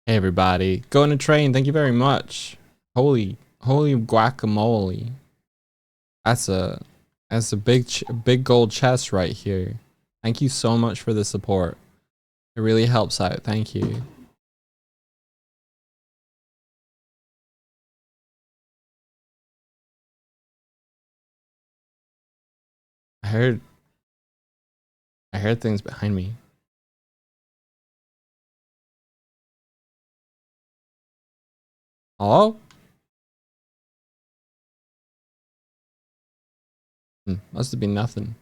Hey everybody, going to train. Thank you very much. Holy guacamole. That's a big gold chest right here. Thank you so much for the support. It really helps out. Thank you. I heard things behind me. Hello? Must have been nothing.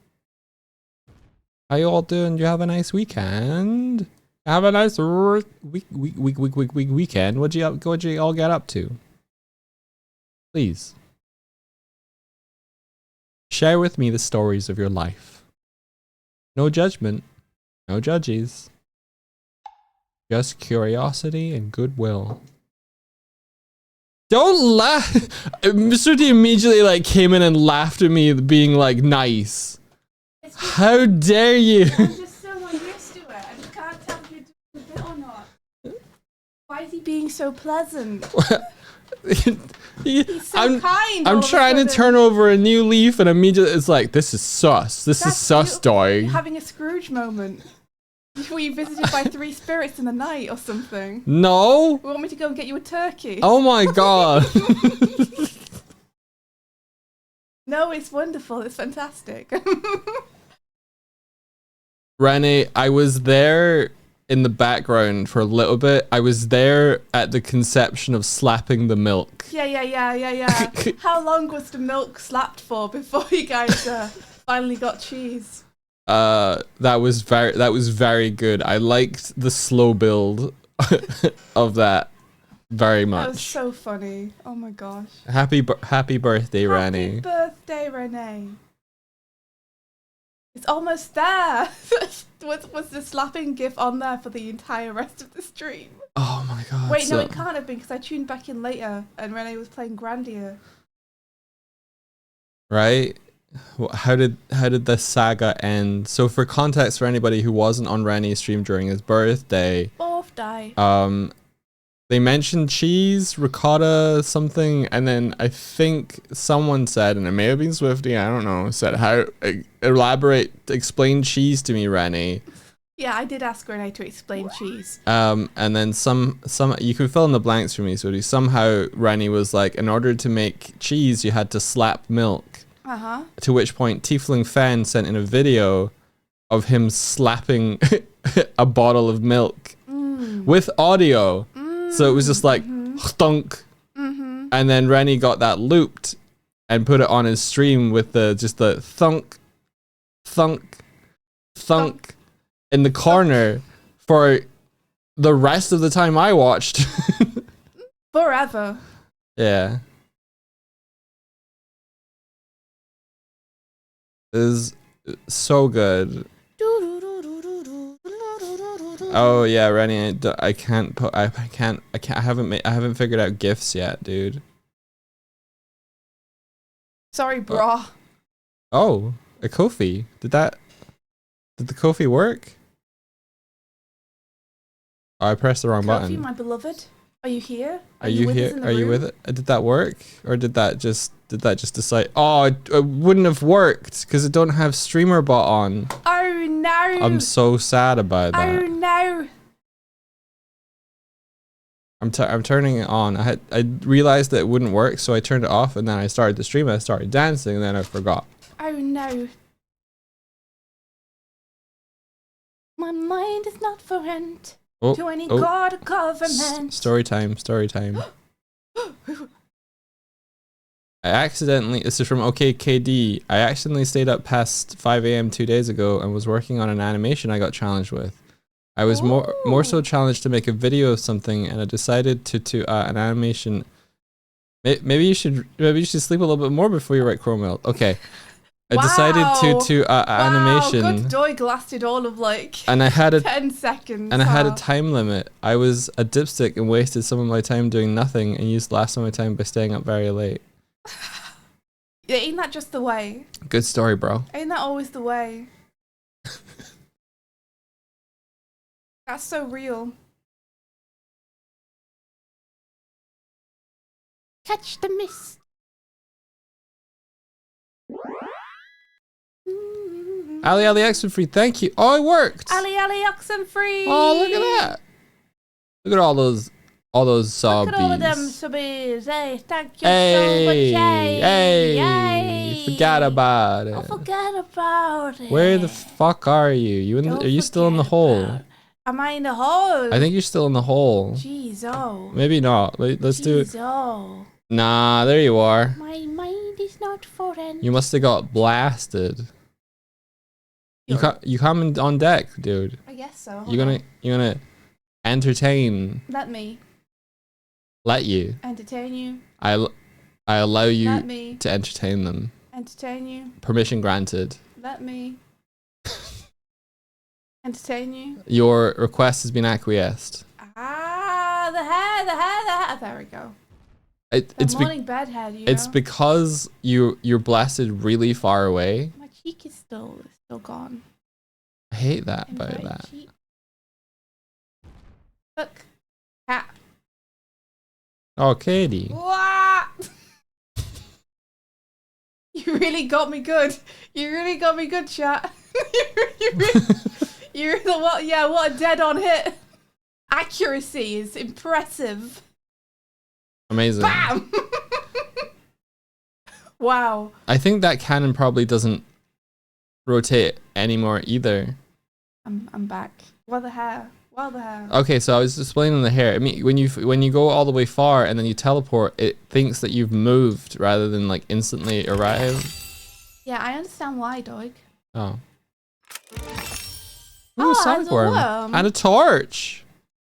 How you all doing? You have a nice weekend? Have a nice weekend. What'd you all get up to? Please. Share with me the stories of your life. No judgment. No judges. Just curiosity and goodwill. Don't laugh. Mr. D immediately like came in and laughed at me being like nice. How dare you? I'm just so not used to it. I just can't tell if you're doing a bit or not. Why is he being so pleasant? He's so kind. I'm trying to turn over a new leaf and immediately it's like, this is sus. This is sus, dog. You're having a Scrooge moment. Were you visited by 3 spirits in the night or something? No. You want me to go and get you a turkey? Oh my god. No, it's wonderful. It's fantastic. Rennie, I was there in the background for a little bit. I was there at the conception of slapping the milk. Yeah. How long was the milk slapped for before you guys finally got cheese? That was very good. I liked the slow build of that very much. That was so funny. Oh my gosh. Happy birthday, Rennie. Happy birthday, Renee. It's almost there. was the slapping gif on there for the entire rest of the stream? Oh my god. Wait, no, it can't have been because I tuned back in later and Renee was playing Grandia. Right? How did the saga end? So for context for anybody who wasn't on Rennie's stream during his birthday, they mentioned cheese, ricotta, something, and then I think someone said, and it may have been Swifty, I don't know, said how explain cheese to me, Rennie. Yeah, I did ask Renee to explain cheese. And then some you can fill in the blanks for me, Swifty. Somehow Rennie was like, in order to make cheese, you had to slap milk. Uh-huh. To which point Tiefling Fan sent in a video of him slapping a bottle of milk with audio. So it was just like thunk. And then Rennie got that looped and put it on his stream with the thunk, thunk, thunk in the corner for the rest of the time I watched. Forever. Yeah. It is so good. Oh yeah, Rennie, I haven't figured out gifts yet, dude. Sorry, brah. Oh, a Kofi. Did the Kofi work? Oh, I pressed the wrong button. Kofi, my beloved, are you here? Are you here? Are you with it? Did that work, or did that just decide? Oh, it wouldn't have worked because it don't have streamer bot on. Oh no! I'm so sad about that. Oh no! I'm turning it on. I realized that it wouldn't work, so I turned it off, and then I started the stream. I started dancing, and then I forgot. Oh no! My mind is not for rent. To any god or government. Story time. I accidentally, this is from OKKD, I accidentally stayed up past 5 a.m. 2 days ago and was working on an animation I got challenged with. I was more so challenged to make a video of something, and I decided to an animation. Maybe you should sleep a little bit more before you write Chrome Melt. Okay. I decided to animation. Good dog lasted all of like and I had 10 seconds. And I had a time limit. I was a dipstick and wasted some of my time doing nothing and used last of my time by staying up very late. Ain't that just the way? Good story, bro. Ain't that always the way? That's so real. Catch the mist. Ali Ali Oxenfree, thank you. Oh, it worked. Ali Oxenfree. Oh, look at that. Look at all those subbies. Look at all of them subbies. Hey, thank you so Hey, much. hey, forgot about it. Oh, forget about it. Where the fuck are you? Are you still in the hole? Am I in the hole? I think you're still in the hole. Jeez, oh. Maybe not. Let's do it. Oh. Nah, there you are. My mind is not foreign. You must have got blasted. You coming on deck, dude. I guess so. You're gonna entertain. Let you. entertain you. I allow you Let me to entertain them. entertain you. Permission granted. Let me entertain you. Your request has been acquiesced. Ah, the hair. There we go. It's morning bedhead, you It's know? because you're blasted really far away. My cheek is still gone. I hate that Invite about that. cheek. Look. Cat. Oh, Katie. What? You really got me good. You really got me good, chat. You're the what? Yeah, what a dead-on hit. Accuracy is impressive. Amazing. Bam! Wow. I think that cannon probably doesn't rotate anymore either. I'm back. What the hair? Okay, so I was explaining the hair. I mean, when you go all the way far and then you teleport, it thinks that you've moved rather than like instantly arrive. Yeah, I understand why, dog. Oh. Oh, Ooh, sonic and a worm. worm. And a torch.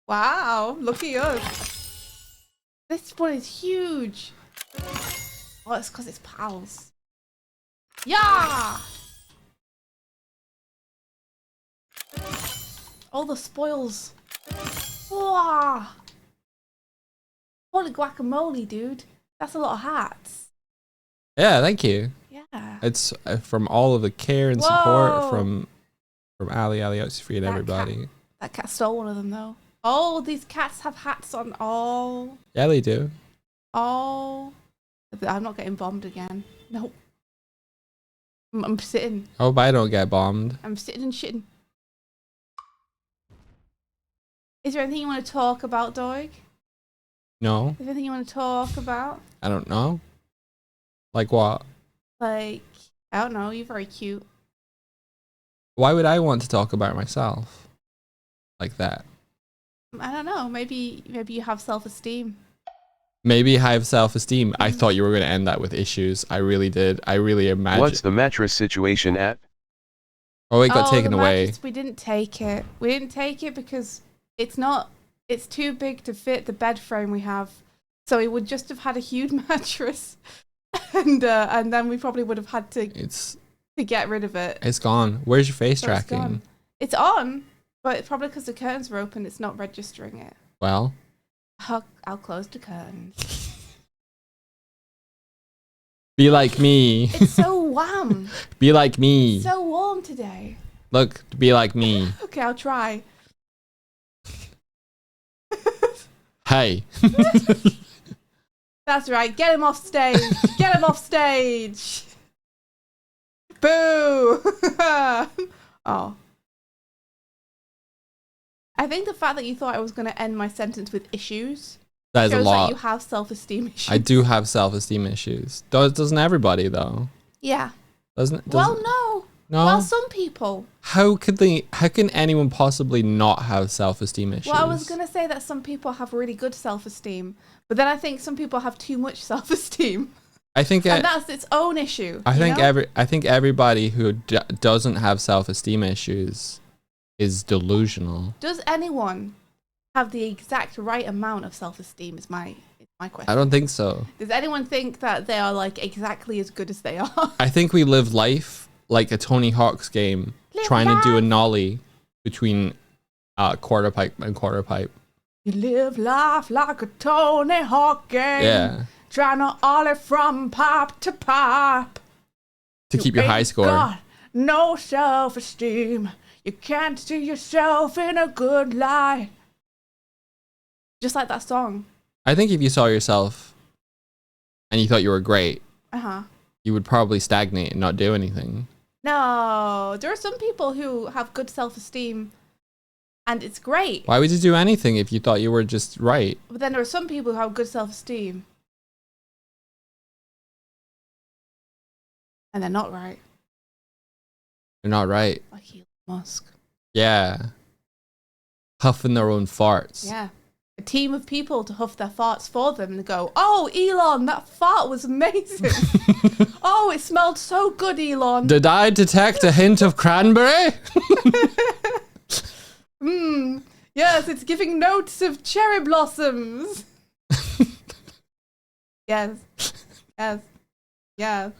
Wow, look at us. This one is huge. Oh, it's because it's pals. Yeah! All the spoils. Wow. Holy guacamole, dude. That's a lot of hats. Yeah, thank you. Yeah. It's from all of the care and support from Ali Oxenfree and everybody. That cat stole one of them, though. Oh, these cats have hats on. Oh. Yeah, they do. Oh. I'm not getting bombed again. Nope. I'm sitting. I hope I don't get bombed. I'm sitting and shitting. Is there anything you want to talk about, Doig? No, Is there anything you want to talk about? I don't know. Like what? Like, I don't know. You're very cute. Why would I want to talk about myself like that? I don't know. Maybe you have self-esteem. Maybe I have self-esteem. I thought you were going to end that with issues. I really did. I really imagined. What's the mattress situation at? Oh, it got taken the away. mattress, we didn't take it. We didn't take it because it's too big to fit the bed frame we have. So we would just have had a huge mattress. And then we probably would have had to get rid of it. It's gone. Where's your face So tracking? It's on, but it's probably because the curtains were open, it's not registering it. Well, I'll close the curtains. be like me. It's so warm. Be like me. It's so warm today. Look, be like me. Okay, I'll try. Hey. That's right. Get him off stage. Get him off stage. Boo. Oh. I think the fact that you thought I was going to end my sentence with issues That is a shows lot. that you have self-esteem issues. I do have self-esteem issues. Doesn't everybody though? Yeah. Doesn't Well, no. No. Well, some people. How can anyone possibly not have self-esteem issues? Well, I was going to say that some people have really good self-esteem, but then I think some people have too much self-esteem. I think And that's its own issue. I think you know? I think everybody who doesn't have self-esteem issues is delusional. Does anyone have the exact right amount of self-esteem is my question. I don't think so. Does anyone think that they are like exactly as good as they are? I think we live life like a Tony Hawk's game, trying to do a nollie between quarter pipe and quarter pipe. You live life like a Tony Hawk game. Yeah. Trying to ollie from pipe to pipe. To keep your high score. Got no self-esteem. You can't see yourself in a good light. Just like that song. I think if you saw yourself and you thought you were great, Uh-huh. you would probably stagnate and not do anything. No, there are some people who have good self-esteem and it's great. Why would you do anything if you thought you were just right? But then there are some people who have good self-esteem and they're not right. You're not right. Like Elon Musk. Yeah. Huffing their own farts. Yeah. A team of people to huff their farts for them and go, oh, Elon, that fart was amazing. Oh, it smelled so good, Elon. Did I detect a hint of cranberry? Yes, it's giving notes of cherry blossoms. Yes. Yes. Yeah.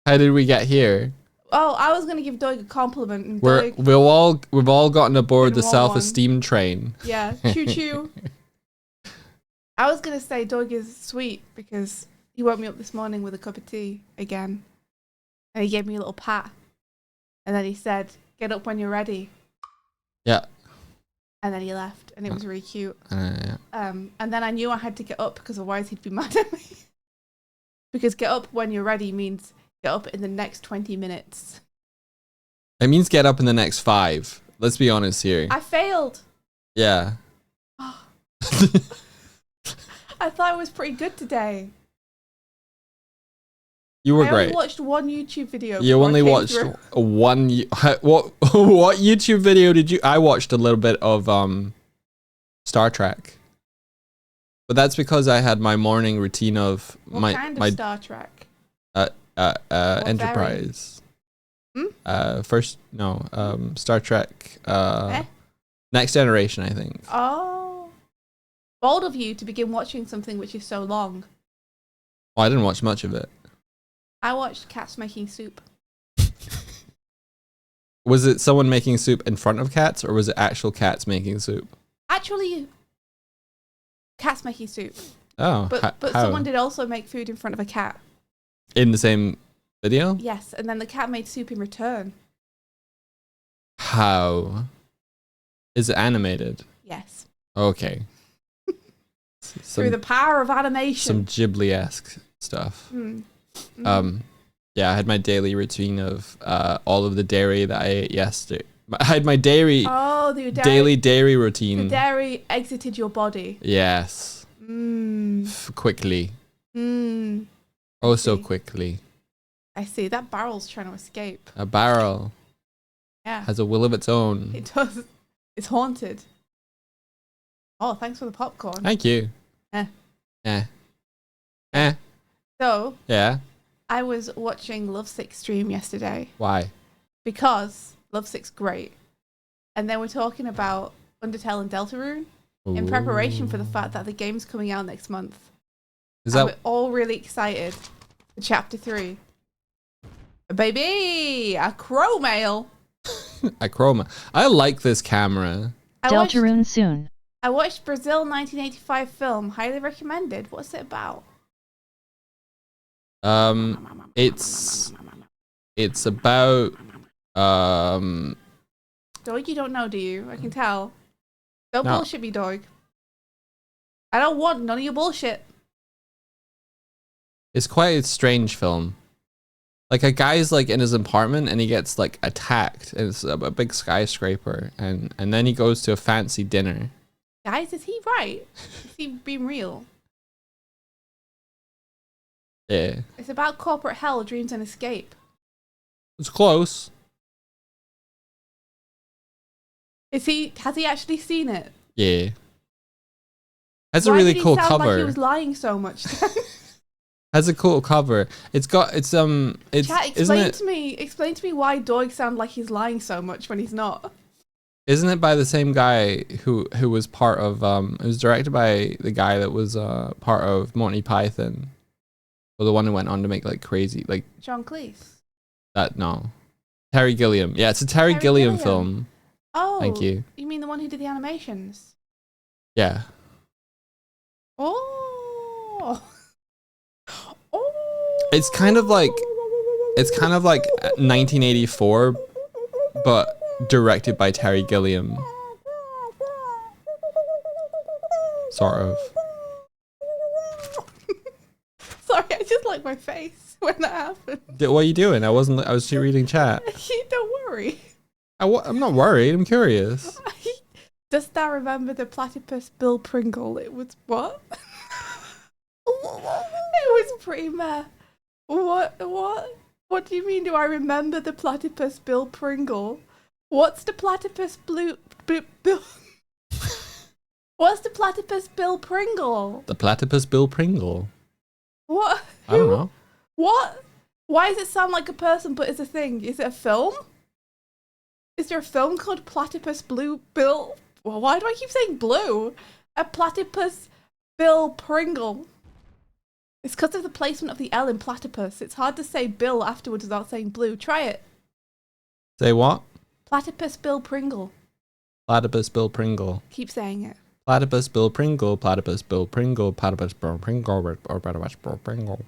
How did we get here? Oh, I was gonna give Doig a compliment. And We've all gotten aboard the Didn't want self-esteem train. yeah, choo choo. I was gonna say Doig is sweet because he woke me up this morning with a cup of tea again, and he gave me a little pat, and then he said, "Get up when you're ready," Yeah. and then he left, and it was really cute. Yeah. And then I knew I had to get up because otherwise he'd be mad at me. Because get up when you're ready means get up in the next 20 minutes. It means get up in the next 5. Let's be honest here. I failed. Yeah. I thought I was pretty good today. You were I great. only watched one YouTube video. You before I only came watched through. one. What YouTube video did you? I watched a little bit of Star Trek, but that's because I had my morning routine of What kind of Star Trek? Enterprise. Star Trek. Next Generation, I think. Oh, bold of you to begin watching something which is so long. Oh, I didn't watch much of it. I watched Cats Making Soup. Was it someone making soup in front of cats, or was it actual cats making soup? Actually, cats making soup. Oh, But how? someone did also make food in front of a cat. In the same video? Yes, and then the cat made soup in return. How? Is it animated? Yes. Okay. Through the power of animation. Some Ghibli-esque stuff. Yeah, I had my daily routine of all of the dairy that I ate yesterday. I had my daily dairy routine. The dairy exited your body. Yes. Quickly. Oh, so quickly. I see. That barrel's trying to escape. A barrel Yeah. has a will of its own. It does. It's haunted. Oh, thanks for the popcorn. Thank you. So, Yeah. I was watching Lovesick stream yesterday Why? because Lovesick's great. And they were talking about Undertale and Deltarune in preparation for the fact that the game's coming out next month. Is And that we're all really excited for Chapter 3. Baby! A crow mail! a chroma? I like this camera. Deltarune soon. I watched Brazil 1985 film. Highly recommended. What's it about? It's about Doig, you don't know, do you? I can tell. Don't No. bullshit me, Doig. I don't want none of your bullshit. it's quite a strange film. Like a guy's like in his apartment and he gets like attacked. And it's a big skyscraper, and then he goes to a fancy dinner. Guys, is he right? Is he being real? Yeah, It's about corporate hell, dreams, and escape. it's close. Has he actually seen it? Yeah, has a Why really did he cool sound cover. like he was lying so much? Has a cool cover. It's Chat, isn't explain to me why Doig sounds like he's lying so much when he's not. Isn't it by the same guy who was part of it was directed by the guy that was part of Monty Python, or the one who went on to make like crazy like John Cleese. that? No, Terry Gilliam. Yeah, it's a Terry Gilliam film. Oh, Thank you. You mean the one who did the animations? Yeah, Oh. it's kind of like 1984, but directed by Terry Gilliam. Sort of. Sorry, I just like my face when that happened. What are you doing? I was reading chat. Don't worry. I'm not worried. I'm curious. Dost thou remember the platypus Bill Pringle? It was what? It was pretty meh. What? What do you mean? Do I remember the platypus Bill Pringle? What's the platypus Bill? What's the platypus Bill Pringle? The platypus Bill Pringle. What? I don't know. What? Why does it sound like a person but it's a thing? Is it a film? Is there a film called Platypus Blue Bill? Well, why do I keep saying blue? A platypus Bill Pringle. It's because of the placement of the L in platypus. It's hard to say Bill afterwards without saying blue. Try it. Say what? Platypus Bill Pringle. Platypus Bill Pringle. Keep saying it. Platypus Bill Pringle. Platypus Bill Pringle. Platypus Bill Pringle. Or Platypus Bill Pringle.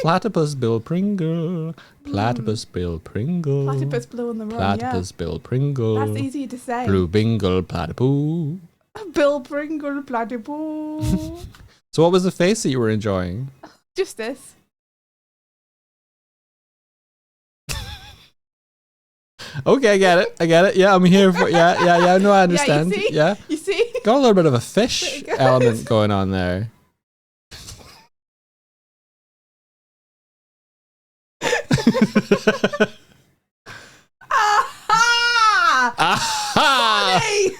Platypus Bill Pringle. Platypus Bill Pringle. Platypus Blue on the run, Platypus Bill Pringle. That's easier to say. Blue Bingle Platypoo. Bill Pringle Platypoo. So what was the face that you were enjoying? Just this. Okay, I get it. Yeah, I'm here for yeah. No, I understand. Yeah, You see? got a little bit of a fish Pretty good. element going on there. Aha! Aha! Funny!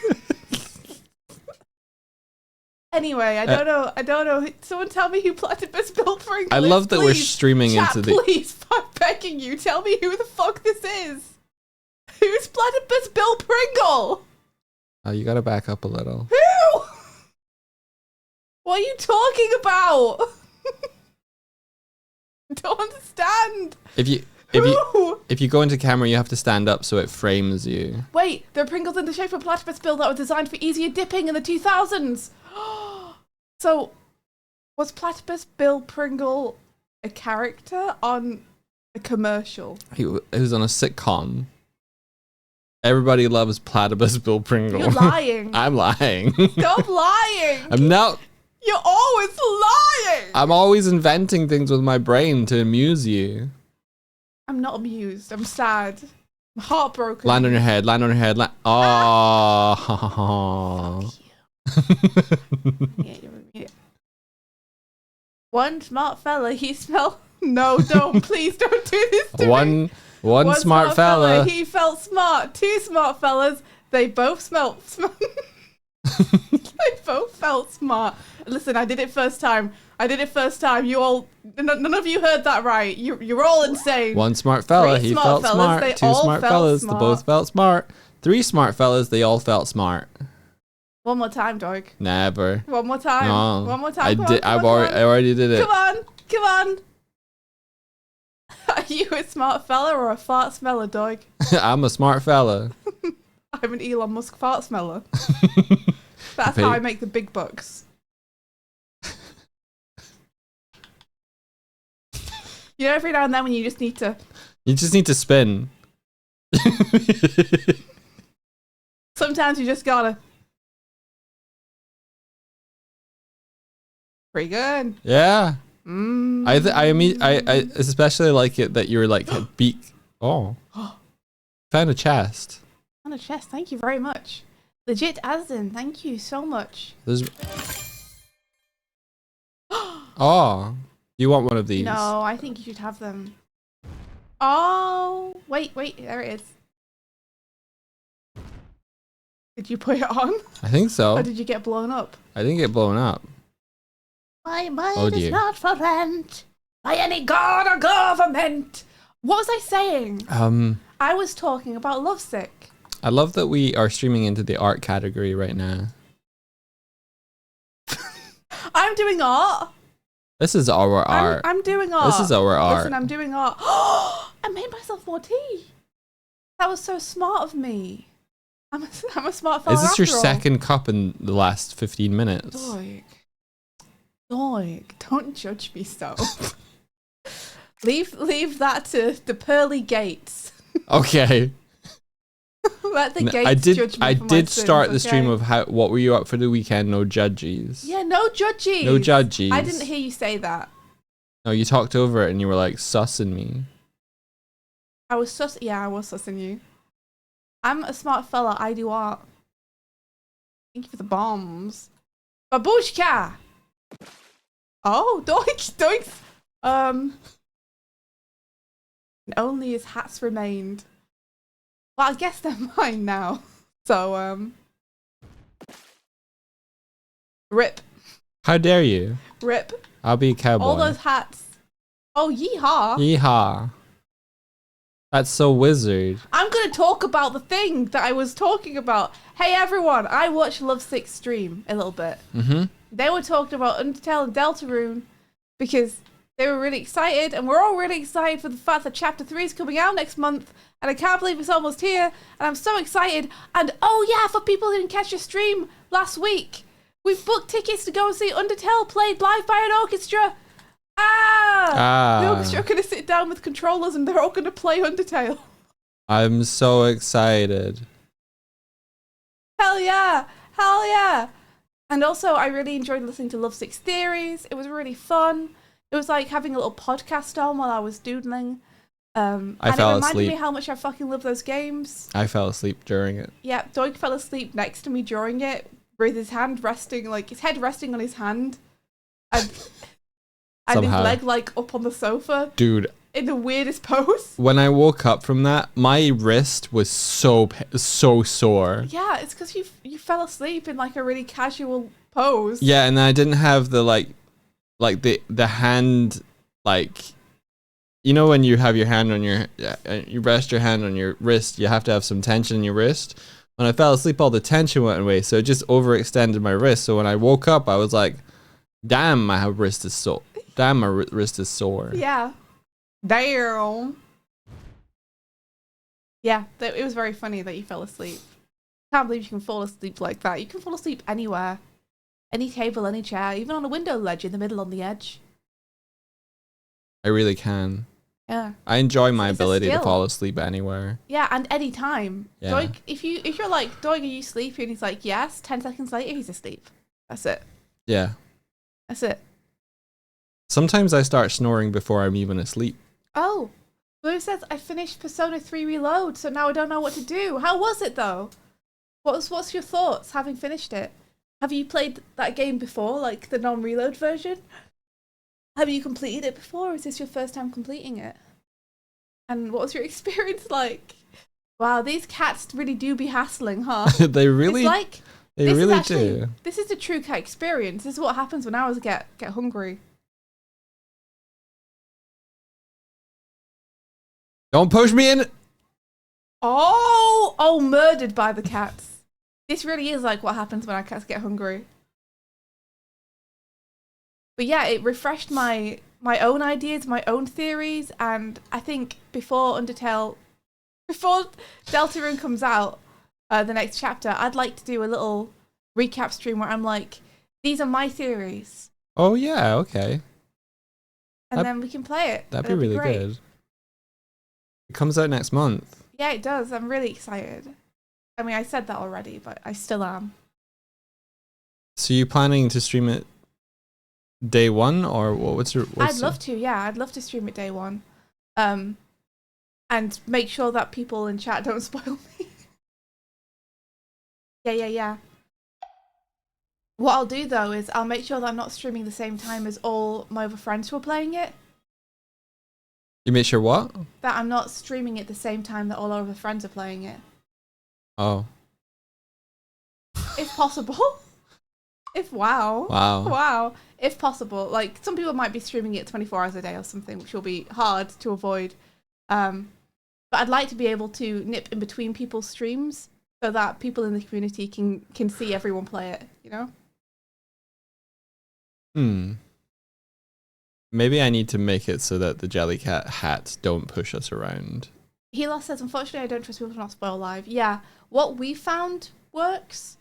Anyway, I don't know. Someone tell me who Platypus Bill Pringle I is, love that we're please. streaming Chat, into the. please, I'm begging you. Tell me who the fuck this is. Who's Platypus Bill Pringle? Oh, you gotta back up a little. Who? What are you talking about? I don't understand. If you go into camera, you have to stand up so it frames you. Wait, there are Pringles in the shape of Platypus Bill that were designed for easier dipping in the 2000s. So, was Platypus Bill Pringle a character on a commercial? He was on a sitcom. Everybody loves Platypus Bill Pringle. You're lying. I'm lying. Stop lying. I'm not. You're always lying. I'm always inventing things with my brain to amuse you. I'm not amused. I'm sad. I'm heartbroken. Land on your head. Land on your head. Oh. Yeah, you're an idiot. One smart fella, he smelled. No, don't. Please don't do this to me. One smart fella. He felt smart. Two smart fellas. They both smelt. They both felt smart. Listen, I did it first time. You all, none of you heard that right. You're all insane. One smart fella. Three He smart felt fellas, smart. they Two all smart felt fellas. smart. They both felt smart. Three smart fellas. They all felt smart. One more time, dog. Never. One more time. No. One more time. I Come did. on, I already did it. Come on. Are you a smart fella or a fart smeller, dog? I'm a smart fella. I'm an Elon Musk fart smeller. That's how I make the big bucks. You know, every now and then when you just need to... You just need to spin. Sometimes you just gotta... Pretty good. Yeah. Mm. I especially like it that you're like a beak. Oh. Found a chest. On a chest, thank you very much. Legit Asden, thank you so much. There's. Oh. You want one of these? No, I think you should have them. Oh, wait, there it is. Did you put it on? I think so. Or did you get blown up? I didn't get blown up. My mind Oh, is dear. not for rent by any god or government. What was I saying? I was talking about Lovesick. I love that we are streaming into the art category right now. I'm doing art. This is our art. I'm doing art. This is our art. Listen, I'm doing art. I made myself more tea. That was so smart of me. I'm a smart fella. Is this your after all. second cup in the last 15 minutes? Doig, don't judge me so. leave that to the pearly gates. Okay. Let the No, gates judge me I for my did sins, start the stream okay? of what were you up for the weekend? No judges. Yeah, no judges. No judges. I didn't hear you say that. No, you talked over it and you were like sussing me. I was sussing you. I'm a smart fella. I do art. Thank you for the bombs. Babushka! Oh, doink, doink. And only his hats remained. Well, I guess they're mine now. So, rip. How dare you? Rip. I'll be a cowboy. All those hats. Oh, yeehaw. Yeehaw. That's so wizard. I'm going to talk about the thing that I was talking about. Hey, everyone. I watched Lovesick stream a little bit. Mm-hmm. They were talking about Undertale and Deltarune because they were really excited, and we're all really excited for the fact that Chapter 3 is coming out next month, and I can't believe it's almost here, and I'm so excited. And oh yeah, for people who didn't catch your stream last week, we booked tickets to go and see Undertale played live by an orchestra. The orchestra are going to sit down with controllers and they're all going to play Undertale. I'm so excited. Hell yeah! Hell yeah! And also, I really enjoyed listening to Lovesick's theories. It was really fun. It was like having a little podcast on while I was doodling. And it reminded me how much I fucking love those games. I fell asleep during it. Yeah, Doig fell asleep next to me during it, with his hand resting, like his head resting on his hand, and his leg like up on the sofa. Dude, in the weirdest pose. When I woke up from that, my wrist was so sore. Yeah, it's because you fell asleep in like a really casual pose. Yeah, and I didn't have the like the hand, like, you know when you have your hand on your you rest your hand on your wrist, you have to have some tension in your wrist. When I fell asleep, all the tension went away, so it just overextended my wrist. So when I woke up, I was like, "Damn, my wrist is sore. Damn, my wrist is sore." Yeah. Damn. Yeah, it was very funny that you fell asleep. Can't believe you can fall asleep like that. You can fall asleep anywhere. Any table, any chair, even on a window ledge in the middle on the edge. I really can. Yeah. I enjoy my It's a ability to skill. fall asleep anywhere. Yeah, and any time. Yeah. Doig, if you're like, Doig, are you sleepy? And he's like, yes. 10 seconds later, he's asleep. That's it. Yeah. That's it. Sometimes I start snoring before I'm even asleep. Oh, Blue says I finished Persona 3 Reload, so now I don't know what to do. How was it though? What's your thoughts having finished it? Have you played that game before, like the non-reload version? Have you completed it before, or is this your first time completing it? And what was your experience like? Wow, these cats really do be hassling, huh? They really, it's like, they really do. This is the true cat experience. This is what happens when I get hungry. Don't push me in. Oh, murdered by the cats. This really is like what happens when our cats get hungry. But yeah, it refreshed my own ideas, my own theories, and I think before Deltarune comes out, the next chapter, I'd like to do a little recap stream where I'm like, these are my theories. Oh yeah, okay. And then we can play it. That'd be really great. good. It comes out next month. Yeah, it does. I'm really excited. I mean, I said that already, but I still am. So you planning to stream it day one, or what's your? I'd love to. Yeah, I'd love to stream it day one, and make sure that people in chat don't spoil me. Yeah. What I'll do though is I'll make sure that I'm not streaming the same time as all my other friends who are playing it. You make sure what? That I'm not streaming it the same time that all our other friends are playing it. Oh. If possible. Wow. If possible. Like, some people might be streaming it 24 hours a day or something, which will be hard to avoid. But I'd like to be able to nip in between people's streams so that people in the community can see everyone play it, you know? Maybe I need to make it so that the Jellycat hats don't push us around. Helos says, unfortunately, I don't trust people to not spoil live. Yeah, what we found works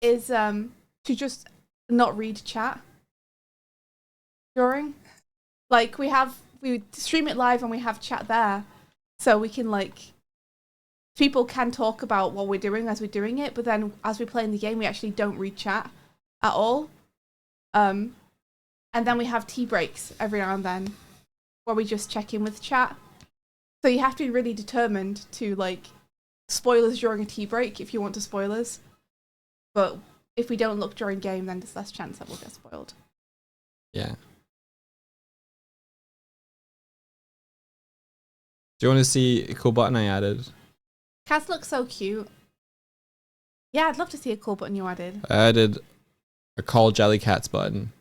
is to just not read chat during. Like, we stream it live and we have chat there, so we can, like, people can talk about what we're doing as we're doing it, but then as we play in the game, we actually don't read chat at all. And then we have tea breaks every now and then, where we just check in with chat. So you have to be really determined to like spoilers during a tea break if you want to spoilers. But if we don't look during game, then there's less chance that we'll get spoiled. Yeah. Do you want to see a cool button I added? Cats look so cute. Yeah, I'd love to see a cool button you added. I added a call Jellycats button.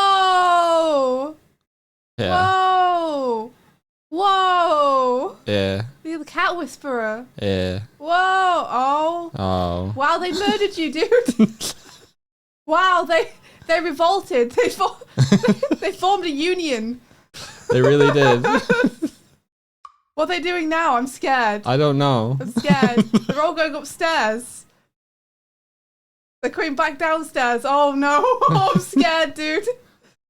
Whoa! Yeah. Whoa! Whoa! Yeah. You're the cat whisperer. Yeah. Whoa! Oh! Oh. Wow, they murdered you, dude. Wow, they revolted. They formed a union. They really did. What are they doing now? I'm scared. I don't know. I'm scared. They're all going upstairs. They're coming back downstairs. Oh no! Oh, I'm scared, dude.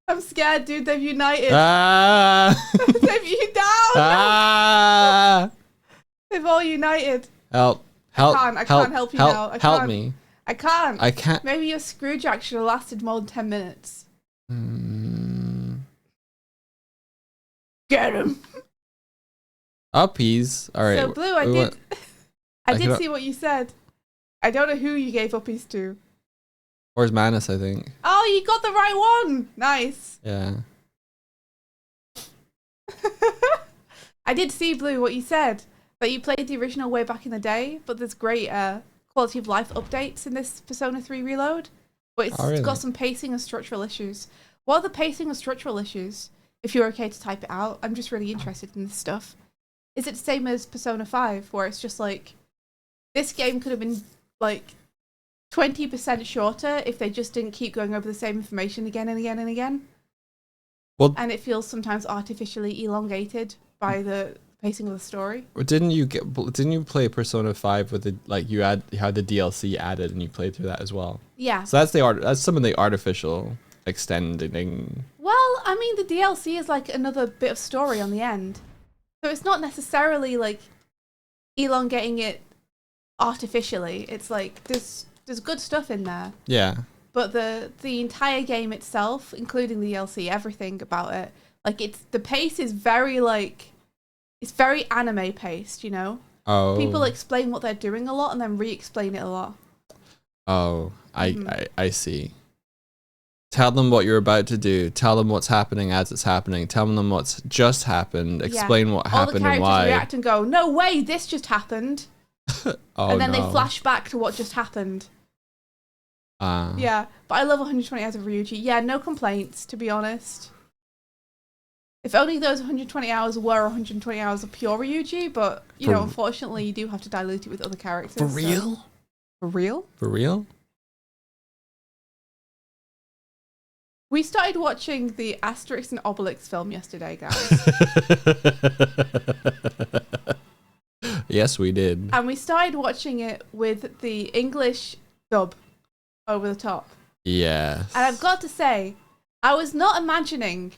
I'm scared, dude. They've united. Ah! They've united. Ah! They've all united. Help! I can't help you now. I help can't. me! I can't. I can't. Maybe your screwjack should have lasted more than 10 minutes. Get him. Uppies. All right. So Blue, I we did could- see what you said. I don't know who you gave uppies to. Where's Manus? I think. Oh, you got the right one. Nice. Yeah. I did see, Blue, what you said. That you played the original way back in the day, but there's great quality of life updates in this Persona 3 Reload. But it's Oh, really? got some pacing and structural issues. What are the pacing and structural issues? If you're okay to type it out. I'm just really interested in this stuff. Is it the same as Persona 5, where it's just like, this game could have been like 20% shorter if they just didn't keep going over the same information again and again and again? Well, And it feels sometimes artificially elongated by the pacing of the story. didn't you play Persona 5 with the you had the DLC added and you played through that as well? Yeah. So that's some of the artificial extending. Well, I mean, the DLC is like another bit of story on the end. So it's not necessarily like elongating it artificially. It's like there's good stuff in there. Yeah. But the entire game itself, including the DLC, everything about it, like the pace is very it's very anime paced, you know? Oh. People explain what they're doing a lot and then re-explain it a lot. Oh, I see. Tell them what you're about to do. Tell them what's happening as it's happening. Tell them what's just happened. Explain what All the happened and characters why. react and go, "No way, this just happened," Oh, and then no. they flash back to what just happened. Yeah, but I love 120 hours of Ryuji. Yeah, no complaints, to be honest. If only those 120 hours were 120 hours of pure Ryuji, but, you know, unfortunately, you do have to dilute it with other characters. For so- real? For real? For real? We started watching the Asterix and Obelix film yesterday, guys. Yes, we did. And we started watching it with the English dub over the top. Yes. And I've got to say, I was not imagining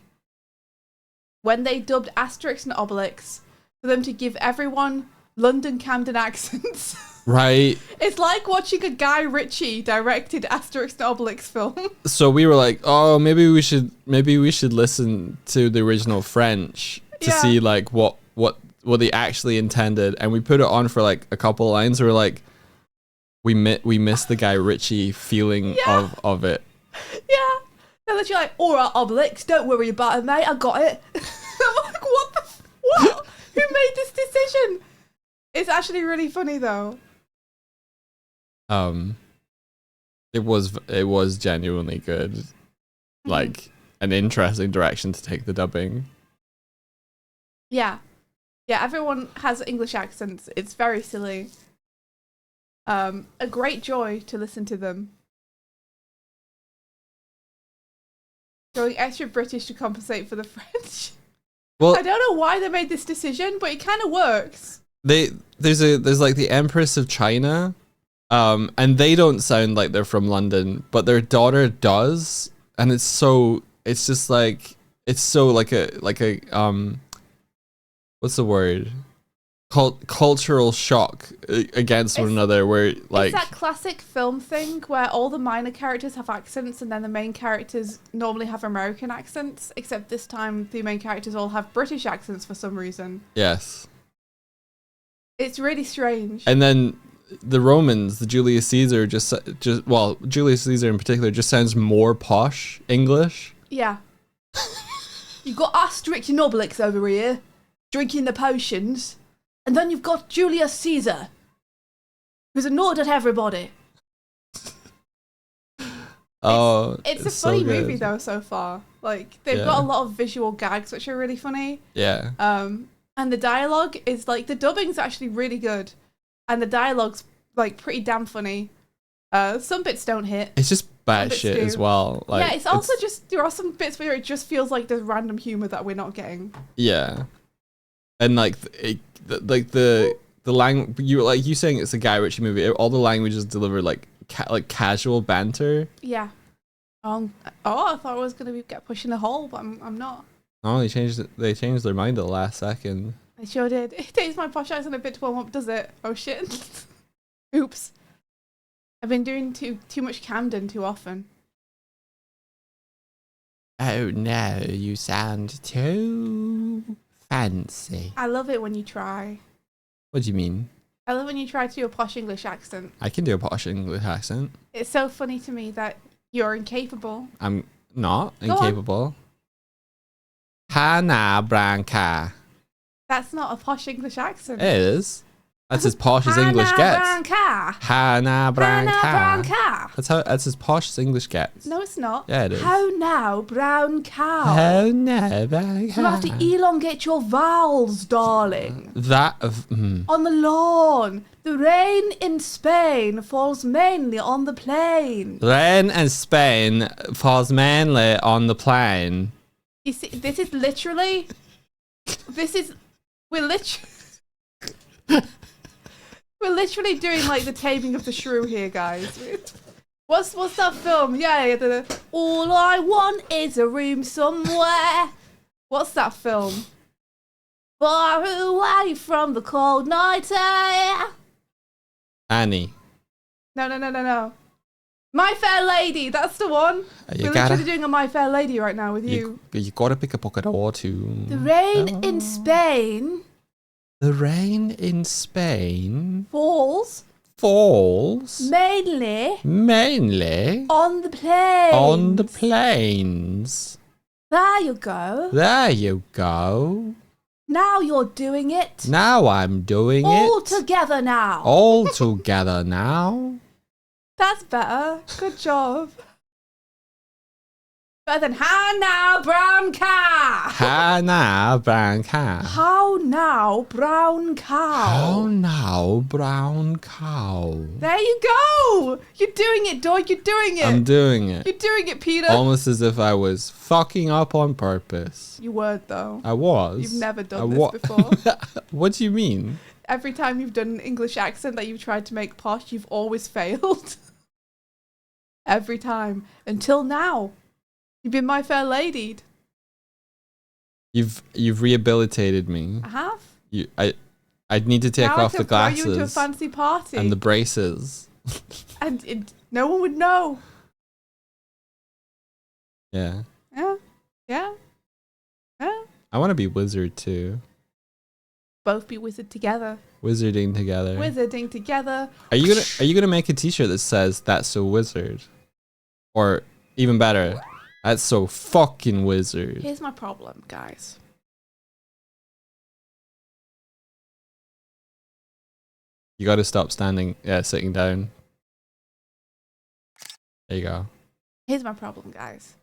when they dubbed Asterix and Obelix for them to give everyone London Camden accents. Right. It's like watching a Guy Ritchie directed Asterix and Obelix film. So we were like, oh, maybe we should listen to the original French to Yeah. see like what they actually intended, and we put it on for like a couple of lines. We were like, we missed the Guy Ritchie feeling Yeah. of it. Yeah. And then you're like, all right, Obelix, don't worry about it, mate. I got it. I'm like, what? Who made this decision? It's actually really funny, though. It was genuinely good, like an interesting direction to take the dubbing. Yeah. Yeah, everyone has English accents. It's very silly. A great joy to listen to them. Going extra British to compensate for the French. Well, I don't know why they made this decision, but it kind of works. there's like the Empress of China, and they don't sound like they're from London, but their daughter does, and it's just like it's so like a what's the word? Cultural shock against one another, where like it's that classic film thing where all the minor characters have accents and then the main characters normally have American accents, except this time the main characters all have British accents for some reason. yes. It's really strange. And then the Romans, the Julius Caesar, Julius Caesar in particular, just sounds more posh English. Yeah. You've got Asterix and Obelix over here, drinking the potions. And then you've got Julius Caesar, who's annoyed at everybody. Oh, It's a so funny good. movie though so far. Like they've Yeah. got a lot of visual gags which are really funny. Yeah. And the dialogue is like the dubbing's actually really good, and the dialogue's like pretty damn funny. Some bits don't hit. It's just bad bits shit do. as well. Like, Yeah, it's also just there are some bits where it just feels like there's random humor that we're not getting. yeah. And like the language, you saying it's a Guy Ritchie movie. All the language is delivered like casual banter. Yeah. I thought I was gonna get pushed in a hole, but I'm not. Oh, they changed their mind at the last second. I sure did. It takes my posh accent a bit to warm up, does it? Oh shit. Oops. I've been doing too much Camden too often. Oh no, you sound too fancy. I love it when you try. What do you mean? I love when you try to do a posh English accent. I can do a posh English accent. It's so funny to me that you're incapable. I'm not Go on. incapable. Hannah Branca. That's not a posh English accent. It is. That's as posh as English gets. Branca. Hannah Branca. Hannah Branca. That's as posh as English gets. No, it's not. Yeah, it is. How now, brown cow? Oh no, Branca. You have to elongate your vowels, darling. On the lawn. The rain in Spain falls mainly on the plain. Rain in Spain falls mainly on the plain. You see, we're literally doing like the Taming of the Shrew here, guys. What's that film? Yeah, All I Want Is a Room Somewhere. What's that film? Far away from the cold night air. Annie. No. My Fair Lady, that's the one. We're literally doing a My Fair Lady right now with you. You gotta pick a pocket or two. The rain in Spain The rain in Spain falls mainly on the plains. on the plains. There you go. There you go. Now you're doing it. Now I'm doing All it. together now. All together now. That's better. Good job. Better than how now, brown cow. Hannah Branca. How now, brown cow. Oh no, brown cow. There you go. You're doing it, dog. You're doing it. I'm doing it. You're doing it, Peter. Almost as if I was fucking up on purpose. You were, though. I was. You've never done this before. What do you mean? Every time you've done an English accent that you've tried to make posh, you've always failed. Every time. Until now. You've been My Fair Lady. You've rehabilitated me. I have. I'd need to take Now off I the could throw you into a glasses fancy party. and the braces. And no one would know. Yeah. Yeah. I want to be wizard too. Both be wizard together. Wizarding together. Wizarding together. Are you gonna make a t-shirt that says "That's so wizard," or even better, "That's so fucking wizard"? Here's my problem, guys. You got to stop sitting down. There you go. Here's my problem, guys.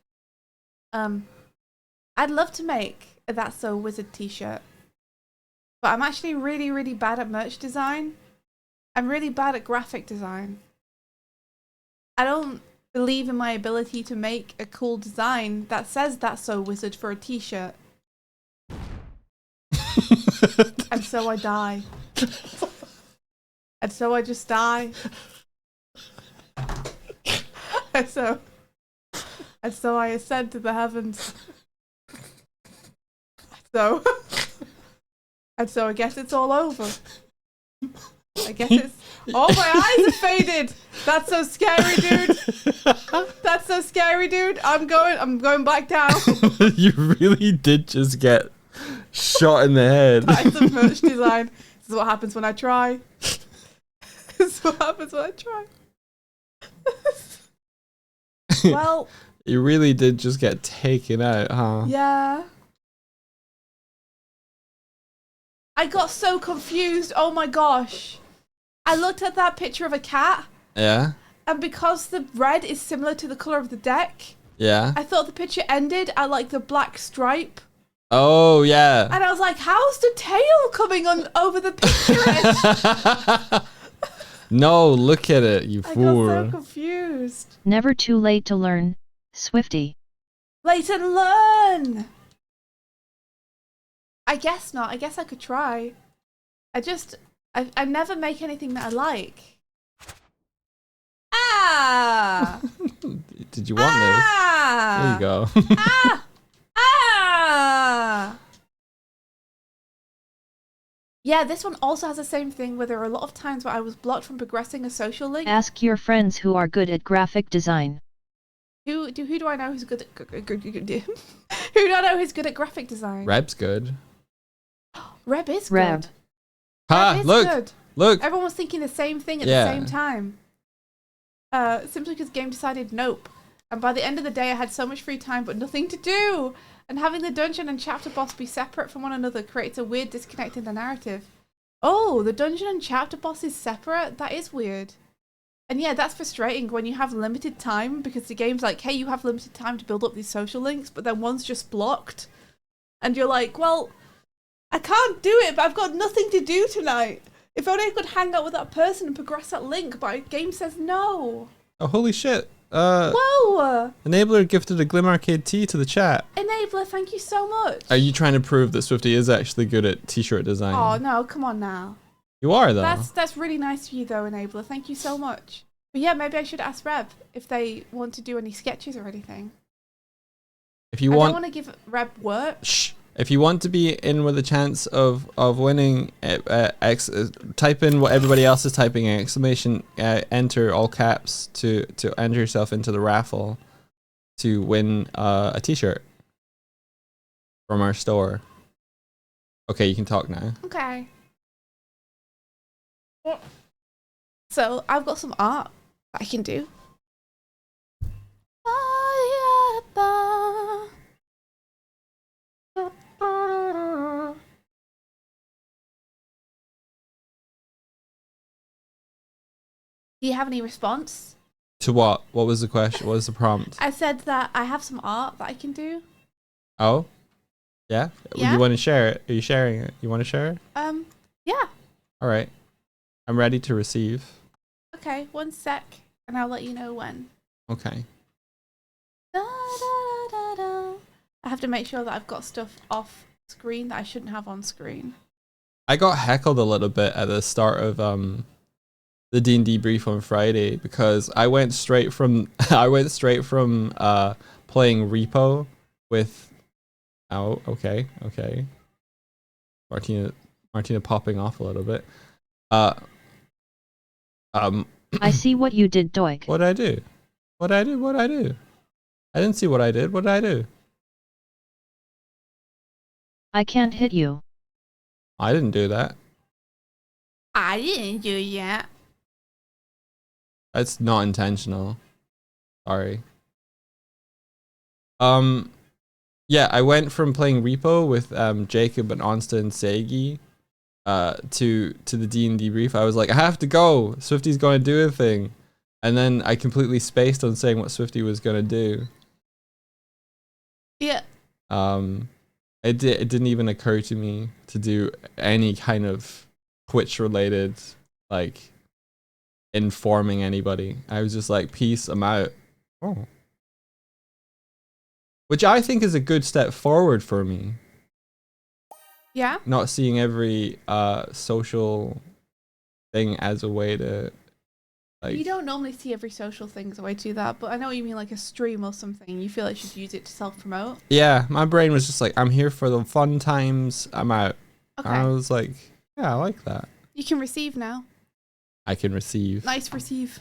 I'd love to make a That's So Wizard t-shirt, but I'm actually really, really bad at merch design. I'm really bad at graphic design. I don't believe in my ability to make a cool design that says That's So Wizard for a t-shirt. And so I die. And so I just die. And so I ascend to the heavens. So, and so I guess it's all over. I guess it's. Oh, my eyes are faded. That's so scary, dude. That's so scary, dude. I'm going back down. You really did just get shot in the head. That's a merch design. This is what happens when I try. This is what happens when I try. Well, You really did just get taken out, huh? yeah. I got so confused. Oh my gosh. I looked at that picture of a cat, Yeah? and because the red is similar to the color of the deck, Yeah? I thought the picture ended at like the black stripe. Oh, yeah. And I was like, how's the tail coming on over the picture edge? No, look at it, you I fool. got so confused. Never too late to learn, Swifty. Late and learn. I guess not. I guess I could try. I never make anything that I like. Ah! Did you want this? There you go. Ah! Ah! Yeah, this one also has the same thing where there are a lot of times where I was blocked from progressing a social link. Ask your friends who are good at graphic design. Who do I know who's good at who do I know who's good at graphic design? Reb's good. Reb is Reb. good. Ha! Reb is Look! good. Look! Everyone was thinking the same thing at Yeah. the same time. Simply because game decided nope. And by the end of the day, I had so much free time but nothing to do. And having the dungeon and chapter boss be separate from one another creates a weird disconnect in the narrative. Oh, the dungeon and chapter boss is separate? That is weird. And yeah, that's frustrating when you have limited time because the game's like, hey, you have limited time to build up these social links, but then one's just blocked. And you're like, well, I can't do it, but I've got nothing to do tonight. If only I could hang out with that person and progress that link, but the game says no. Oh, holy shit. Whoa! Enabler gifted a Glim Arcade tee to the chat. Enabler, thank you so much. Are you trying to prove that Swifty is actually good at t-shirt design? Oh, no, come on now. You are, though. That's really nice of you, though, Enabler. Thank you so much. But yeah, maybe I should ask Reb if they want to do any sketches or anything. If you I want... don't want to give Reb work. Shh. If you want to be in with a chance of winning, type in what everybody else is typing in, exclamation, enter all caps to enter yourself into the raffle to win a t-shirt from our store. Okay, you can talk now. Okay. So I've got some art that I can do. Do you have any response? To what? What was the question? What was the prompt? I said that I have some art that I can do. Oh? Yeah? Yeah. You want to share it? Are you sharing it? You want to share it? Yeah. All right. I'm ready to receive. Okay, 1 sec, and I'll let you know when. Okay. Da, da, da, da. I have to make sure that I've got stuff off screen that I shouldn't have on screen. I got heckled a little bit at the start of the D&D brief on Friday because I went straight from playing Repo with okay. Martina popping off a little bit. I see what you did, Doik. What did I do? What did I do? I didn't see what I did. What did I do? I can't hit you. I didn't do that. I didn't do that. That's not intentional. Sorry. Yeah, I went from playing Repo with Jacob and Onsta and Segi to the D&D brief. I was like, I have to go. Swifty's going to do a thing. And then I completely spaced on saying what Swifty was going to do. Yeah. It didn't even occur to me to do any kind of Twitch related like informing anybody. I was just like, peace, I'm out. Oh. Which I think is a good step forward for me. Yeah. Not seeing every social thing as a way to Like, You don't normally see every social thing as a way to do that, but I know what you mean, like a stream or something. You feel like you should use it to self-promote. yeah, my brain was just like, I'm here for the fun times. I'm out. Okay. I was like, yeah, I like that. You can receive now. I can receive. Nice receive.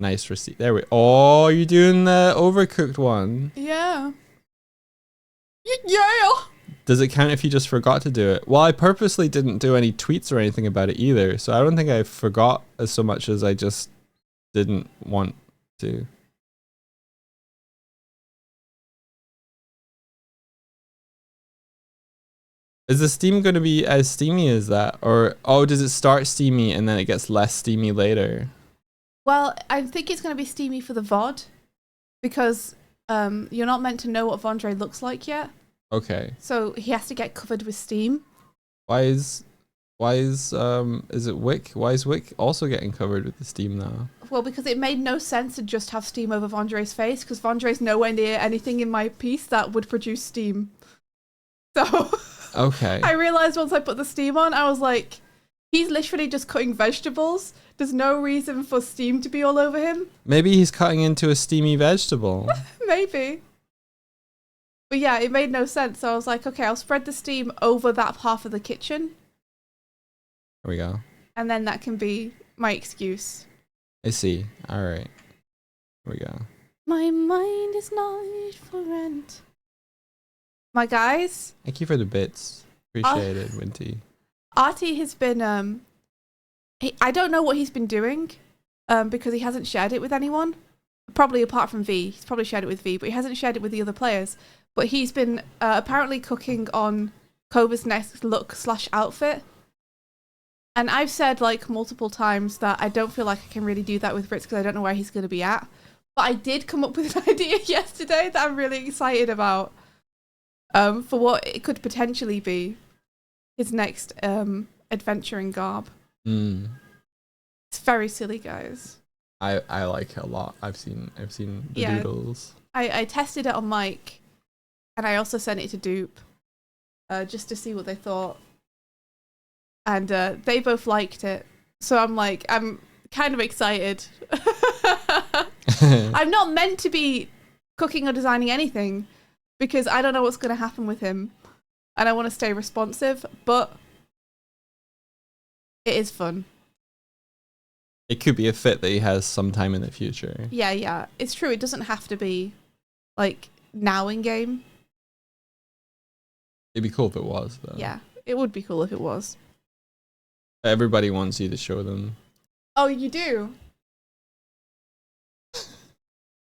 Nice receipt. There we. Oh, you're doing the overcooked one. Yeah. Yeah. Does it count if you just forgot to do it? Well, I purposely didn't do any tweets or anything about it either, so I don't think I forgot as so much as I just didn't want to. Is the steam going to be as steamy as that? Or, oh, does it start steamy and then it gets less steamy later? Well, I think it's going to be steamy for the VOD because you're not meant to know what Vondre looks like yet. Okay. So he has to get covered with steam. Why is it Wick? Why is Wick also getting covered with the steam now? Well, because it made no sense to just have steam over Vondre's face because Vondre's nowhere near anything in my piece that would produce steam. So Okay. I realized once I put the steam on, I was like, he's literally just cutting vegetables. There's no reason for steam to be all over him. Maybe he's cutting into a steamy vegetable. Maybe. But yeah, it made no sense. So I was like, okay, I'll spread the steam over that half of the kitchen. There we go. And then that can be my excuse. I see. All right. Here we go. My mind is not for rent. My guys, Thank you for the bits. Appreciate it, Winty. Artie has been, I don't know what he's been doing because he hasn't shared it with anyone. Probably apart from V. He's probably shared it with V, but he hasn't shared it with the other players. But he's been apparently cooking on Kova's next look/outfit. And I've said like multiple times that I don't feel like I can really do that with Ritz because I don't know where he's going to be at. But I did come up with an idea yesterday that I'm really excited about for what it could potentially be his next adventure in garb. Mm. It's very silly, guys. I like it a lot. I've seen the Yeah. doodles. I tested it on Mike, and I also sent it to Dupe, just to see what they thought. And they both liked it, so I'm kind of excited. I'm not meant to be cooking or designing anything because I don't know what's going to happen with him, and I want to stay responsive. But it is fun. It could be a fit that he has sometime in the future. Yeah, it's true. It doesn't have to be like now in game. It'd be cool if it was, though. Yeah, it would be cool if it was. Everybody wants you to show them. Oh, you do?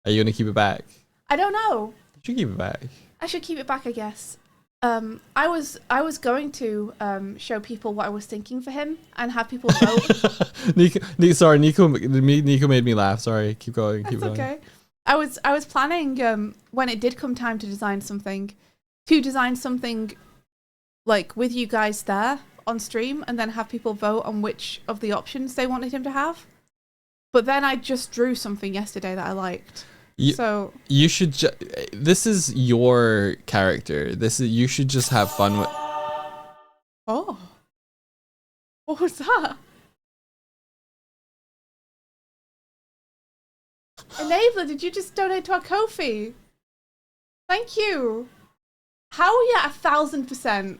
Are you gonna keep it back? I don't know. You should keep it back. I should keep it back, I guess. I was going to show people what I was thinking for him and have people vote. Nico made me laugh. Sorry, keep going. Keep That's going. okay. I was planning when it did come time to design something like with you guys there on stream and then have people vote on which of the options they wanted him to have. But then I just drew something yesterday that I liked. So you should. This is your character. You should just have fun with. Oh, what was that? Enabler, did you just donate to our Ko-fi? Thank you. How are we at 1,000%?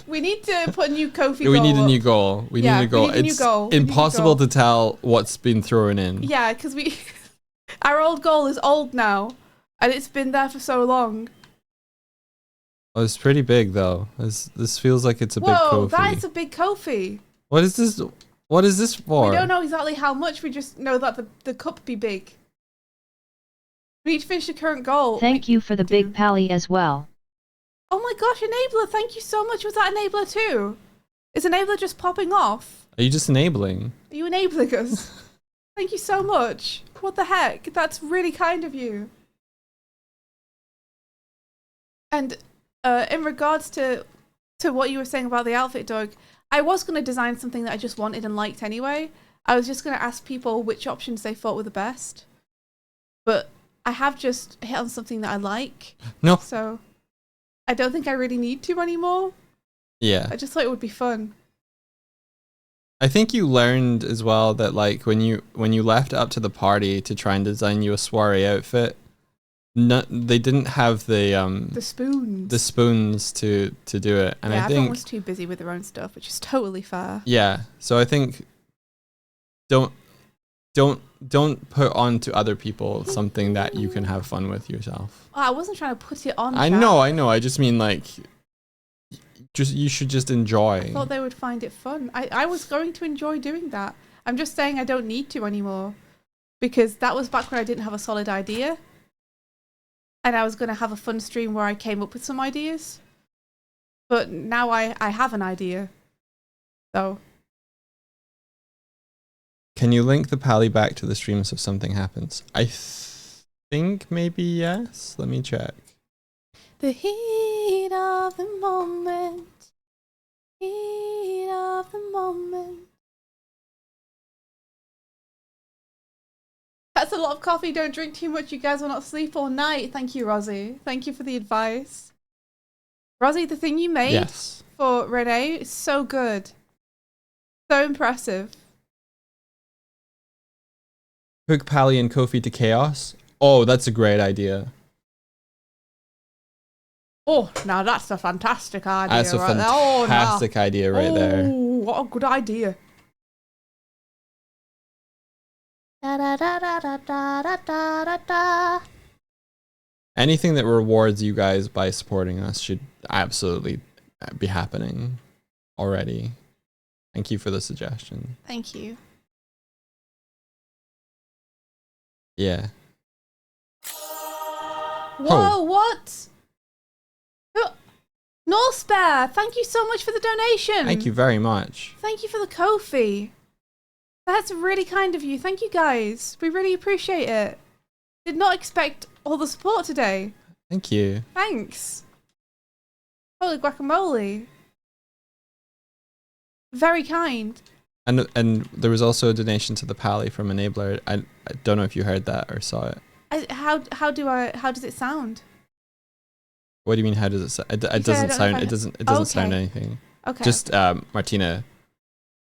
We need to put a new Ko-fi goal. We need a new goal. We need a goal. It's impossible to tell what's been thrown in. Yeah, because our old goal is old now, and it's been there for so long. Oh, it's pretty big though. This feels like it's a big Whoa, Ko-fi. that is a big Ko-fi. What is this? What is this for? We don't know exactly how much. We just know that the cup be big. We need to finish the current goal. Thank you for the big pally as well. Oh my gosh, Enabler, thank you so much. Was that Enabler too? Is Enabler just popping off? Are you just enabling? Are you enabling us? Thank you so much. What the heck? That's really kind of you. And in regards to what you were saying about the outfit, Doug, I was going to design something that I just wanted and liked anyway. I was just going to ask people which options they thought were the best. But I have just hit on something that I like. No. So I don't think I really need to anymore. Yeah. I just thought it would be fun. I think you learned as well that like when you left up to the party to try and design you a soiree outfit, they didn't have The spoons. the spoons to do it, and yeah, I everyone think was too busy with their own stuff, which is totally fair. yeah. So I think don't put on to other people something that you can have fun with yourself. Oh, I wasn't trying to put it on. I chat. know. I just mean like, you should just enjoy. I thought they would find it fun. I was going to enjoy doing that. I'm just saying I don't need to anymore, because that was back when I didn't have a solid idea, and I was going to have a fun stream where I came up with some ideas. But now I have an idea. So Can you link the pally back to the stream so something happens? I think maybe yes. Let me check. the heat of the moment. Heat of the moment. That's a lot of coffee. Don't drink too much. You guys will not sleep all night. Thank you, Rosie. Thank you for the advice. Rosie, the thing you made Yes. for Renee is so good. So impressive. Hook Pally and Kofi to chaos. Oh, that's a great idea. Oh, now that's a fantastic idea. That's a right there. Oh, now. fantastic idea right there. Oh, what a good idea. Da, da, da, da, da, da, da, da, da. Anything that rewards you guys by supporting us should absolutely be happening already. Thank you for the suggestion. Thank you. Yeah. Whoa, what? Northspare, thank you so much for the donation. Thank you very much. Thank you for the Ko-fi. That's really kind of you. Thank you guys. We really appreciate it. Did not expect all the support today. Thank you. Thanks. Holy guacamole. Very kind. And there was also a donation to the Pally from Enabler. I don't know if you heard that or saw it. How does it sound? What do you mean? How does it sound? It said, I doesn't don't know sound. if I- It doesn't sound Okay. anything. Okay. Just Martina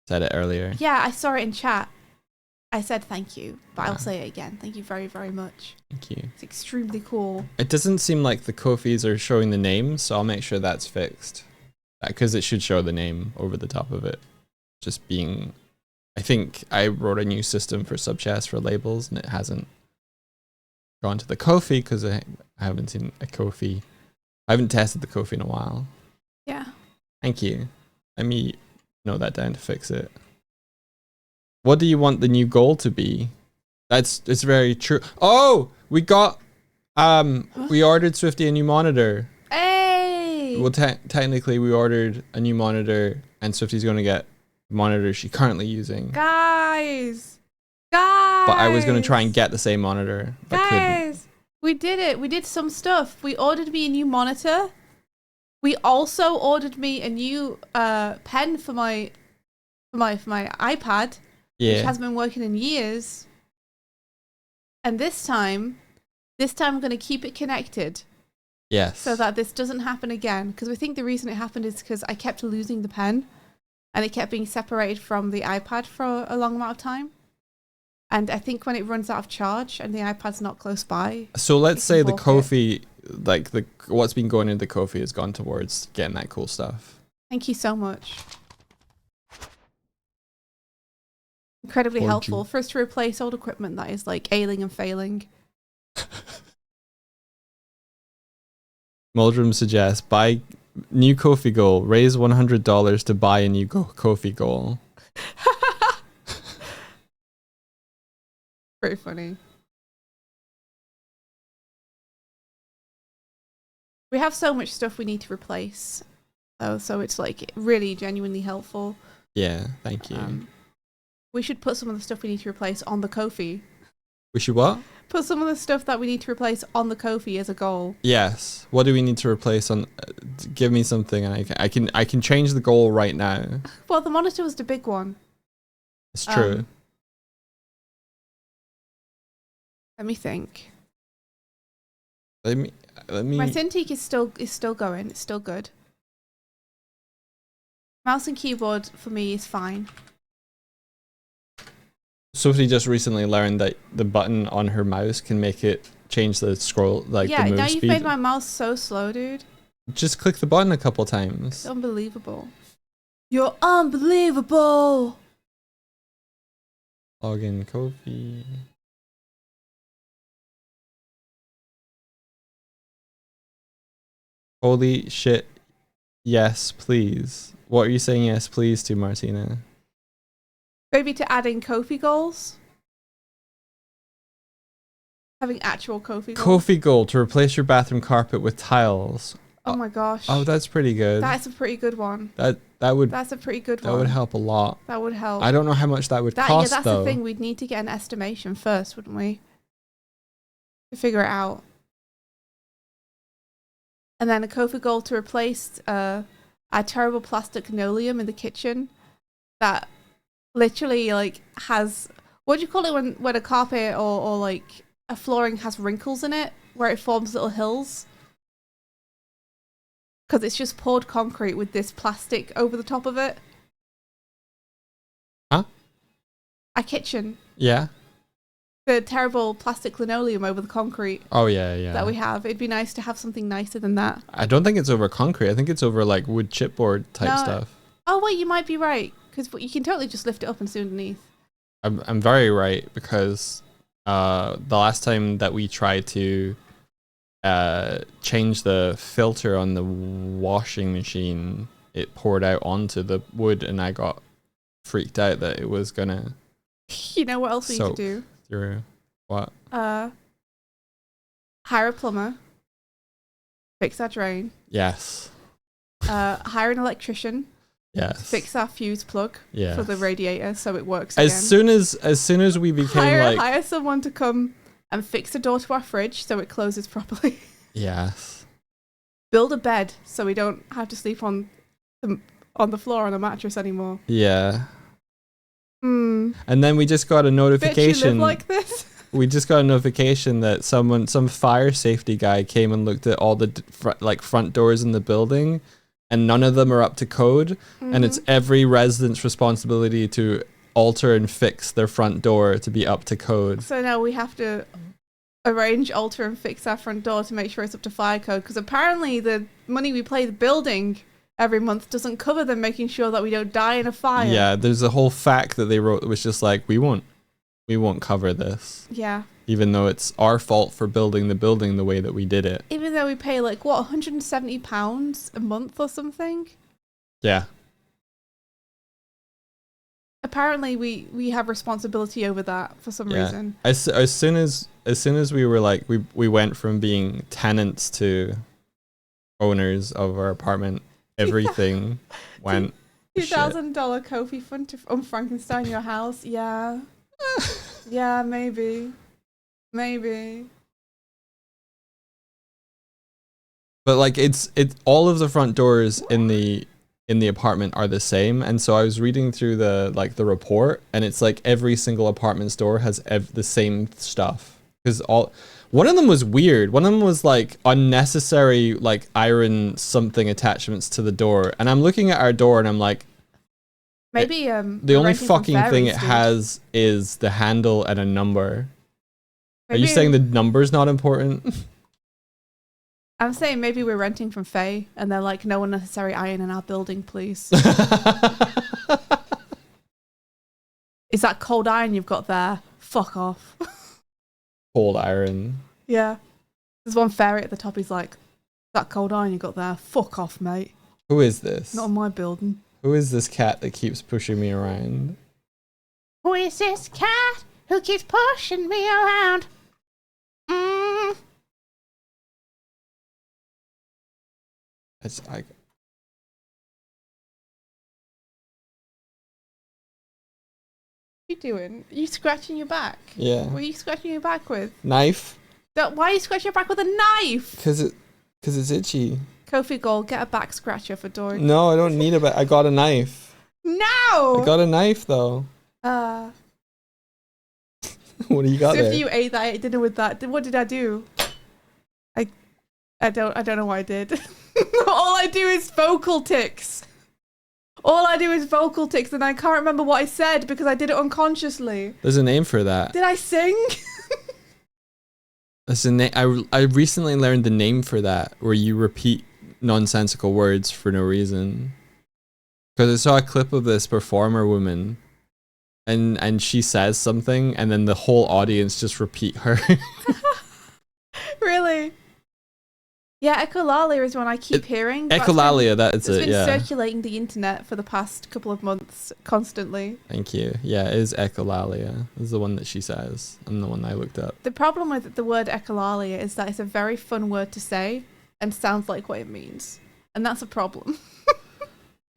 said it earlier. Yeah, I saw it in chat. I said thank you, but I'll Ah. say it again. Thank you very, very much. Thank you. It's extremely cool. It doesn't seem like the Kofis are showing the name, so I'll make sure that's fixed. Because it should show the name over the top of it. Just being... I think I wrote a new system for subchats for labels, and it hasn't gone to the Ko-fi because I haven't seen a Ko-fi. I haven't tested the Ko-fi in a while. Yeah. Thank you. Let me note that down to fix it. What do you want the new goal to be? It's very true. Oh, we got we ordered Swifty a new monitor. Hey! Well, technically we ordered a new monitor, and Swifty's going to get the monitor she's currently using. Guys! But I was going to try and get the same monitor, but couldn't. Guys! We did it. We did some stuff. We ordered me a new monitor. We also ordered me a new pen for my iPad, which Yeah. hasn't been working in years. And this time I'm going to keep it connected Yes. so that this doesn't happen again. Because we think the reason it happened is because I kept losing the pen, and it kept being separated from the iPad for a long amount of time. And I think when it runs out of charge and the iPad's not close by. So let's can say the bulk it. Ko-fi, like what's been going into the Ko-fi has gone towards getting that cool stuff. Thank you so much. Incredibly 4G. helpful for us to replace old equipment that is like ailing and failing. Muldrum suggests buy new Ko-fi goal, raise $100 to buy a new Ko-fi goal. Very funny. We have so much stuff we need to replace. So it's like really genuinely helpful. Yeah, thank you. We should put some of the stuff we need to replace on the Ko-fi. We should what? Put some of the stuff that we need to replace on the Ko-fi as a goal. Yes. What do we need to replace on? Give me something, and I can change the goal right now. Well, the monitor was the big one. It's true. Let me think. Let me. My Cintiq is still going. It's still good. Mouse and keyboard for me is fine. Sophie just recently learned that the button on her mouse can make it change the scroll, like Yeah, the move now speed. you've made my mouse so slow, dude. Just click the button a couple It's times. unbelievable. You're unbelievable. Log in Kofi. Holy shit. Yes, please. What are you saying yes, please to, Martina? Maybe to add in Kofi goals. Having actual Kofi goals. Kofi goal to replace your bathroom carpet with tiles. Oh my gosh. Oh, that's pretty good. That's a pretty good one. That would That's a pretty good that one. would help a lot. That would help. I don't know how much that would Yeah, cost that's though. the thing. We'd need to get an estimation first, wouldn't we? To figure it out. And then a Kofi goal to replace a terrible plastic linoleum in the kitchen that literally like has, what do you call it when a carpet or like a flooring has wrinkles in it where it forms little hills? Because it's just poured concrete with this plastic over the top of it. Huh? A kitchen. Yeah. The terrible plastic linoleum over the concrete Oh yeah, yeah. that we have. It'd be nice to have something nicer than that. I don't think it's over concrete. I think it's over like wood chipboard type No. stuff. Oh wait, you might be right, because you can totally just lift it up and see underneath. I'm very right because the last time that we tried to change the filter on the washing machine, it poured out onto the wood, and I got freaked out that it was gonna You know what else we need to Soap. do? through. What? Hire a plumber, fix our drain, Yes. hire an electrician, Yes. fix our fuse plug Yes. for the radiator so it works As again. soon as we became Hire someone to come and fix the door to our fridge so it closes properly. yes. Build a bed so we don't have to sleep on the floor on a mattress anymore. Yeah. Hmm. And then we just got a Bitch, you notification. live like this? We just got a notification that some fire safety guy came and looked at all the front doors in the building, and none of them are up to code. And it's every resident's responsibility to alter and fix their front door to be up to code. So now we have to arrange, alter, and fix our front door to make sure it's up to fire code. Because apparently the money we pay the building every month doesn't cover them making sure that we don't die in a fire. Yeah, there's a whole fact that they wrote that was just like, we won't cover this, Yeah. even though it's our fault for building the building the way that we did it. Even though we pay like what, £170 a month or something. Yeah. Apparently we have responsibility over that for some Yeah. reason. As soon as we were like we went from being tenants to owners of our apartment, everything went to shit. $2,000 Kofi fund to Frankenstein your house. Yeah. Yeah, maybe. But like it's all of the front doors in the apartment are the same, and so I was reading through the report, and it's like every single apartment's door has the same stuff, because one of them was weird. One of them was like unnecessary like iron something attachments to the door, and I'm looking at our door and I'm like, Maybe the only fucking thing it has is the handle and a number. Are you saying the number's not important? I'm saying maybe we're renting from Faye and they're like, no unnecessary iron in our building, please. Is that cold iron you've got there? Fuck off. Cold iron. Yeah. There's one fairy at the top, he's like, that cold iron you got there? Fuck off, mate. Who is this? Not on my building. Who is this cat that keeps pushing me around? Who is this cat who keeps pushing me around? I What are you doing? Are you scratching your back? yeah. What are you scratching your back with? Knife? Why are you scratching your back with a knife? Cause it's itchy. Kofi Gold, get a back scratcher for Dory. No, I don't need I got a knife. No! I got a knife though. What do you got So there? if you ate that, ate dinner with that, what did I do? I don't know what I did. All I do is vocal tics. All I do is vocal tics, and I can't remember what I said because I did it unconsciously. There's a name for that. Did I sing? There's a name. I recently learned the name for that, where you repeat nonsensical words for no reason. Because I saw a clip of this performer woman, and she says something, and then the whole audience just repeat her. Really? Yeah, echolalia is one I keep hearing. Echolalia, that's It's it. been Yeah. circulating the internet for the past couple of months constantly. Thank you. Yeah, it is echolalia. This is the one that she says. I'm the one I looked up. The problem with the word echolalia is that it's a very fun word to say and sounds like what it means. And that's a problem.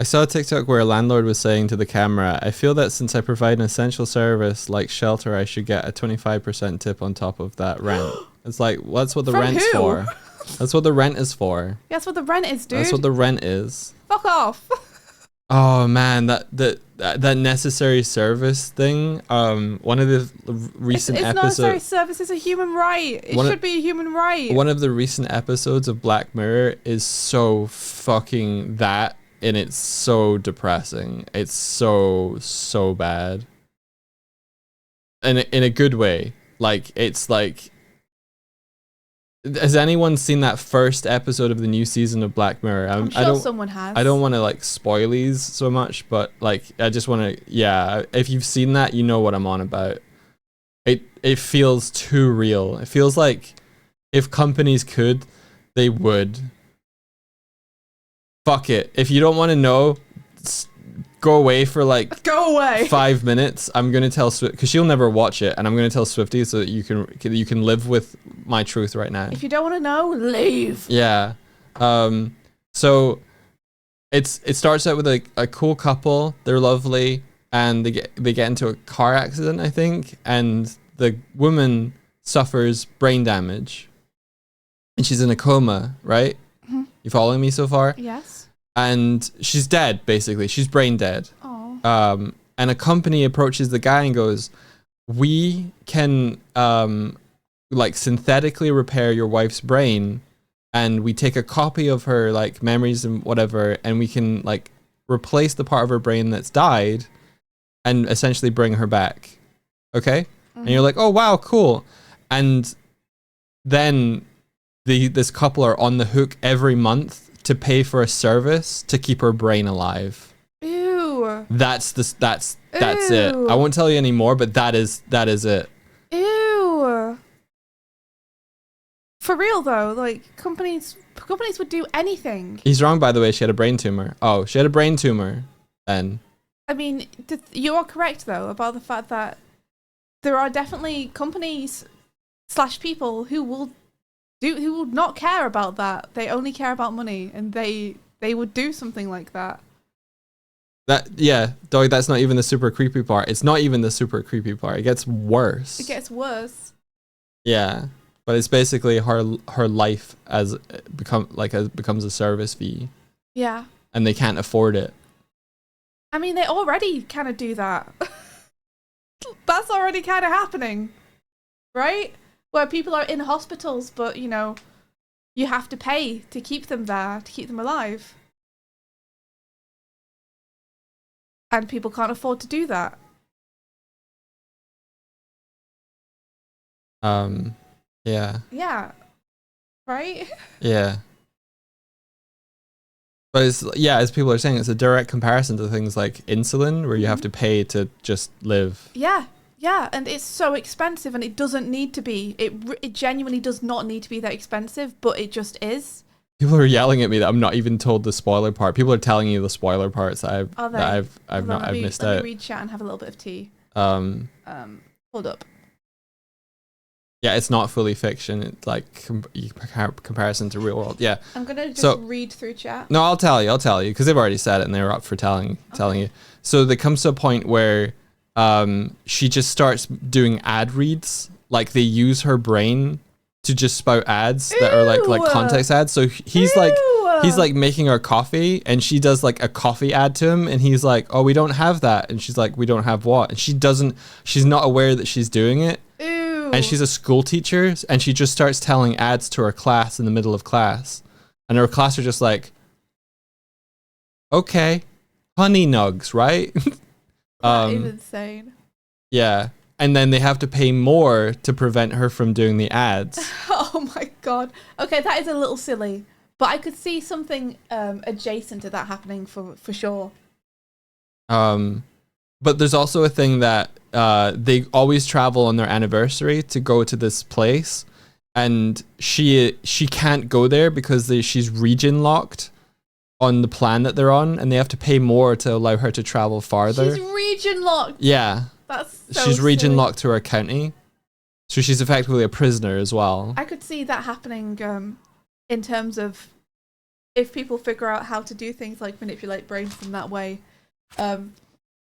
I saw a TikTok where a landlord was saying to the camera, I feel that since I provide an essential service like shelter, I should get a 25% tip on top of that rent. It's like, well, that's what the From rent's who? for. That's what the rent is for. That's what the rent is, dude. That's what the rent is. Fuck off. Oh man, that necessary service thing. One of the recent It's not a episodes. service, it's a human right. It One of- should be a human right. One of the recent episodes of Black Mirror is so fucking that, and it's so depressing. It's so bad. And in a good way. Like, it's like, has anyone seen that first episode of the new season of Black Mirror? I'm sure someone has. I don't want to like spoilies so much, but like I just want to, yeah, if you've seen that, you know what I'm on about. It feels too real. It feels like if companies could, they would. Fuck it. If you don't want to know, go away for like Go away. 5 minutes. I'm gonna tell Swift because she'll never watch it, and I'm gonna tell Swifty so that you can live with my truth right now. If you don't want to know, leave. Yeah. So it starts out with a cool couple. They're lovely, and they get into a car accident, I think, and the woman suffers brain damage, and she's in a coma. Right? Mhm. You following me so far? Yes. And she's dead, basically. She's brain dead. Oh. And a company approaches the guy and goes, we can like synthetically repair your wife's brain, and we take a copy of her like memories and whatever, and we can like replace the part of her brain that's died and essentially bring her back. Okay? And you're like, oh wow, cool. And then this couple are on the hook every month to pay for a service to keep her brain alive. Ew. That's it. Ew. I won't tell you any more, but that is it. Ew. For real though, like companies would do anything. He's wrong, by the way. She had a brain tumor. Oh, she had a brain tumor. Then I mean, you are correct though about the fact that there are definitely companies / people who will not care about that. They only care about money, and they would do something like that. Dog. That's not even the super creepy part. It's not even the super creepy part. It gets worse. It gets worse. Yeah, but it's basically her life becomes a service fee, Yeah. and they can't afford it. I mean, they already kind of do that. That's already kind of happening, right? Where people are in hospitals, but you know, you have to pay to keep them there, to keep them alive. And people can't afford to do that. Yeah. Yeah. Right? Yeah. But as people are saying, it's a direct comparison to things like insulin, where you have to pay to just live. Yeah. Yeah, and it's so expensive, and it doesn't need to be. It genuinely does not need to be that expensive, but it just is. People are yelling at me that I'm not even told the spoiler part. People are telling you the spoiler parts that I've missed Let out. me read chat and have a little bit of tea. Um, Hold up. yeah, it's not fully fiction. It's like comparison to real world. Yeah. I'm gonna just read through chat. No, I'll tell you because they've already said it and they were up for telling you. So there comes to a point where she just starts doing ad reads. Like they use her brain to just spout ads that are like context ads. So he's like making her coffee, and she does like a coffee ad to him, and he's like, oh, we don't have that. And she's like, we don't have what? And she's not aware that she's doing it. Ew. And she's a school teacher, and she just starts telling ads to her class in the middle of class. And her class are just like, okay. honey nugs, right? That is insane. Yeah. And then they have to pay more to prevent her from doing the ads. Oh my god. Okay, that is a little silly, but I could see something adjacent to that happening for sure. But there's also a thing that they always travel on their anniversary to go to this place, and she can't go there because she's region locked on the plan that they're on, and they have to pay more to allow her to travel farther. She's region locked. Yeah. That's so she's region silly. locked to her county. So she's effectively a prisoner as well. I could see that happening in terms of if people figure out how to do things like manipulate brains in that way,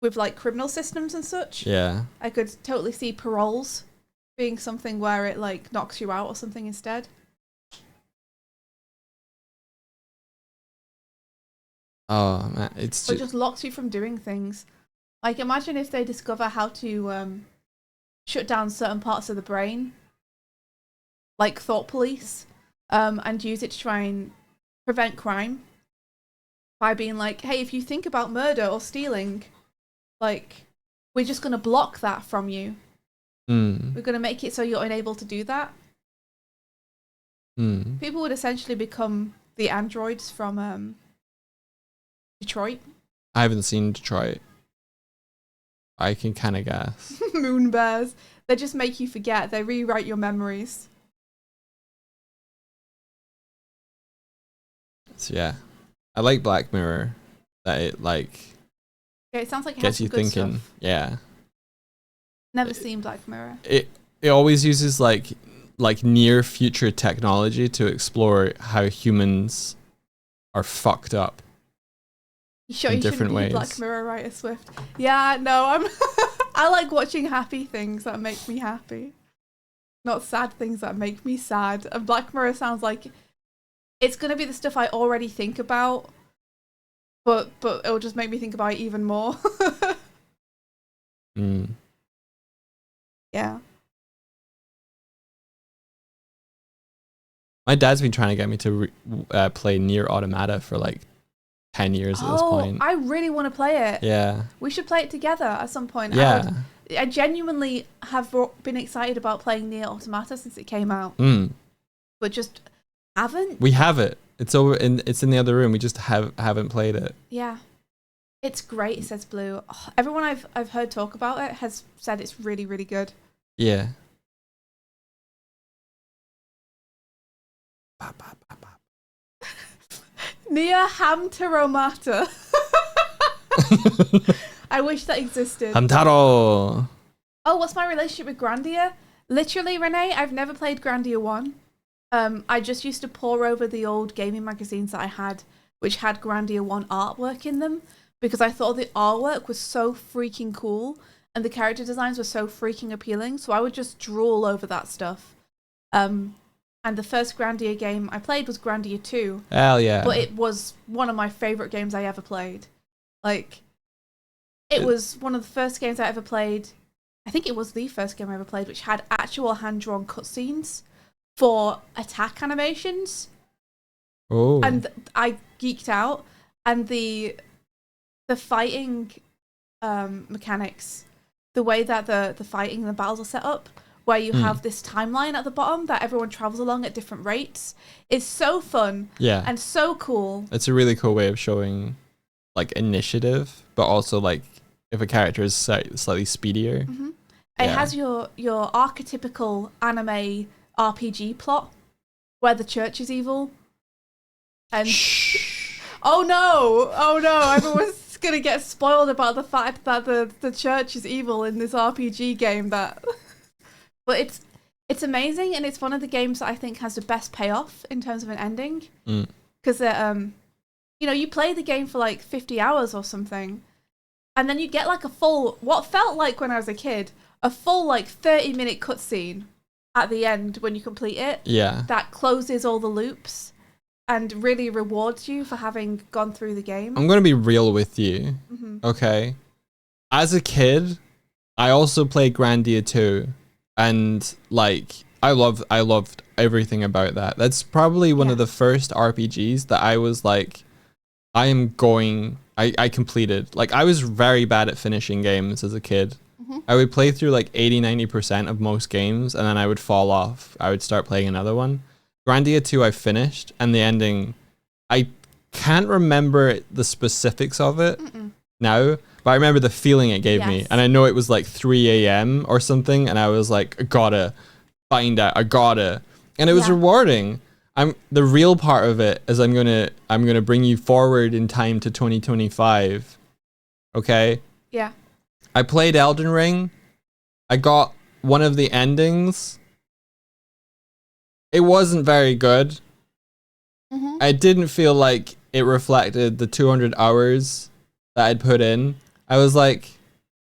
with like criminal systems and such. Yeah. I could totally see paroles being something where it like knocks you out or something instead. Oh man, it's Or just locks you from doing things. Like imagine if they discover how to shut down certain parts of the brain, like thought police, and use it to try and prevent crime by being like, hey, if you think about murder or stealing, like, we're just going to block that from you. We're going to make it so you're unable to do that. People would essentially become the androids from Detroit. I haven't seen Detroit. I can kind of guess. Moon bears. They just make you forget. They rewrite your memories. So yeah, I like Black Mirror. That it like Yeah, it sounds like it has gets some you good thinking. stuff. Yeah. Never seen Black Mirror. It always uses like near future technology to explore how humans are fucked up. You sure in you different shouldn't be ways. Black Mirror writer Swift? Yeah, no, I'm. I like watching happy things that make me happy, not sad things that make me sad. And Black Mirror sounds like it's gonna be the stuff I already think about, but it'll just make me think about it even more. Yeah. My dad's been trying to get me to play Nier Automata for like 10 years at this point. I really want to play it. Yeah. We should play it together at some point. Yeah. I genuinely have been excited about playing Nier Automata since it came out, but just haven't. We have it. It's over. It's in the other room. We just haven't played it. Yeah, it's great. Says Blue. Oh, everyone I've heard talk about it has said it's really really good. Yeah. Nier Hamteromata. I wish that existed. Hamtaro. Oh, what's my relationship with Grandia? Literally, Renee, I've never played Grandia 1. I just used to pore over the old gaming magazines that I had, which had Grandia 1 artwork in them, because I thought the artwork was so freaking cool, and the character designs were so freaking appealing, so I would just drool over that stuff. And the first Grandia game I played was Grandia 2. Hell yeah. But it was one of my favourite games I ever played. Like, it was one of the first games I ever played. I think it was the first game I ever played, which had actual hand-drawn cutscenes for attack animations. Oh. And I geeked out. And the fighting mechanics, the way that the fighting and the battles are set up, where you have this timeline at the bottom that everyone travels along at different rates, is so fun. Yeah. And so cool. It's a really cool way of showing like initiative, but also like if a character is slightly speedier. It has your archetypical anime RPG plot where the church is evil. And oh no, everyone's gonna get spoiled about the fact that the church is evil in this RPG game. But it's amazing, and it's one of the games that I think has the best payoff in terms of an ending. Because you play the game for like 50 hours or something, and then you get like a full, what felt like when I was a kid, a full like 30-minute cutscene at the end when you complete it. Yeah. That closes all the loops and really rewards you for having gone through the game. I'm gonna be real with you. Okay. As a kid, I also played Grandia 2. And like I loved everything about that. That's probably one of the first RPGs that I was like, I completed. Like, I was very bad at finishing games as a kid. I would play through like 80-90% of most games, and then I would fall off. I would start playing another one. Grandia 2 I finished, and the ending, I can't remember the specifics of it now, but I remember the feeling it gave me. And I know it was like 3 a.m. or something, and I was like, I gotta find out. I gotta. And it was rewarding. The real part of it is I'm gonna bring you forward in time to 2025. Okay? Yeah. I played Elden Ring. I got one of the endings. It wasn't very good. I didn't feel like it reflected the 200 hours that I'd put in. I was like,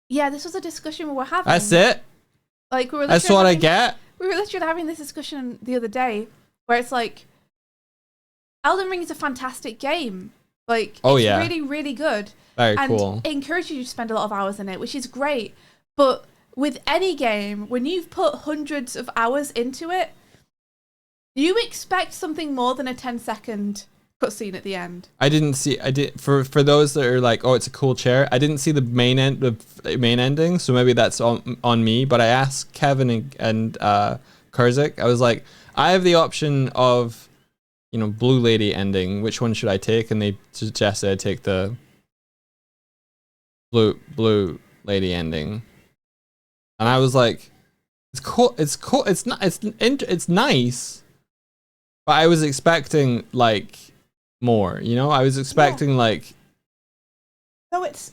yeah, this was a discussion we were having. That's it? Like, we were That's what I get? We were literally having this discussion the other day where it's like, Elden Ring is a fantastic game. Like, it's really, really good. Very cool. It encourages you to spend a lot of hours in it, which is great. But with any game, when you've put hundreds of hours into it, you expect something more than a 10-second cutscene at the end. For those that are like, oh, it's a cool chair. I didn't see the main ending, so maybe that's on me. But I asked Kevin and Kurzik. I was like, I have the option of, Blue Lady ending. Which one should I take? And they suggested I take the Blue Lady ending. And I was like, it's cool. It's cool. It's nice. But I was expecting like more, I was expecting like it's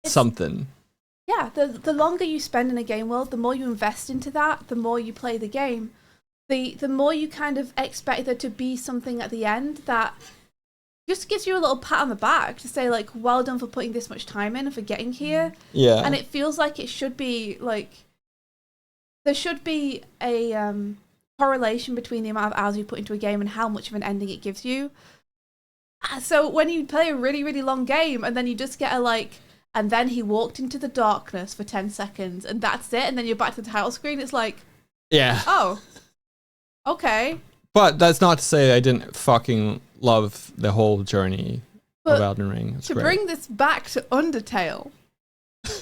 something. Yeah, the longer you spend in a game world, the more you invest into that, the more you play the game, the more you kind of expect there to be something at the end that just gives you a little pat on the back to say like, well done for putting this much time in and for getting here. Yeah. And it feels like it should be like, there should be a correlation between the amount of hours you put into a game and how much of an ending it gives you. So when you play a really, really long game and then you just get a like, and then he walked into the darkness for 10 seconds and that's it, and then you're back to the title screen, it's like, yeah. Oh, okay. But that's not to say I didn't fucking love the whole journey of Elden Ring. It's to great. Bring this back to Undertale,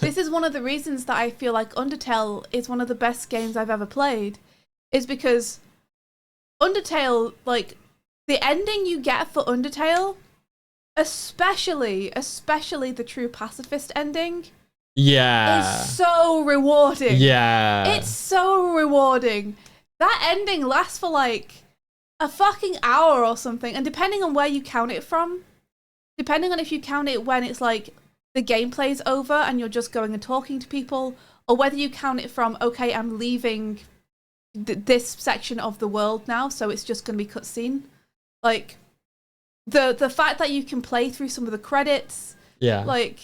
this is one of the reasons that I feel like Undertale is one of the best games I've ever played, is because Undertale, like, the ending you get for Undertale, especially the true pacifist ending, is so rewarding. Yeah. It's so rewarding. That ending lasts for like a fucking hour or something, and depending on where you count it from, depending on if you count it when it's like the gameplay's over and you're just going and talking to people, or whether you count it from, okay, I'm leaving this section of the world now, so it's just going to be cutscene. Like, the fact that you can play through some of the credits, like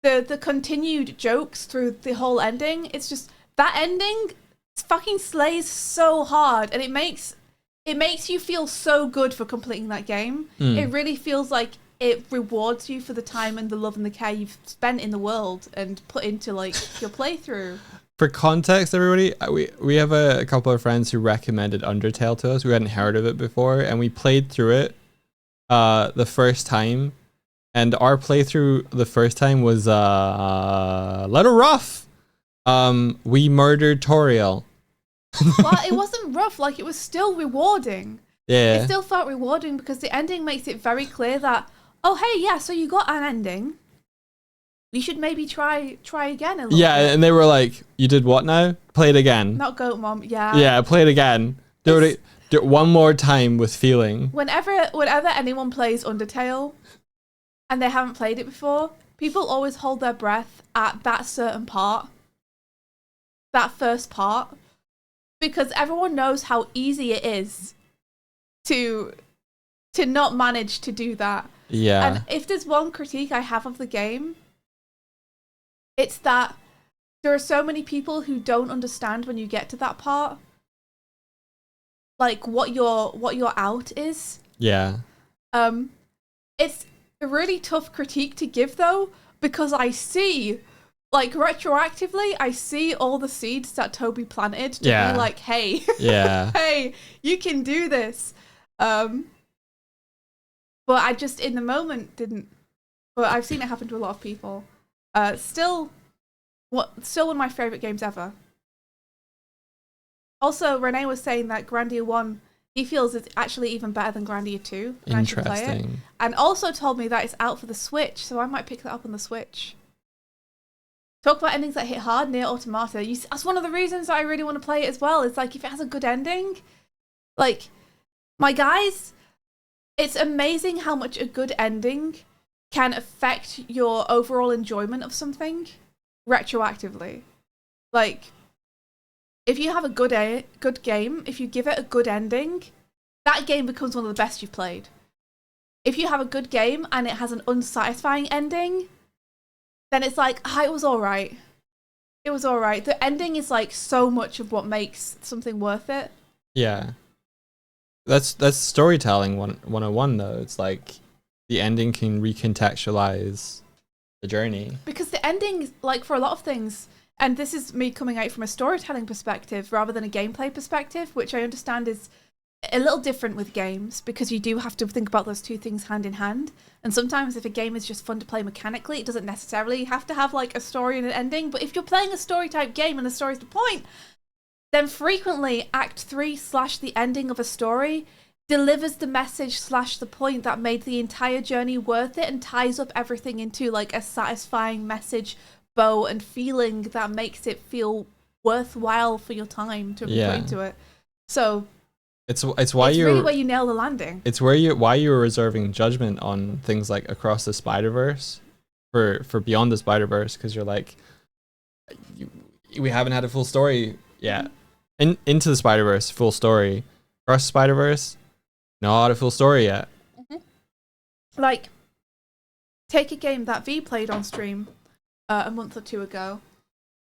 the continued jokes through the whole ending, it's just, that ending fucking slays so hard, and it makes you feel so good for completing that game. It really feels like it rewards you for the time and the love and the care you've spent in the world and put into like your playthrough. For context, everybody, we have a couple of friends who recommended Undertale to us. We hadn't heard of it before, and we played through it the first time. And our playthrough the first time was a little rough. We murdered Toriel. Well, it wasn't rough. Like, it was still rewarding. Yeah. It still felt rewarding because the ending makes it very clear that, oh, hey, yeah, so you got an ending. You should maybe try again a little bit. And they were like, you did what now? Play it again. Not Goat Mom, yeah. Yeah, play it again. Do it one more time with feeling. Whenever anyone plays Undertale and they haven't played it before, people always hold their breath at that certain part. That first part. Because everyone knows how easy it is to not manage to do that. Yeah. And if there's one critique I have of the game, it's that there are so many people who don't understand when you get to that part, like what your out is. Yeah. It's a really tough critique to give though, because I see, like, retroactively, I see all the seeds that Toby planted to be like, hey, hey, you can do this. But I just in the moment didn't. But I've seen it happen to a lot of people. Still one of my favorite games ever. Also, Renee was saying that Grandia 1, he feels it's actually even better than Grandia 2. And I should play it. Interesting. And also told me that it's out for the Switch, so I might pick that up on the Switch. Talk about endings that hit hard, Nier Automata. That's one of the reasons that I really want to play it as well. It's like, if it has a good ending, like, my guys, it's amazing how much a good ending can affect your overall enjoyment of something retroactively. Like, if you have a good game, if you give it a good ending, that game becomes one of the best you've played. If you have a good game and it has an unsatisfying ending, then it's like, it was alright. It was alright. The ending is like so much of what makes something worth it. Yeah. That's storytelling 101 though. It's like the ending can recontextualize the journey. Because the ending, like for a lot of things, and this is me coming out from a storytelling perspective rather than a gameplay perspective, which I understand is a little different with games because you do have to think about those two things hand in hand. And sometimes if a game is just fun to play mechanically, it doesn't necessarily have to have like a story and an ending. But if you're playing a story type game and the story's the point, then frequently Act 3 / the ending of a story delivers the message / the point that made the entire journey worth it and ties up everything into like a satisfying message, bow, and feeling that makes it feel worthwhile for your time to put into it. So it's why it's really where you nail the landing. It's why you were reserving judgment on things like Across the Spider-Verse for Beyond the Spider-Verse, because you're like, we haven't had a full story yet. Into the Spider-Verse, full story. Across the Spider-Verse, not a full story yet. Like, take a game that V played on stream a month or two ago.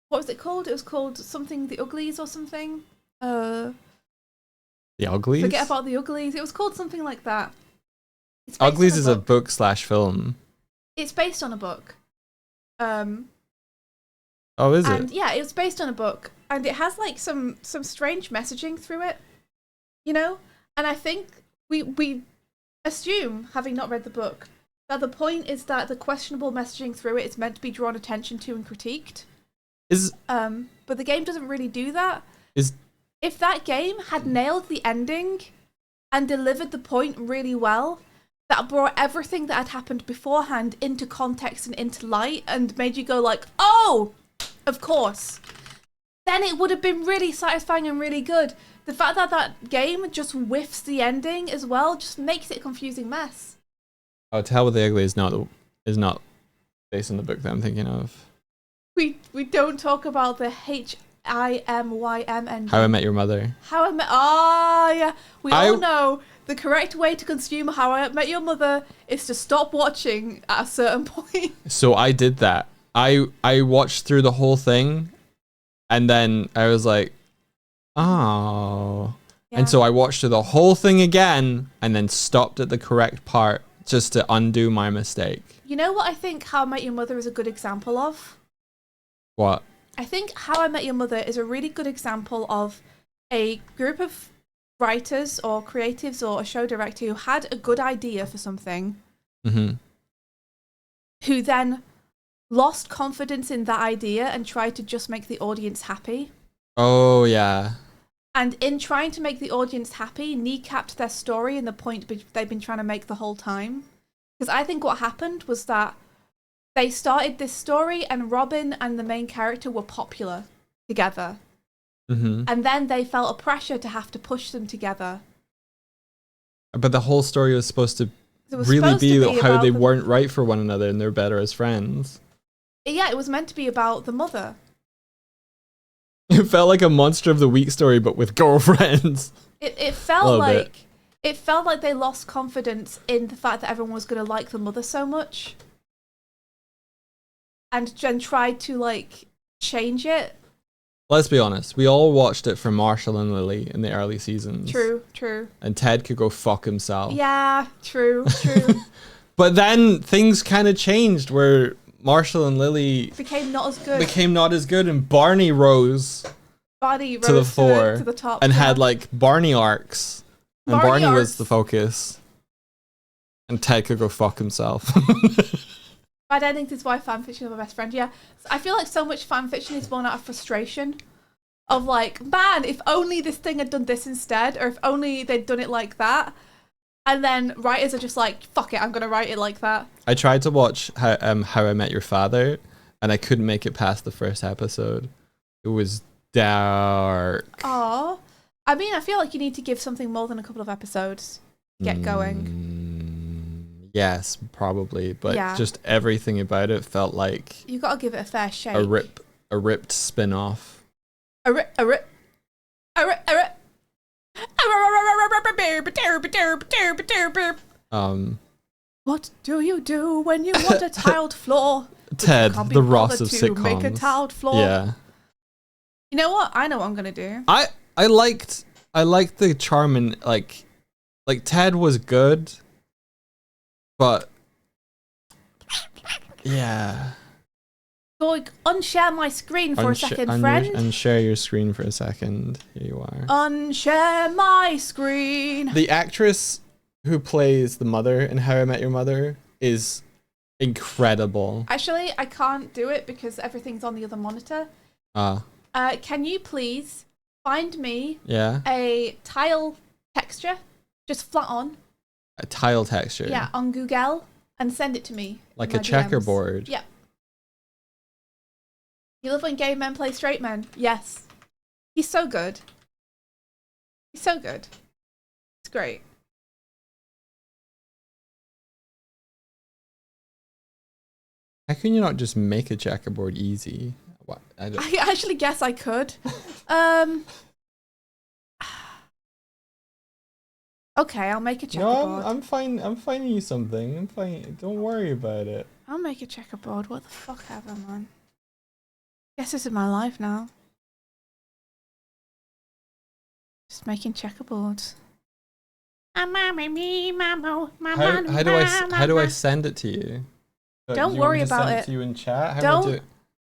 What was it called? It was called something The Uglies or something. The Uglies? Forget about The Uglies. It was called something like that. Uglies is a book / film. It's based on a book. Oh, is it? Yeah, it was based on a book, and it has like some strange messaging through it, you know. And I think we assume, having not read the book, that the point is that the questionable messaging through it is meant to be drawn attention to and critiqued. But the game doesn't really do that. If that game had nailed the ending and delivered the point really well, that brought everything that had happened beforehand into context and into light and made you go like, oh, of course, then it would have been really satisfying and really good. The fact that that game just whiffs the ending as well just makes it a confusing mess. Oh, To Hell with the Ugly is not based on the book that I'm thinking of. We don't talk about the HIMYM ending. How I Met Your Mother. Yeah. We all know the correct way to consume How I Met Your Mother is to stop watching at a certain point. So I did that. I watched through the whole thing, and then I was like, oh. Yeah. And so I watched through the whole thing again, and then stopped at the correct part just to undo my mistake. You know what I think How I Met Your Mother is a good example of? What? I think How I Met Your Mother is a really good example of a group of writers or creatives or a show director who had a good idea for something, who then lost confidence in that idea and tried to just make the audience happy. Oh, yeah. And in trying to make the audience happy, kneecapped their story and the point they've been trying to make the whole time. Because I think what happened was that they started this story and Robin and the main character were popular together. And then they felt a pressure to have to push them together. But the whole story was supposed to really be how they weren't right for one another and they're better as friends. Yeah, it was meant to be about the mother. It felt like a Monster of the Week story, but with girlfriends. It felt like they lost confidence in the fact that everyone was going to like the mother so much. And then tried to like change it. Let's be honest, we all watched it for Marshall and Lily in the early seasons. True. And Ted could go fuck himself. Yeah, true. But then things kind of changed where Marshall and Lily became not as good, and Barney rose to the fore to the top and had like Barney arcs. And Barney was the focus. And Ted could go fuck himself. I don't think this is why fanfiction is my best friend. Yeah, I feel like so much fanfiction is born out of frustration. Of like, man, if only this thing had done this instead, or if only they'd done it like that. And then writers are just like, fuck it, I'm gonna write it like that. I tried to watch How I Met Your Father, and I couldn't make it past the first episode. It was dark. Oh, I mean, I feel like you need to give something more than a couple of episodes. Get going. Yes, probably, but Yeah. just everything about it felt like You gotta give it a fair shake. a ripped spin-off. A rip. What do you do when you want a tiled floor? Ted, Can't be the Ross bothered of to sitcoms. make a tiled floor. Yeah. You know what? I know what I'm gonna do. I liked the charm and like Ted was good, but yeah. Go unshare my screen for a second, friend. Unshare your screen for a second. Here you are. Unshare my screen. The actress who plays the mother in How I Met Your Mother is incredible. Actually, I can't do it because everything's on the other monitor. Can you please find me Yeah. a tile texture, just flat on, A tile texture. yeah, on Google, and send it to me. Like in a my DMs. checkerboard. Yep. You love when gay men play straight men? Yes. He's so good. He's so good. It's great. How can you not just make a checkerboard easy? What? I don't. I actually guess I could. Okay, I'll make a checkerboard. No, I'm fine. I'm finding you something. I'm fine. Don't worry about it. I'll make a checkerboard. What the fuck ever, man. Guess this is my life now. Just making checkerboards. How do I send it to you? Don't Do you want worry me to about send it. to you in chat? How Don't do I do it?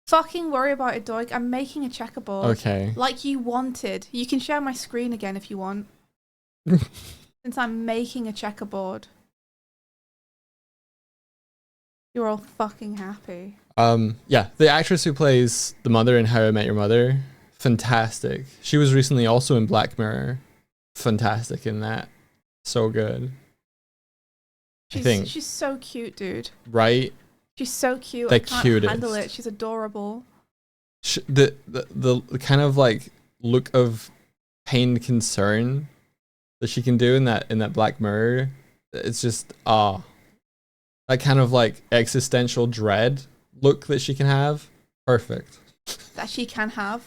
fucking worry about it, Doig. I'm making a checkerboard. Okay. Like you wanted. You can share my screen again if you want. Since I'm making a checkerboard. You're all fucking happy. Yeah, the actress who plays the mother in How I Met Your Mother, fantastic. She was recently also in Black Mirror. Fantastic in that. So good. I think. She's so cute, dude. Right? She's so cute. The I can't cutest. handle it. She's adorable. The kind of like look of pained concern that she can do in that Black Mirror, it's just that kind of like existential dread look that she can have, perfect. That she can have.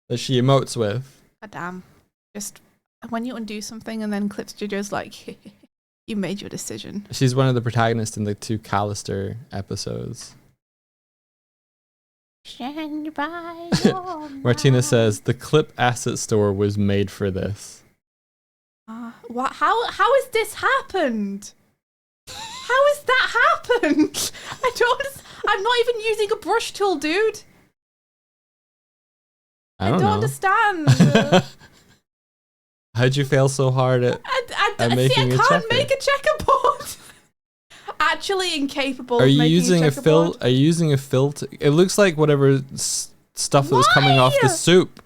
That she emotes with. God damn. Just when you undo something and then Clip Studio's like, you made your decision. She's one of the protagonists in the 2 Callister episodes. Stand by your Martina mind. says the Clip Asset Store was made for this. What? How has this happened? How has that happened? I'm not even using a brush tool, dude. I don't know. understand. How'd you fail so hard at making I a can't checker? make a checkerboard. Actually incapable Are of you making using a a checkerboard. Are you using a filter? It looks like whatever stuff that was coming off the soup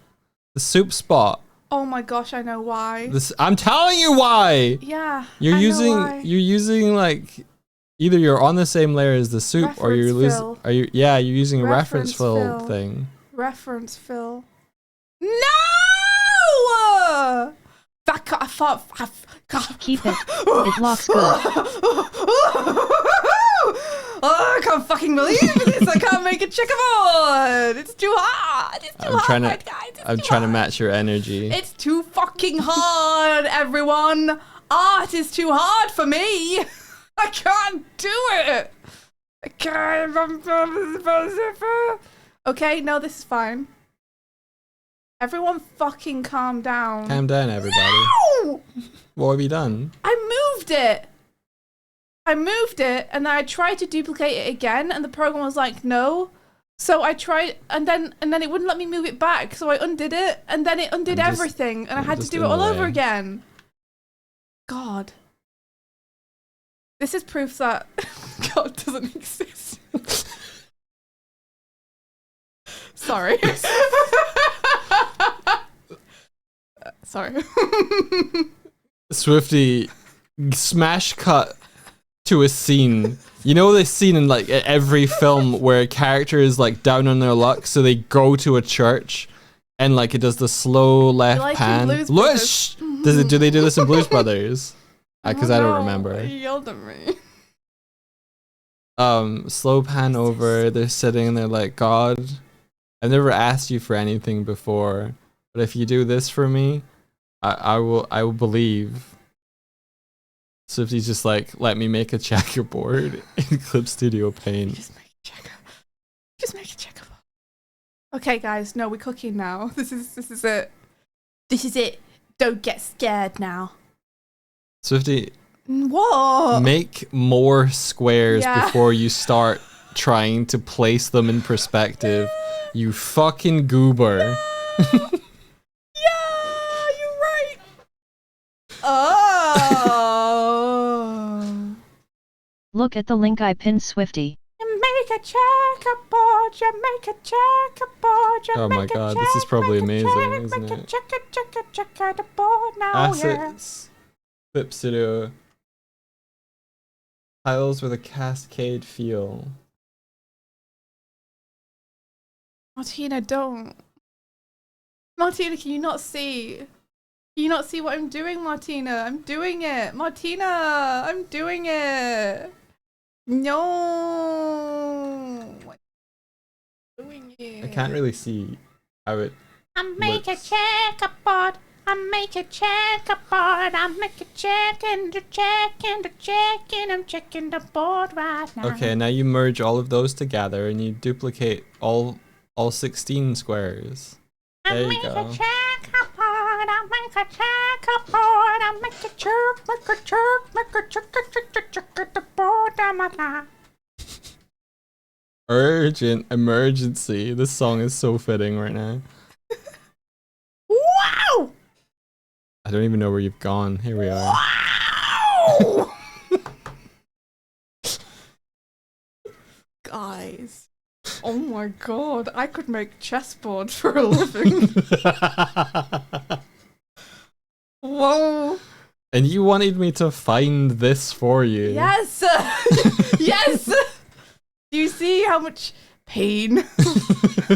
spot. Oh my gosh, I know why. I'm telling you why. Yeah. You're I know why. using like either you're on the same layer as the soup or you're Reference fill. you're using a reference Reference fill fill. thing. Reference fill. No! That I thought. Keep it. It looks good. Oh, I can't fucking believe this. I can't make a checkerboard. It's too hard. It's too hard, guys. I'm trying to match your energy. It's too fucking hard, everyone. Art is too hard for me. I can't do it. I can't. Okay, no, this is fine. Everyone fucking calm down. Calm down, everybody. No! What have you done? I moved it, and then I tried to duplicate it again, and the program was like, no. So I tried, and then it wouldn't let me move it back. So I undid it, and then it undid everything, and I had to do it all over again. God. This is proof that God doesn't exist. Sorry. Sorry. Swifty, smash cut to a scene. You know this scene in like every film where a character is like down on their luck, so they go to a church, and like it does the slow left like in pan. Blues Do they do this in Blues Brothers? Because I don't no, remember. He yelled at me. Slow pan over. They're sitting and they're like, God, I've never asked you for anything before, but if you do this for me, I will believe. Swifty's just like, let me make a checkerboard in Clip Studio Paint. Just make a checker. Just make a checker. Okay, guys. No, we're cooking now. This is it. This is it. Don't get scared now. Swifty, What? make more squares Yeah. before you start trying to place them in perspective. You fucking goober. Yeah, you're right. Oh. Look at the link I pinned Swifty. You make a checkerboard, you make a checkerboard, you Oh my make a God, this is probably make a amazing, isn't make a it? checker the board now, yeah. Assets, Clip Studio. Tiles with a cascade feel. Martina, don't. Martina, can you not see? Can you not see what I'm doing, Martina? I'm doing it. Martina, I'm doing it. No. I'm doing it. I can't really see how it. I make a looks. checkerboard. I make a checkerboard. I make a check and a check and a check and I'm checking the board right now. Okay, now you merge all of those together and you duplicate all 16 squares. There you make go. a checkerboard. I make a checkerboard. I make a check, make a check the board down my line. Urgent emergency. This song is so fitting right now. Wow! I don't even know where you've gone. Here we are. Wow! Guys. Oh my god, I could make chessboards for a living. Whoa. And you wanted me to find this for you. Yes! Yes! Do you see how much pain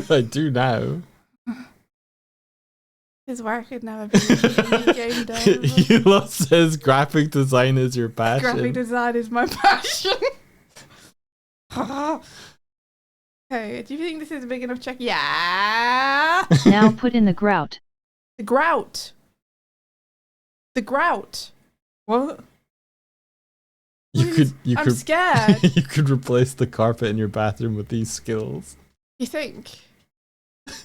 I do now. his work could never be gamed over? Elo says graphic design is your passion. Graphic design is my passion. Hey, do you think this is a big enough check? Yeah! Now put in the grout. The grout. The grout. What? You I'm could scared. you could replace the carpet in your bathroom with these skills. You think?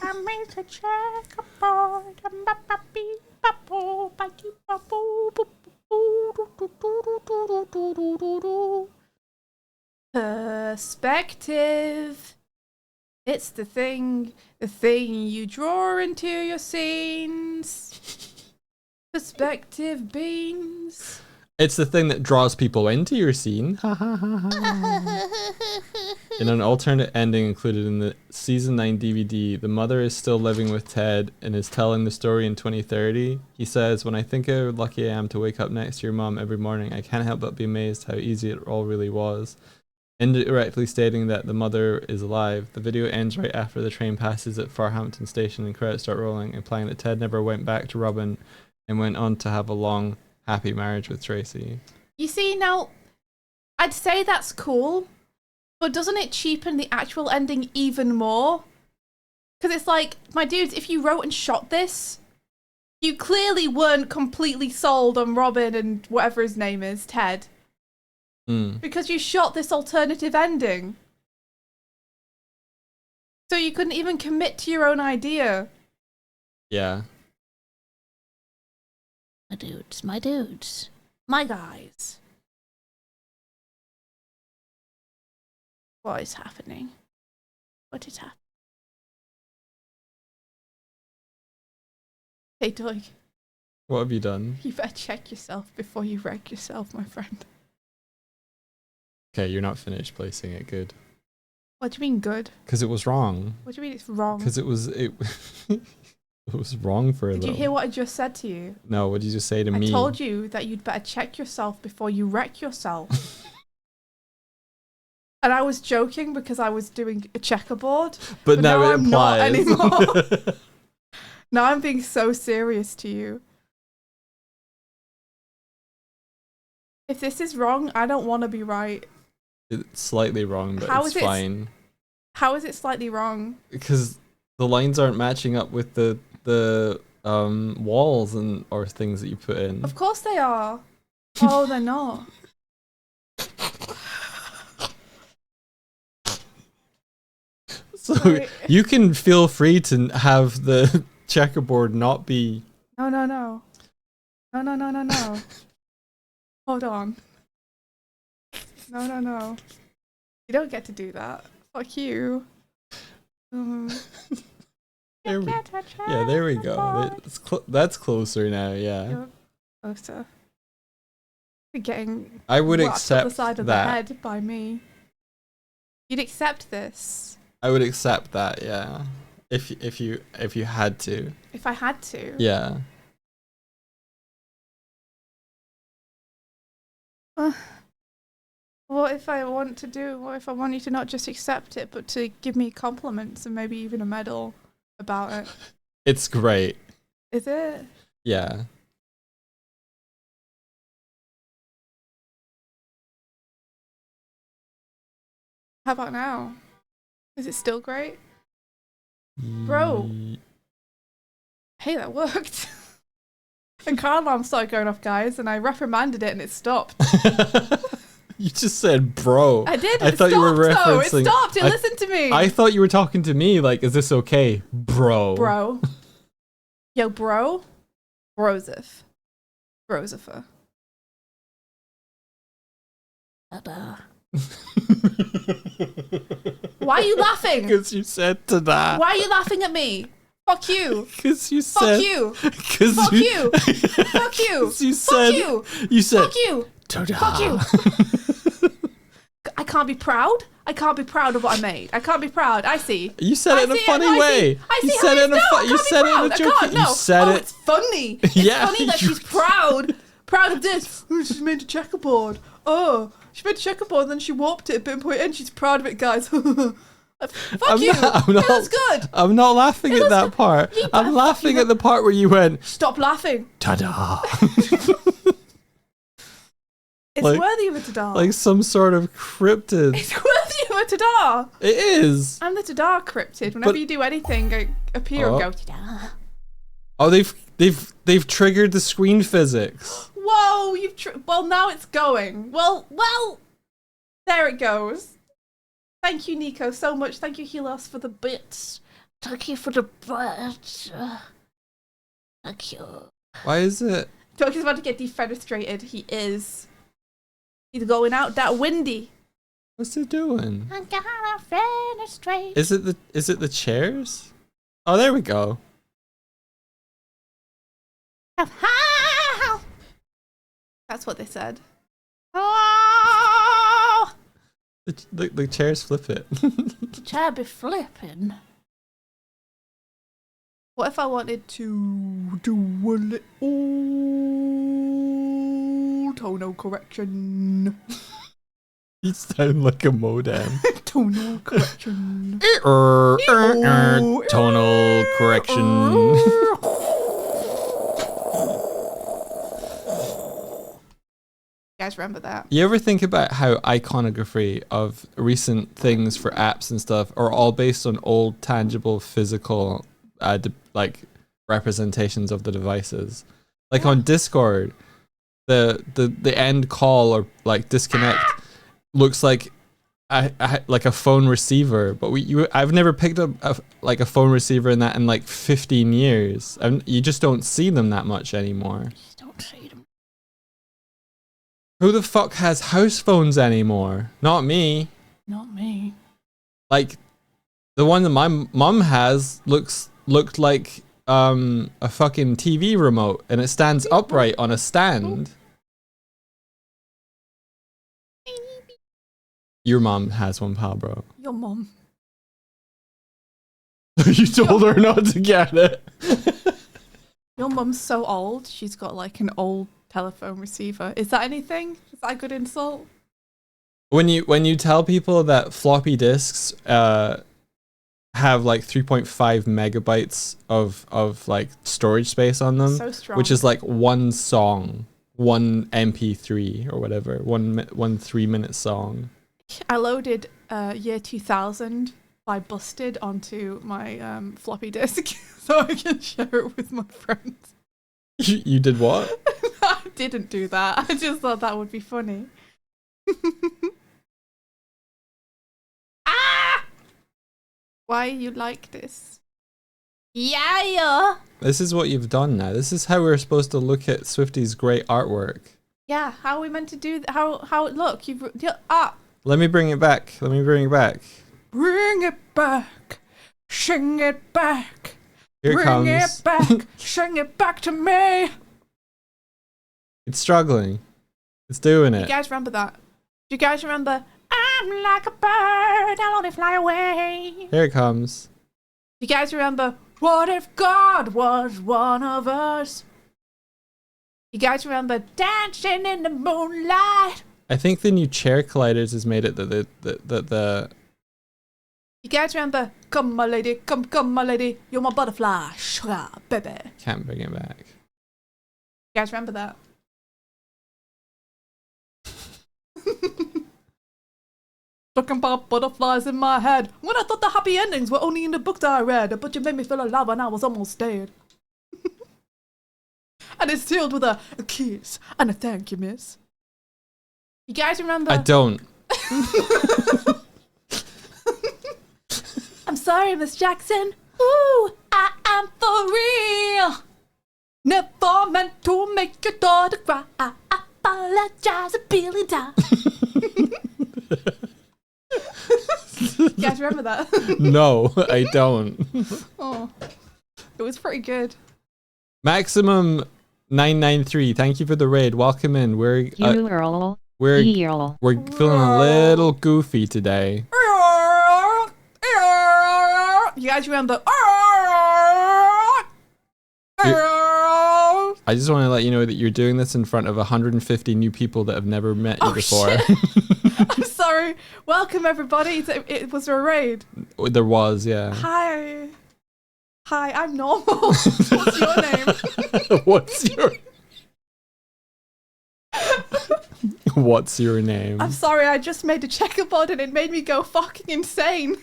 I made a checkerboard. Perspective. It's the thing you draw into your scenes. Perspective beams. It's the thing that draws people into your scene. In an alternate ending included in the season 9 DVD, the mother is still living with Ted and is telling the story in 2030. He says, "When I think how lucky I am to wake up next to your mom every morning, I can't help but be amazed how easy it all really was." Indirectly stating that the mother is alive. The video ends right after the train passes at Farhampton Station and credits start rolling, implying that Ted never went back to Robin and went on to have a long, happy marriage with Tracy. You see, now, I'd say that's cool, but doesn't it cheapen the actual ending even more? Because it's like, my dudes, if you wrote and shot this, you clearly weren't completely sold on Robin and whatever his name is, Ted. Because you shot this alternative ending. So you couldn't even commit to your own idea. Yeah. My dudes, my guys. What is happening? What is happening? Hey, Doig, What have you done? you better check yourself before you wreck yourself, my friend. Okay, you're not finished placing it. Good. What do you mean good? Because it was wrong. What do you mean it's wrong? Because it was it was wrong for a Did you little. hear what I just said to you? No, what did you say to me? I told you that you'd better check yourself before you wreck yourself. And I was joking because I was doing a checkerboard. But now it I'm not applies. anymore. Now I'm being so serious to you. If this is wrong, I don't want to be right. It's slightly wrong, but How it's is it fine. How is it slightly wrong? Because the lines aren't matching up with the walls and or things that you put in. Of course they are. Oh, they're not. So Sorry. you can feel free to have the checkerboard not be. No, no, no. No, no, no, no, no. Hold on. No, no, no. You don't get to do that. Fuck you. There we, yeah, there we go. That's closer now. Yeah, You're closer. You're getting I would whacked accept on the side of that. the head by me. You'd accept this I would accept that. Yeah, if you had to. if I had to. Yeah. What if I want to do? What if I want you to not just accept it, but to give me compliments and maybe even a medal about it? It's great. Is it? Yeah. How about now? Is it still great? Bro. Hey, that worked. And car alarm started going off, guys, and I reprimanded it and it stopped. You just said bro. I did. I It thought you were stopped, though. referencing. It stopped. It I- listened to me. I thought you were talking to me. Like, is this okay, bro? Bro. Yo, bro. Broseph. Brosepher. Why are you laughing? Because you said to that. Why are you laughing at me? Fuck you. Because you Fuck said. you. Because Fuck you. Fuck you. 'Cause you Fuck said. you. You said. Fuck you. Ta-da. Fuck you. I can't be proud. I can't be proud of what I made. I can't be proud. I see. You said I it in a see it. funny No, I way. see. I You see said how it in a no, I you can't be said it in proud. a I joke. can't, You no. said Oh, it. it's funny. It's Yeah, funny that you- she's proud. Proud of this. Oh, she's made a checkerboard. Oh, she made a checkerboard and then she warped it a bit and put it in. She's proud of it, guys. Fuck I'm you. not- I'm It not- looks good. I'm not laughing at that part. You- I'm laughing at the part where you went Stop laughing. ta-da, It's Like- worthy of a ta-da. like some sort of cryptid. It's worthy of a ta-da. It is. I'm the ta-da cryptid. Whenever But- you do anything, I appear Oh. and go ta-da. Oh, they've triggered the screen physics. Whoa, well, now it's going. Well, there it goes. Thank you, Nico, so much. Thank you, Helos, for the bits. Thank you for the bits. Thank you. Why is it? Toki's about to get defenestrated. He is. He's going out that windy. What's it doing? I'm gonna fenestrate. Is it the chairs? Oh, there we go. That's what they said. Oh, The chairs flip it. the chair be flipping. What if I wanted to do a little tonal correction? You sound like a modem. Tonal correction. Tonal correction. You guys remember that? You ever think about how iconography of recent things for apps and stuff are all based on old, tangible, physical, like representations of the devices? Like on Discord, the end call or like disconnect looks like a phone receiver, but I've never picked up a phone receiver in that in like 15 years. You just don't see them that much anymore. Just don't see them. Who the fuck has house phones anymore? Not me. Not me. Like the one that my mum has looked like a fucking TV remote, and it stands upright on a stand. Your mom has one, pal, bro. Your mom. You told her not to get it. Your mum's so old. She's got like an old telephone receiver. Is that anything? Is that a good insult? When you tell people that floppy disks have like 3.5 megabytes of like storage space on them, So strong. which is like one song, one MP3 or whatever, one 3-minute song. I loaded Year 2000 by Busted onto my floppy disk so I can share it with my friends. You did what? I didn't do that. I just thought that would be funny. Ah! Why you like this? Yeah. This is what you've done now. This is how we're supposed to look at Swifty's great artwork. Yeah, how are we meant to do how look, you've Let me bring it back. Let me bring it back. bring it back. Sing it back. Here it Bring comes. it back. Sing it back to me. It's struggling. It's doing You it. guys remember that? Do you guys remember? I'm like a bird, I'll only fly away. Here it comes. You guys remember? What if God was one of us? You guys remember dancing in the moonlight? I think the new chair colliders has made it that the You guys remember? Come my lady, come my lady, you're my butterfly, sugar baby. You can't bring it back. guys remember that? Talking about butterflies in my head. When I thought the happy endings were only in the book that I read, but you made me feel alive and I was almost dead. And it's sealed with a kiss and a thank you, miss. You guys remember? I don't. I'm sorry, Miss Jackson. Ooh, I am for real. Never meant to make your daughter cry. I apologize a billion times. You guys remember that? No, I don't. Oh, it was pretty good. Maximum 993. Thank you for the raid. Welcome in. We're feeling a little goofy today. You guys remember? I just want to let you know that you're doing this in front of 150 new people that have never met you before. I'm sorry. Welcome everybody. It was a raid. There was, yeah. Hi, I'm normal. What's your name? What's your name? I'm sorry, I just made a checkerboard and it made me go fucking insane.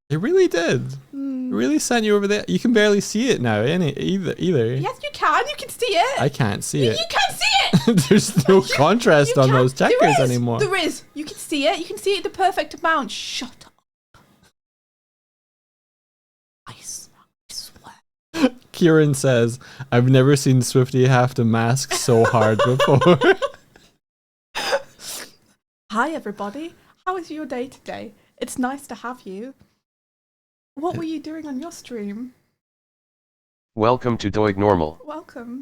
It really did. It really sent you over there. You can barely see it now, either. Yes, you can. You can see it. I can't see it. You can see it. There's no contrast on those checkers anymore. There is. You can see it. You can see it the perfect amount. Shut up. I swear. Kieran says, I've never seen Swifty have to mask so hard before. Hi, everybody. How is your day today? It's nice to have you. What were you doing on your stream? Welcome to Doig Normal. Welcome.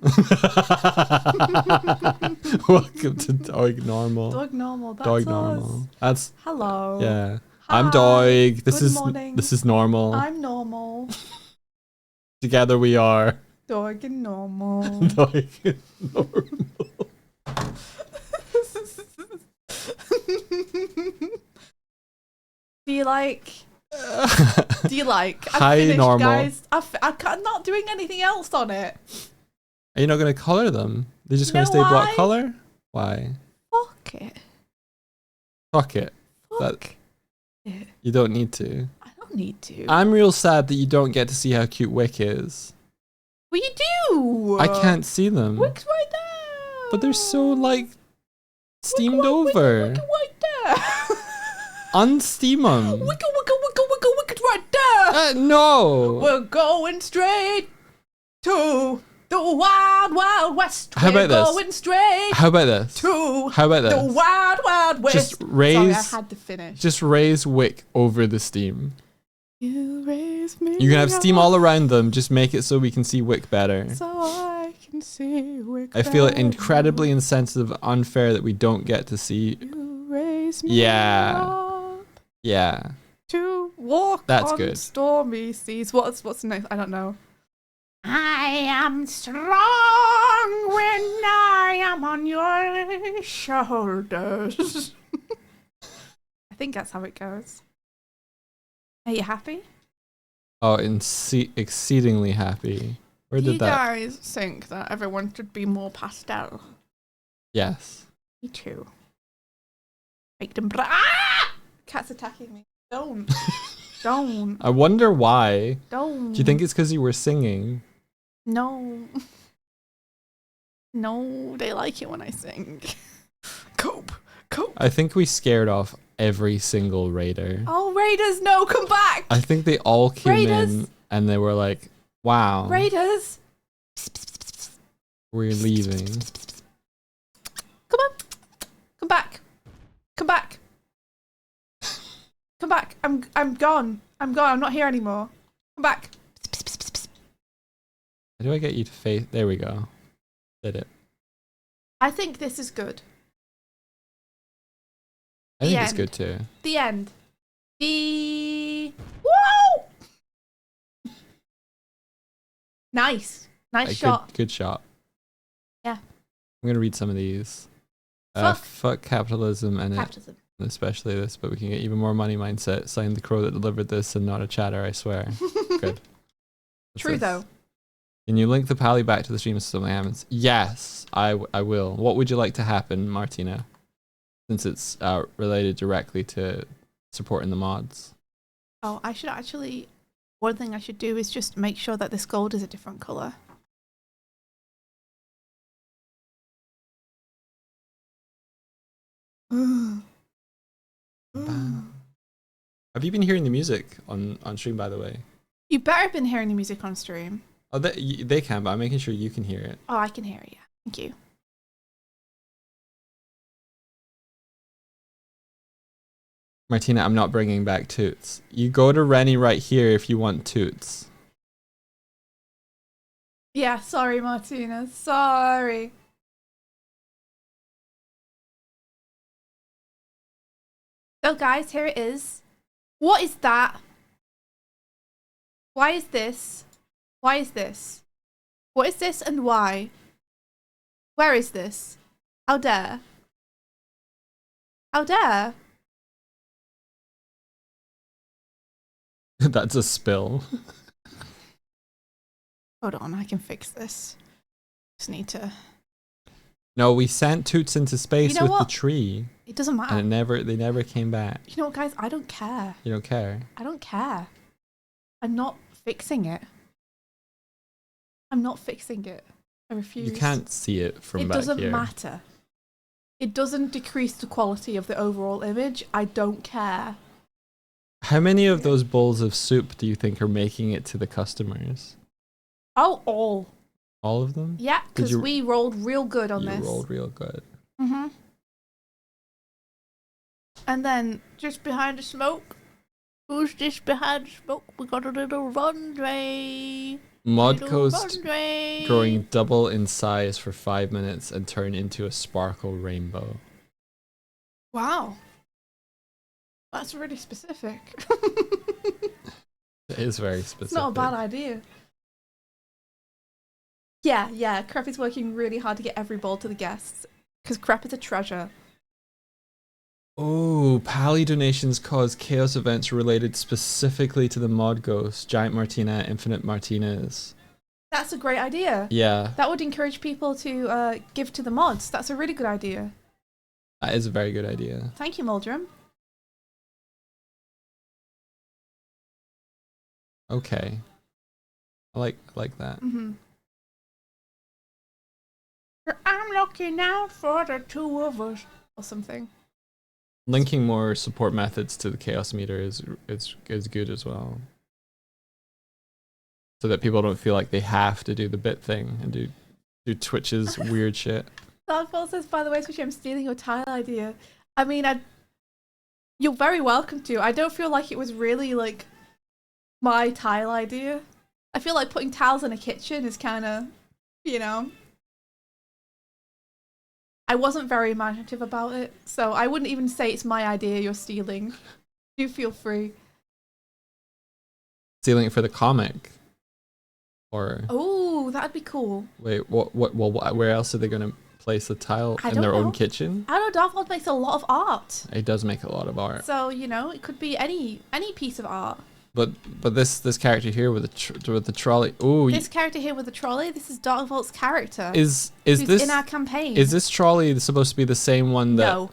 Welcome to Doig Normal. Doig Normal. That's Doig us. Normal. That's Hello. Yeah. Hi. I'm Doig. This Good is normal. I'm normal. Together we are Doig and normal. Doig and Normal. Do you like? I'm Hi, finished, normal. guys. I'm not doing anything else on it. Are you not going to color them? They're just going know to stay block why? color? Why? Fuck it. Fuck it. Fuck it. You don't need to. I don't need to. I'm real sad that you don't get to see how cute Wick is. Well, you do. I can't see them. Wick's right there. But they're so like steamed over. Wick right there. Unsteam them. Wick right there. No. We're going straight to the wild, wild west. How about this? We're going straight How about this? to How about the this? wild, wild west. Just raise. Sorry, I had to finish. Just raise Wick over the steam. You raise me. You can have steam up all around them. Just make it so we can see Wick better. so I can see Wick I feel it better. incredibly insensitive, unfair that we don't get to see. You raise me Yeah. up Yeah. To walk That's on good. stormy seas. What's next? I don't know. I am strong when I am on your shoulders. I think that's how it goes. Are you happy? Oh, exceedingly happy. Where Do did you that? guys think that everyone should be more pastel? Yes. Me too. Make them Ah! Cat's attacking me. Don't. Don't. I wonder why. Don't. Do you think it's because you were singing? No. No, they like it when I sing. Cope. I think we scared off every single raider. Oh, Raiders, no, come back! I think they all came Raiders. in and they were like, wow, Raiders! we're leaving. Come on. Come back. Come back. Come back. I'm gone. I'm gone. I'm not here anymore. Come back. How do I get you to face? There we go. Did it. I think this is good. I The think it's end. good too. The end. Whoa! Nice. Nice A shot. Good shot. Yeah. I'm gonna read some of these. Fuck. Fuck capitalism and Capitalism. especially this, but we can get even more money mindset. Signed the crow that delivered this and not a chatter, I swear. Good. What's True this? though. Can you link the pally back to the stream so something happens? Yes, I will. What would you like to happen, Martina? Since it's related directly to supporting the mods. Oh, I should actually. One thing I should do is just make sure that this gold is a different color. Have you been hearing the music on stream, by the way? You better have been hearing the music on stream. Oh, they can, but I'm making sure you can hear it. Oh, I can hear it. Yeah. Thank you. Martina, I'm not bringing back Toots. You go to Rennie right here if you want Toots. Yeah, sorry, Martina. Sorry. So, guys, here it is. What is that? Why is this? Why is this? What is this and why? Where is this? How dare? How dare? That's a spill. Hold on, I can fix this. Just need to. No, we sent Toots into space You know with what? the tree, It doesn't matter. and they never came back. You know what, guys? I don't care. You don't care. I don't care. I'm not fixing it. I'm not fixing it. I refuse. You can't see it from It back doesn't here. matter. It doesn't decrease the quality of the overall image. I don't care. How many of those bowls of soup do you think are making it to the customers? Oh, all. All of them? Yeah, because you- we rolled real good on You this. rolled real good. Mm-hmm. And then just behind the smoke. Who's this behind the smoke? We got a little runway. Mod Little Coast runway. growing double in size for 5 minutes and turn into a sparkle rainbow. Wow. That's really specific. It is very specific. It's not a bad idea. Yeah, Crep is working really hard to get every bowl to the guests. Because Crep is a treasure. Oh, Pally donations cause chaos events related specifically to the mod ghost, Giant Martina, Infinite Martinez. That's a great idea. Yeah, That would encourage people to give to the mods. That's a really good idea. that is a very good idea. Thank you, Muldrum. Okay. I like that. Mm-hmm. I'm looking out for the two of us. Or something. Linking more support methods to the chaos meter is good as well. So that people don't feel like they have to do the bit thing and do Twitch's weird shit. Dogfall says, by the way, Switchy, I'm stealing your tile idea. I mean, you're very welcome to. I don't feel like it was really, like, my tile idea. I feel like putting tiles in a kitchen is kind of, you know. I wasn't very imaginative about it, so I wouldn't even say it's my idea you're stealing. Do feel free. Stealing it for the comic. Or Oh, that'd be cool. wait, what? Where else are they gonna place the tile I in don't their know. own kitchen? I don't know, Darkvolt makes a lot of art. It does make a lot of art. So, you know, it could be any piece of art. But this character here with the trolley. Ooh, This character here with the trolley, this is Darkvolt's character. is who's this in our campaign. is this trolley supposed to be the same one that? No.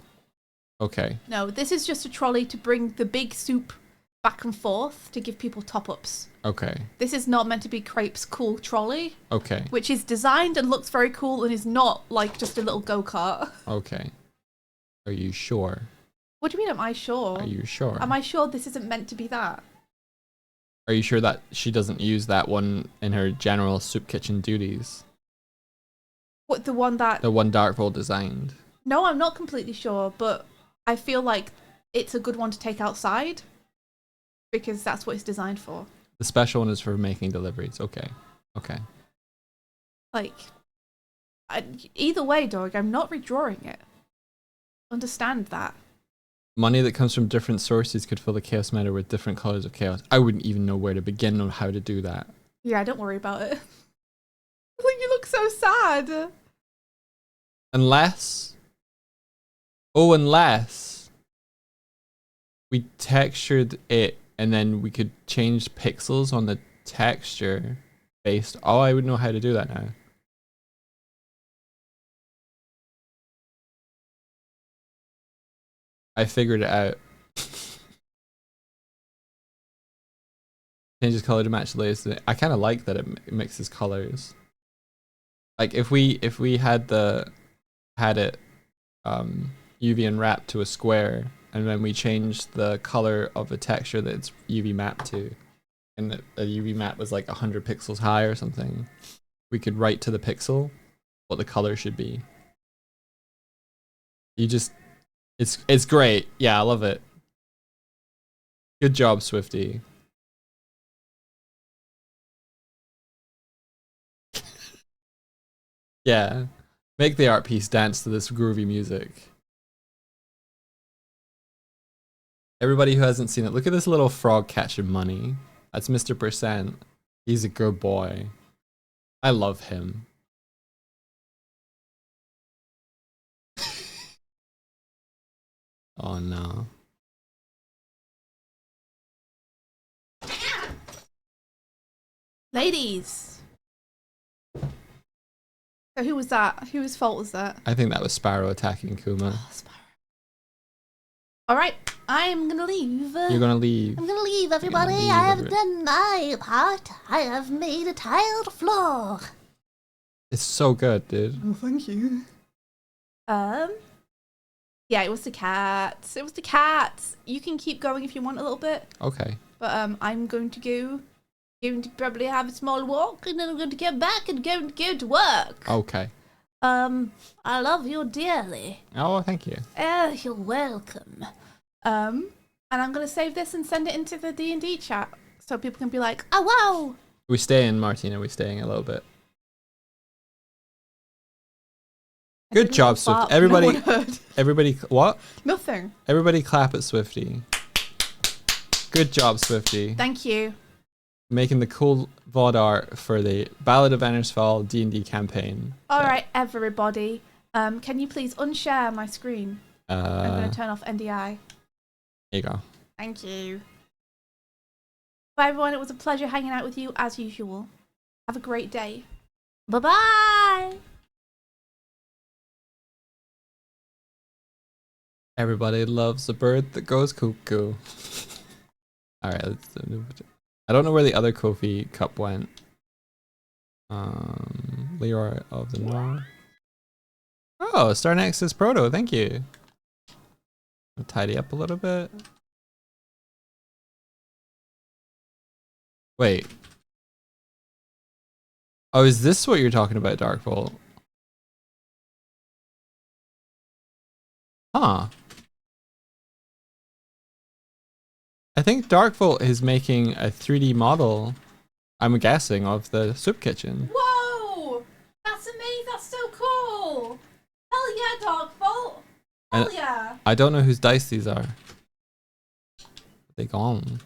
Okay. No, this is just a trolley to bring the big soup back and forth to give people top-ups. Okay. This is not meant to be Crepe's cool trolley, Okay. which is designed and looks very cool and is not like just a little go-kart. Okay. Are you sure? What do you mean, am I sure? Are you sure? Am I sure this isn't meant to be that? Are you sure that she doesn't use that one in her general soup kitchen duties? What, the one that... The one Darkvolt designed. No, I'm not completely sure, but I feel like it's a good one to take outside because that's what it's designed for. The special one is for making deliveries. Okay. Okay. Like, either way, dog, I'm not redrawing it. Understand that. Money that comes from different sources could fill the chaos meter with different colors of chaos. I wouldn't even know where to begin on how to do that. Yeah, don't worry about it. You look so sad. Unless we textured it and then we could change pixels on the texture based. Oh, I would know how to do that now. I figured it out. Changes color to match the latest. I kind of like that it mixes colors. Like if we had it UV unwrapped to a square, and then we changed the color of the texture that it's UV mapped to, and the UV map was like 100 pixels high or something, we could write to the pixel what the color should be. It's great. Yeah, I love it. Good job, Swifty. Yeah. Make the art piece dance to this groovy music. Everybody who hasn't seen it, look at this little frog catching money. That's Mr. Percent. He's a good boy. I love him. Oh no. Ladies. So who was that? Whose fault was that? I think that was Sparrow attacking Kuma. Oh, Sparrow. All right, I'm gonna leave. You're gonna leave. I'm gonna leave, everybody. leave, I have everybody. done my part. I have made a tiled floor. It's so good, dude. Oh, thank you. Yeah, it was the cats. It was the cats. You can keep going if you want a little bit, Okay. but I'm going to go. Going to probably have a small walk, and then I'm going to get back and go to work. Okay. I love you dearly. Oh, thank you. Oh, you're welcome. And I'm gonna save this and send it into the D&D chat so people can be like, oh wow. We staying, Martina. We staying a little bit. I Good didn't job, fart, Swift. but Everybody, no one heard. everybody, what? Nothing. Everybody clap at Swifty. Good job, Swifty. Thank you. Making the cool VOD art for the Ballad of Ennersfall D&D campaign. All right, everybody. Can you please unshare my screen? I'm gonna turn off NDI. There you go. Thank you. Bye, everyone. It was a pleasure hanging out with you as usual. Have a great day. Bye-bye. Everybody loves a bird that goes cuckoo. All right, let's do it. I don't know where the other Kofi cup went. Leroy of the North. Oh, Star Nexus Proto, thank you. I'll tidy up a little bit. Wait. Oh, is this what you're talking about, Darkvolt? Huh. I think Darkvolt is making a 3D model, I'm guessing, of the soup kitchen. Whoa! That's amazing. That's so cool. Hell yeah, Darkvolt. Hell yeah. I don't know whose dice these are. They gone.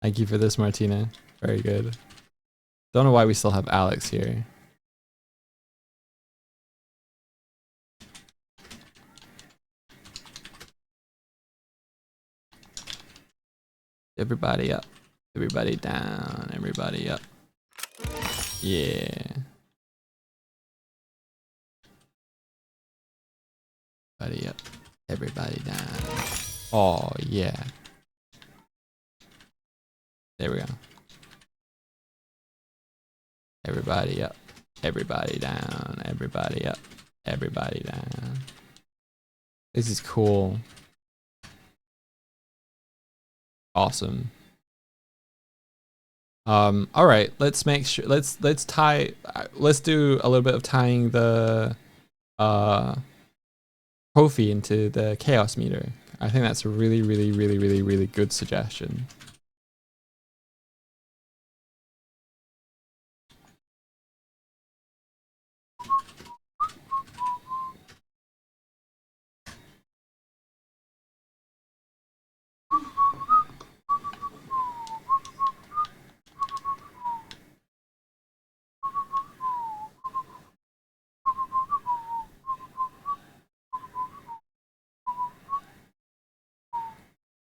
Thank you for this, Martina. Very good. Don't know why we still have Alex here. Everybody up. Everybody down. Everybody up. Yeah. Everybody up. Everybody down. Oh, yeah. There we go. Everybody up. Everybody down. Everybody up. Everybody down. This is cool. Awesome. All right, let's make sure, let's do a little bit of tying the Kofi into the chaos meter. I think that's a really good suggestion.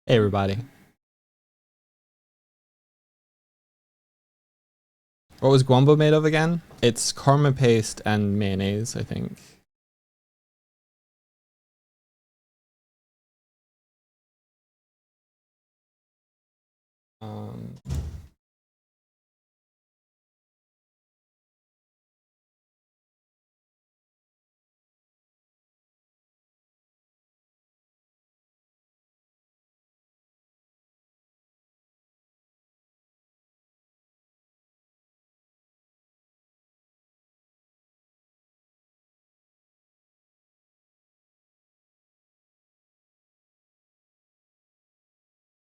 Hey everybody. What was guambo made of again? It's korma paste and mayonnaise, I think.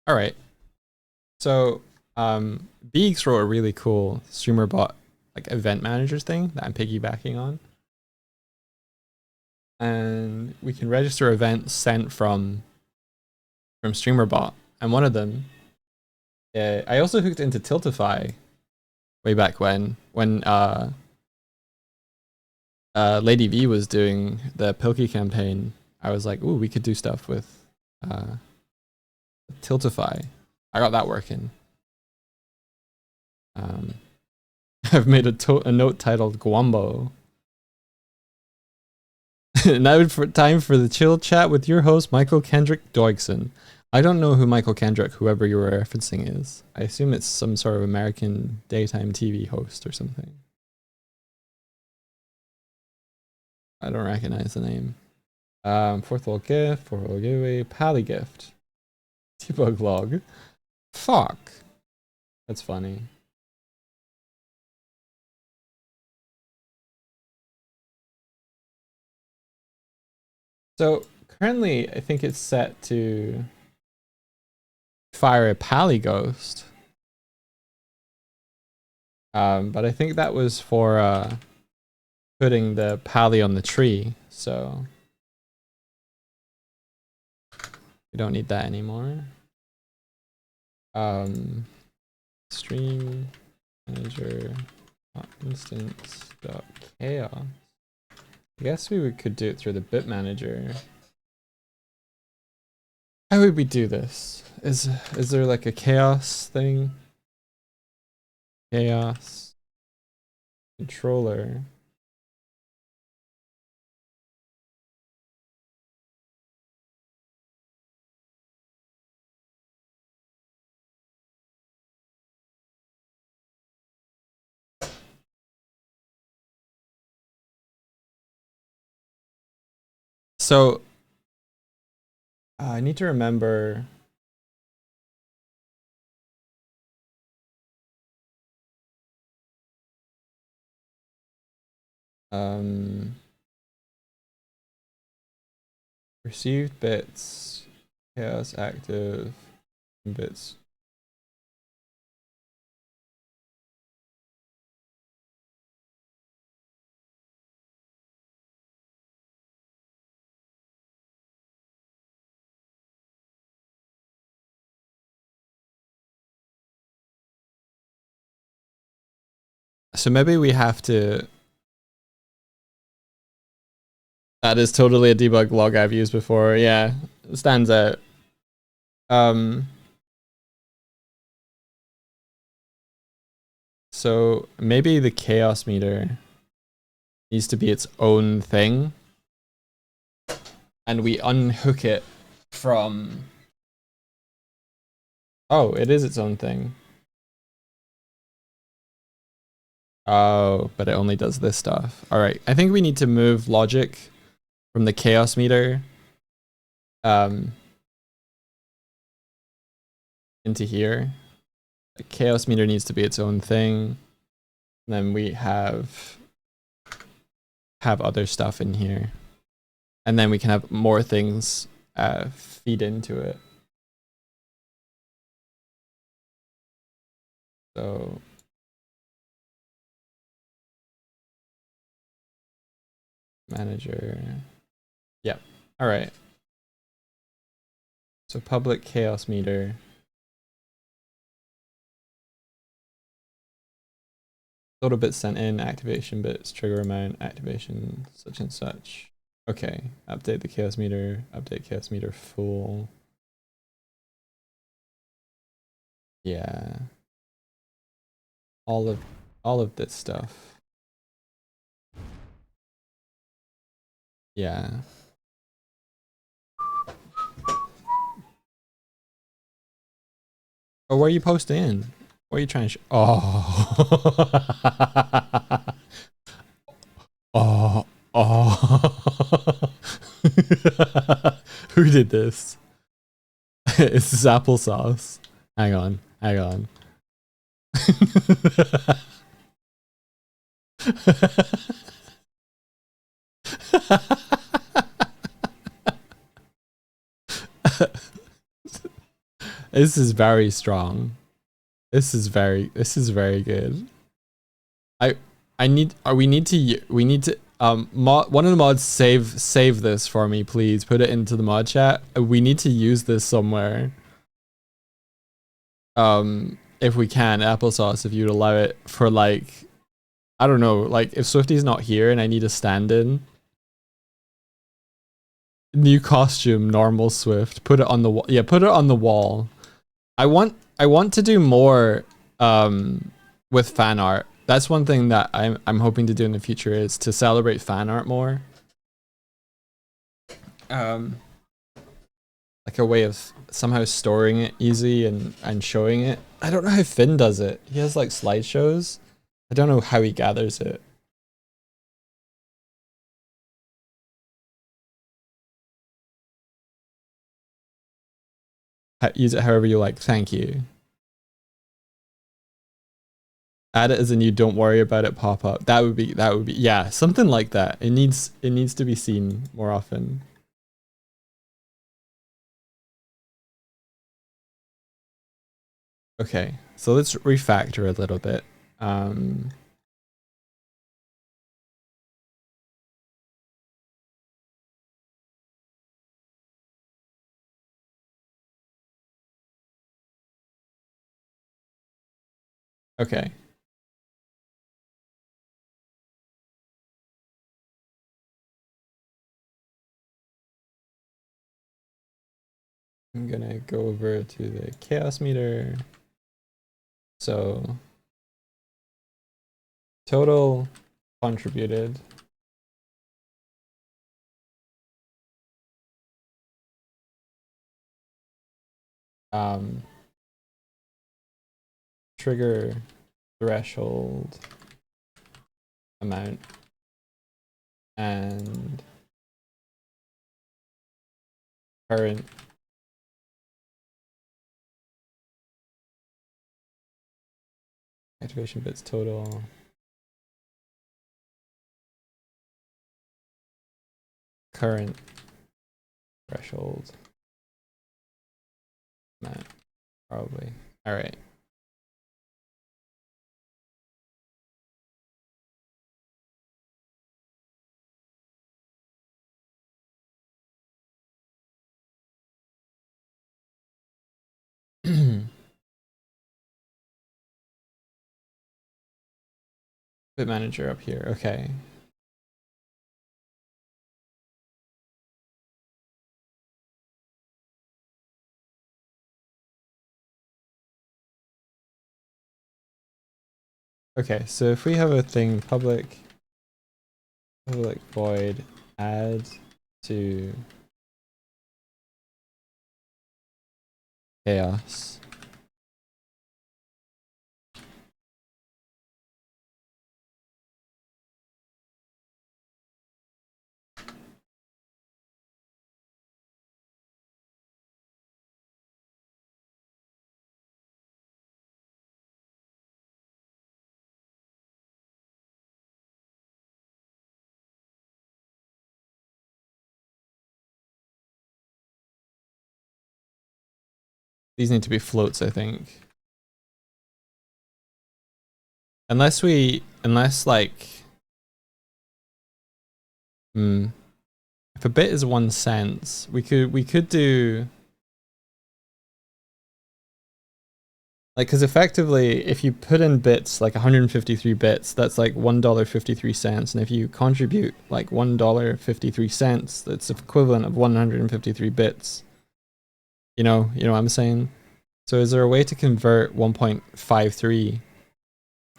All right. So, Beeks wrote a really cool streamer bot like event managers thing that I'm piggybacking on. And we can register events sent from StreamerBot. And one of them, I also hooked into Tiltify way back when Lady V was doing the Pilkey campaign. I was like, ooh, we could do stuff with Tiltify. I got that working. I've made a note titled Guambo. Now time for the chill chat with your host, Michael Kendrick Doigson. I don't know who Michael Kendrick, whoever you were referencing, is. I assume it's some sort of American daytime TV host or something. I don't recognize the name. Fourth wall gift, fourth wall giveaway, pally gift. Debug log. Fuck. That's funny. So currently, I think it's set to fire a pally ghost. But I think that was for putting the pally on the tree, so we don't need that anymore. Stream manager instance dot chaos. I guess we could do it through the bit manager. How would we do this? Is there like a chaos thing? Chaos controller. So I need to remember received bits, chaos active bits. So maybe we have to. That is totally a debug log I've used before. Yeah, it stands out. So maybe the chaos meter needs to be its own thing, and we unhook it from. Oh, it is its own thing. Oh, but it only does this stuff. All right, I think we need to move logic from the chaos meter into here. The chaos meter needs to be its own thing. And then we have other stuff in here. And then we can have more things feed into it. So manager. Yep. All right. So public chaos meter. Total bits sent in, activation bits, trigger amount, activation, such and such. Okay. Update the chaos meter, update chaos meter full. Yeah. All of this stuff. Yeah. Oh, where are you posting in? What are you trying to oh. Oh. Oh. Who did this? It's this applesauce. Hang on. Hang on. This is very strong. This is very good. We need to one of the mods save this for me, please. Put it into the mod chat. We need to use this somewhere. If we can, applesauce, if you'd allow it for like, I don't know, like if Swifty's not here and I need a stand-in. New costume, normal Swift. Put it on the wall. Yeah, put it on the wall. I want to do more with fan art. That's one thing that I'm hoping to do in the future, is to celebrate fan art more. Like a way of somehow storing it easy and showing it. I don't know how Finn does it. He has like slideshows. I don't know how he gathers it. Use it however you like. Thank you. Add it as a new don't worry about it pop-up. That would be yeah, something like that. It needs to be seen more often. Okay, so let's refactor a little bit. Okay. I'm gonna go over to the chaos meter. So total contributed. Trigger threshold amount and current activation bits total. Current threshold amount, probably. All right. Bit manager up here. Okay. Okay, so if we have a thing public void add to chaos. These need to be floats, I think. Unless like, if a bit is 1 cent, we could do like, because effectively, if you put in bits like 153 bits, that's like $1.53, and if you contribute like $1.53, that's equivalent of 153 bits. You know what I'm saying? So is there a way to convert 1.53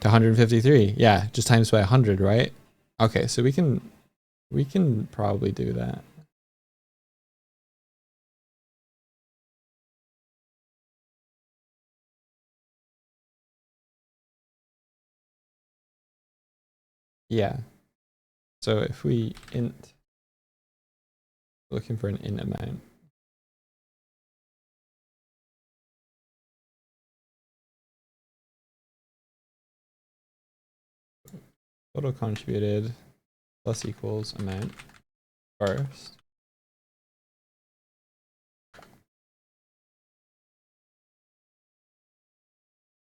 to 153? Yeah, just times by 100, right? Okay, so we can probably do that. Yeah. So if we int, looking for an int amount. Total contributed plus equals amount first.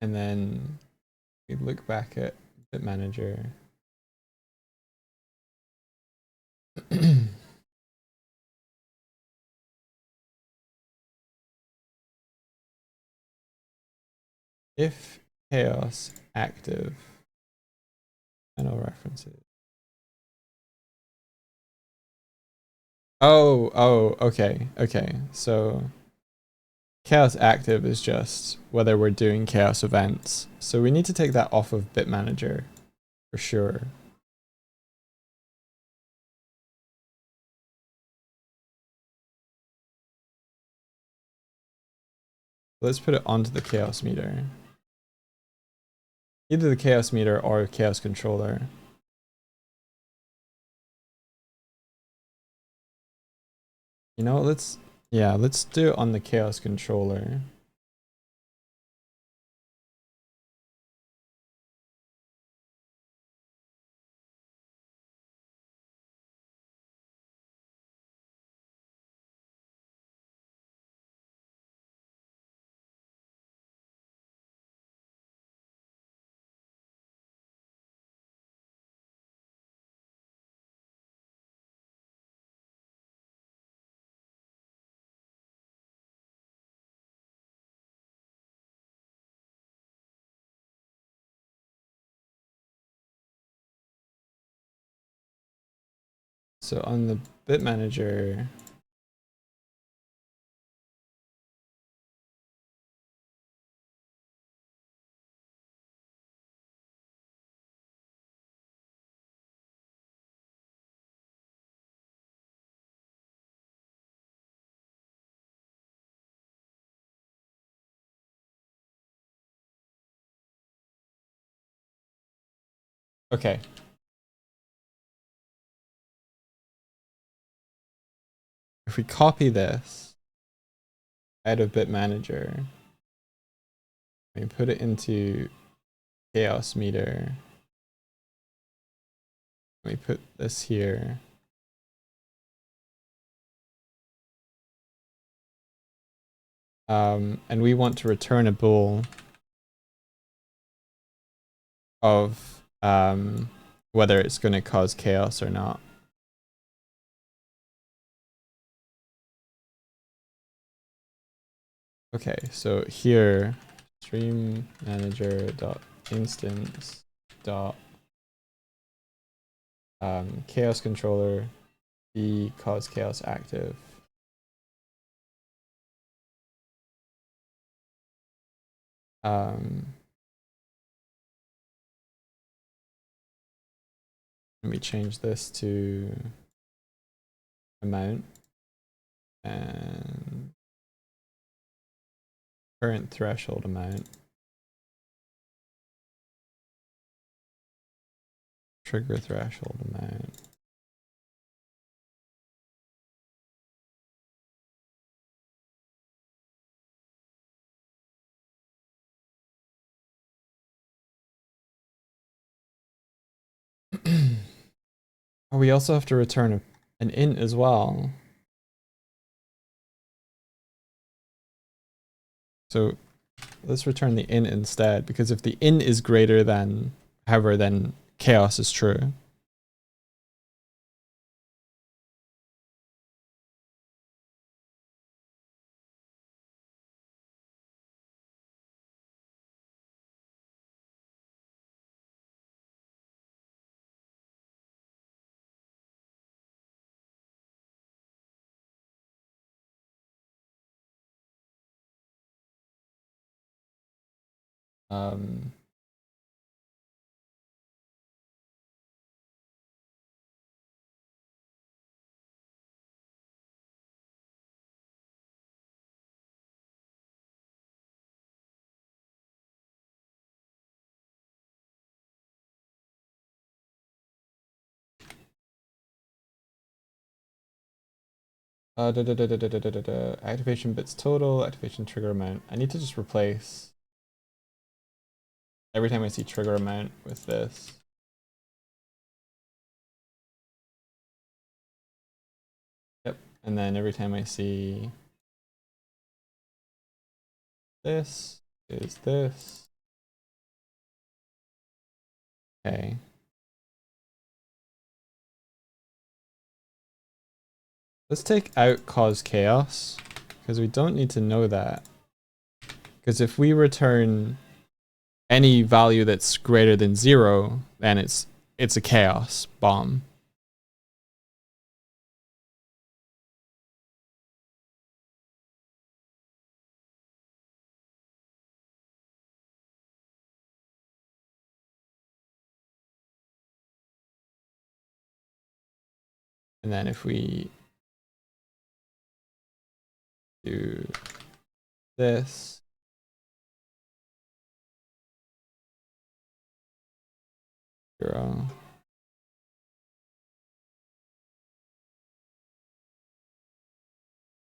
And then we look back at bit manager. If chaos active, panel references. Oh, okay. So chaos active is just whether we're doing chaos events. So we need to take that off of bit manager for sure. Let's put it onto the chaos meter. Either the chaos meter or chaos controller. You know, let's do it on the chaos controller. So on the bit manager, okay. If we copy this out of bit manager, we put it into chaos meter, we put this here. And we want to return a bool of whether it's going to cause chaos or not. Okay, so here, stream manager dot instance dot chaos controller, B cause chaos active. Let me change this to amount and current threshold amount. Trigger threshold amount. Oh, we also have to return an int as well. So let's return the int instead, because if the int is greater than however, then chaos is true. Activation bits total, activation trigger amount. I need to just replace every time I see trigger amount with this. Yep, and then every time I see this is this. Okay. Let's take out cause chaos, because we don't need to know that. Because if we return any value that's greater than 0, then it's a chaos bomb. And then if we do this, zero.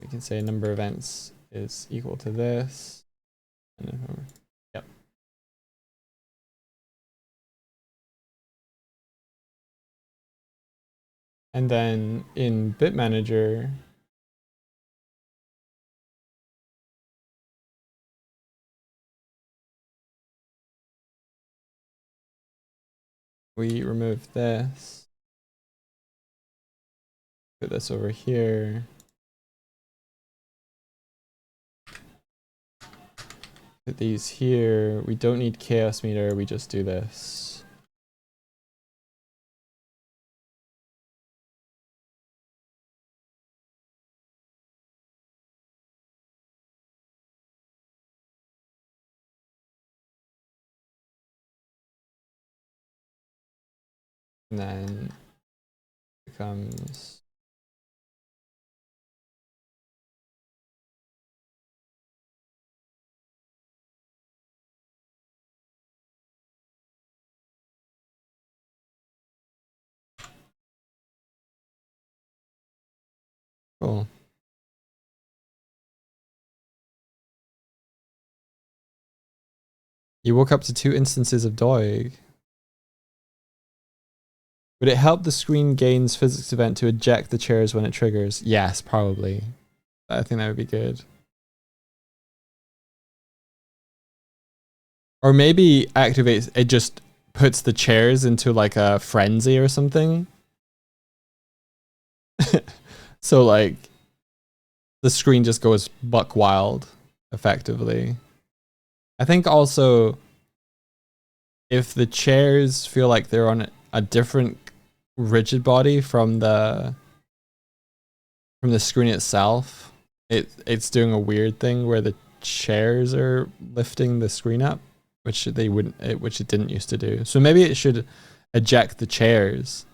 We can say number of events is equal to this. And yep. And then in Bit Manager, we remove this, put this over here, put these here. We don't need chaos meter, we just do this. And then becomes cool. You woke up to 2 instances of Doig. Would it help the screen gains physics event to eject the chairs when it triggers? Yes, probably. I think that would be good. Or maybe activates, it just puts the chairs into like a frenzy or something. So like the screen just goes buck wild effectively. I think also if the chairs feel like they're on a different rigid body from the screen itself, it's doing a weird thing where the chairs are lifting the screen up, which which it didn't used to do. So maybe it should eject the chairs.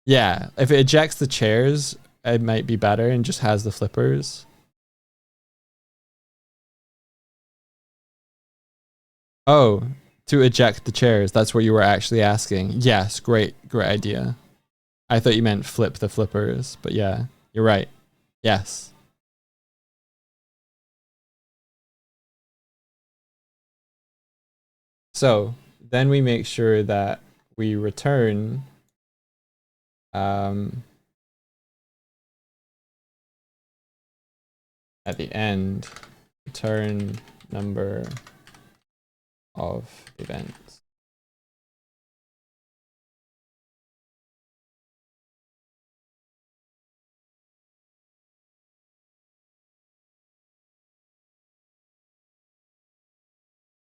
Yeah, if it ejects the chairs, it might be better and just has the flippers. Oh, to eject the chairs. That's what you were actually asking. Yes, great idea. I thought you meant flip the flippers, but yeah, you're right. Yes. So then we make sure that we return at the end, return number of events.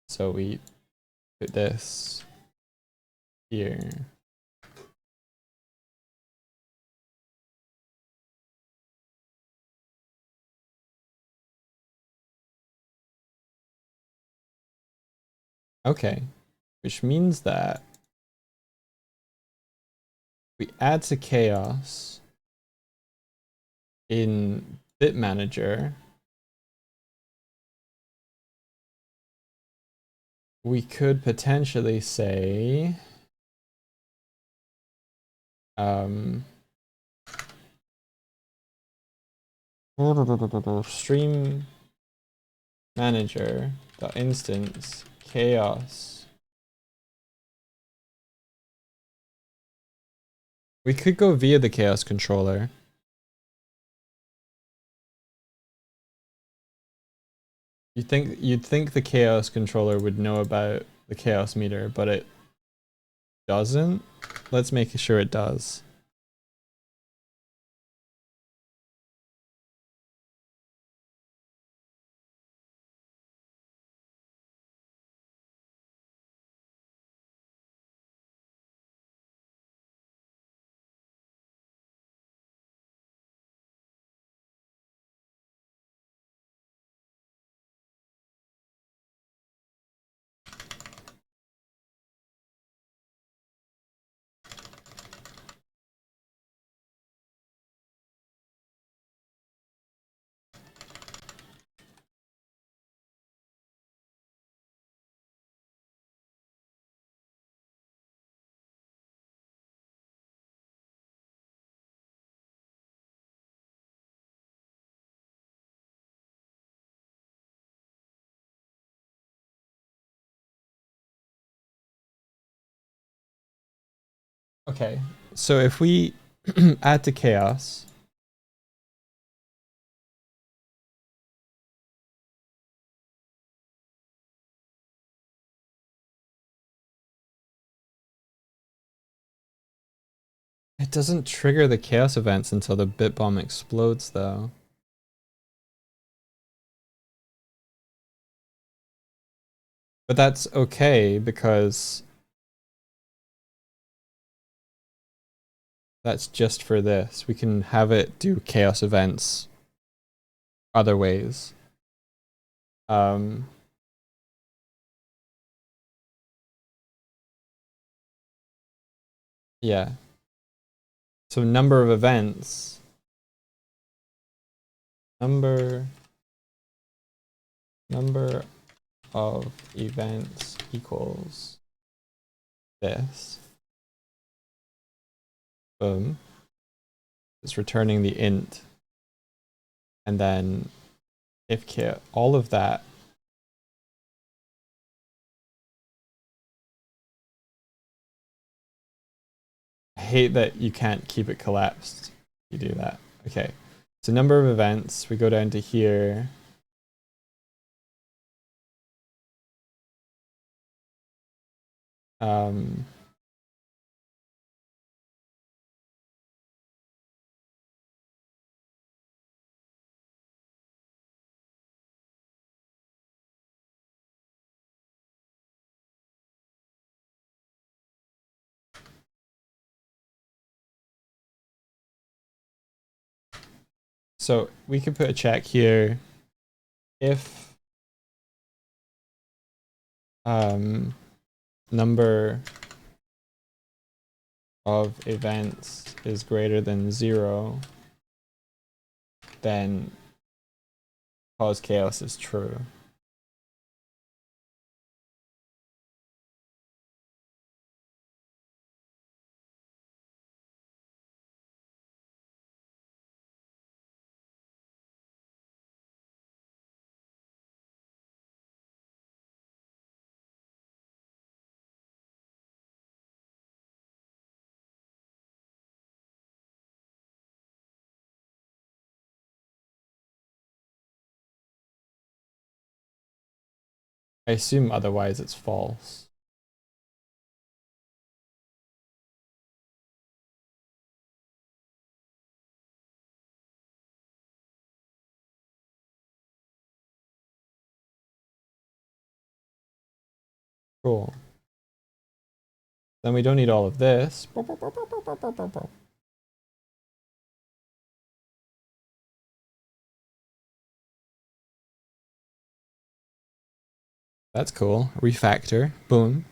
So we put this here. Okay, which means that we add to chaos in Bit Manager. We could potentially say stream manager instance chaos. We could go via the chaos controller. You'd think the chaos controller would know about the chaos meter, but it doesn't. Let's make sure it does. Okay, so if we add to chaos, it doesn't trigger the chaos events until the bit bomb explodes, though. But that's okay because that's just for this. We can have it do chaos events other ways. Yeah. So number of events. Number of events equals this. Boom. It's returning the int. And then if all of that I hate that you can't keep it collapsed. You do that. Okay. So number of events, we go down to here. So we could put a check here if number of events is greater than 0, then cause chaos is true. I assume otherwise it's false. Cool. Then we don't need all of this. That's cool. Refactor. Boom.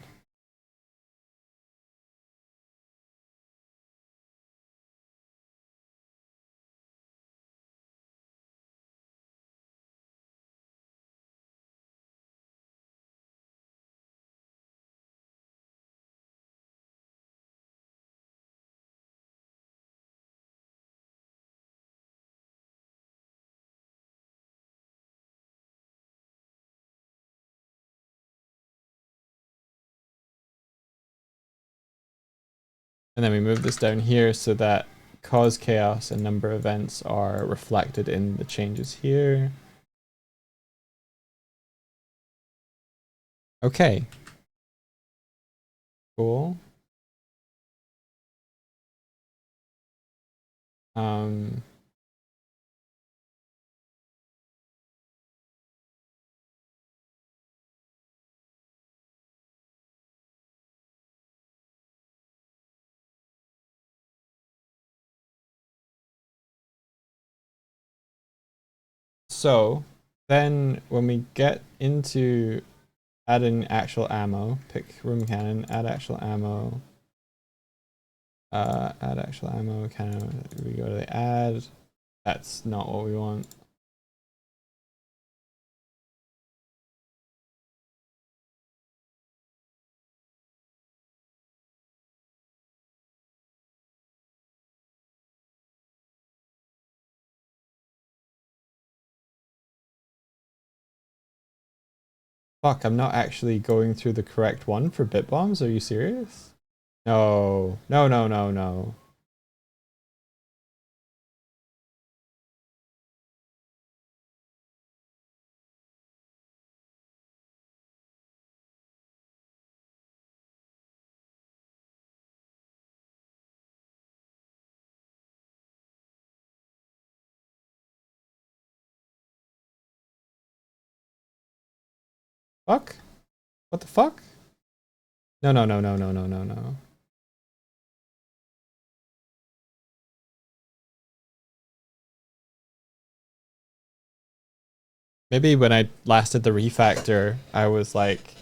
And then we move this down here so that cause chaos and number of events are reflected in the changes here. Okay. Cool. So then when we get into adding actual ammo, pick room cannon, add actual ammo, cannon, we go to the add. That's not what we want. Fuck, I'm not actually going through the correct one for bit bombs. Are you serious? No, no, no, no, no. Fuck? What the fuck? No, no, no, no, no, no, no, no. Maybe when I last did the refactor, I was like,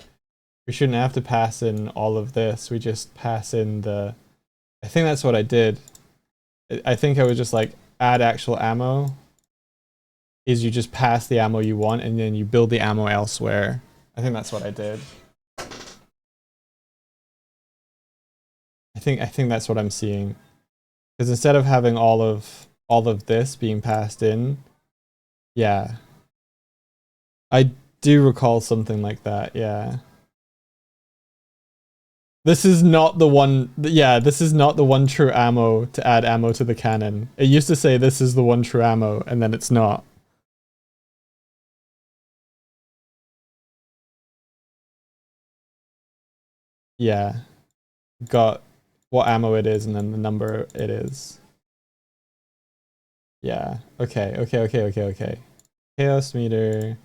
we shouldn't have to pass in all of this. We just pass in the... I think that's what I did. I think I was just like, add actual ammo. Is you just pass the ammo you want and then you build the ammo elsewhere. I think that's what I did. I think that's what I'm seeing. Because instead of having all of this being passed in, yeah. I do recall something like that, yeah. This is not the one, yeah, this is not the one true ammo to add ammo to the cannon. It used to say this is the one true ammo, and then it's not. Yeah. Got what ammo it is and then the number it is. Yeah. Okay, okay, okay, okay, okay. Chaos meter.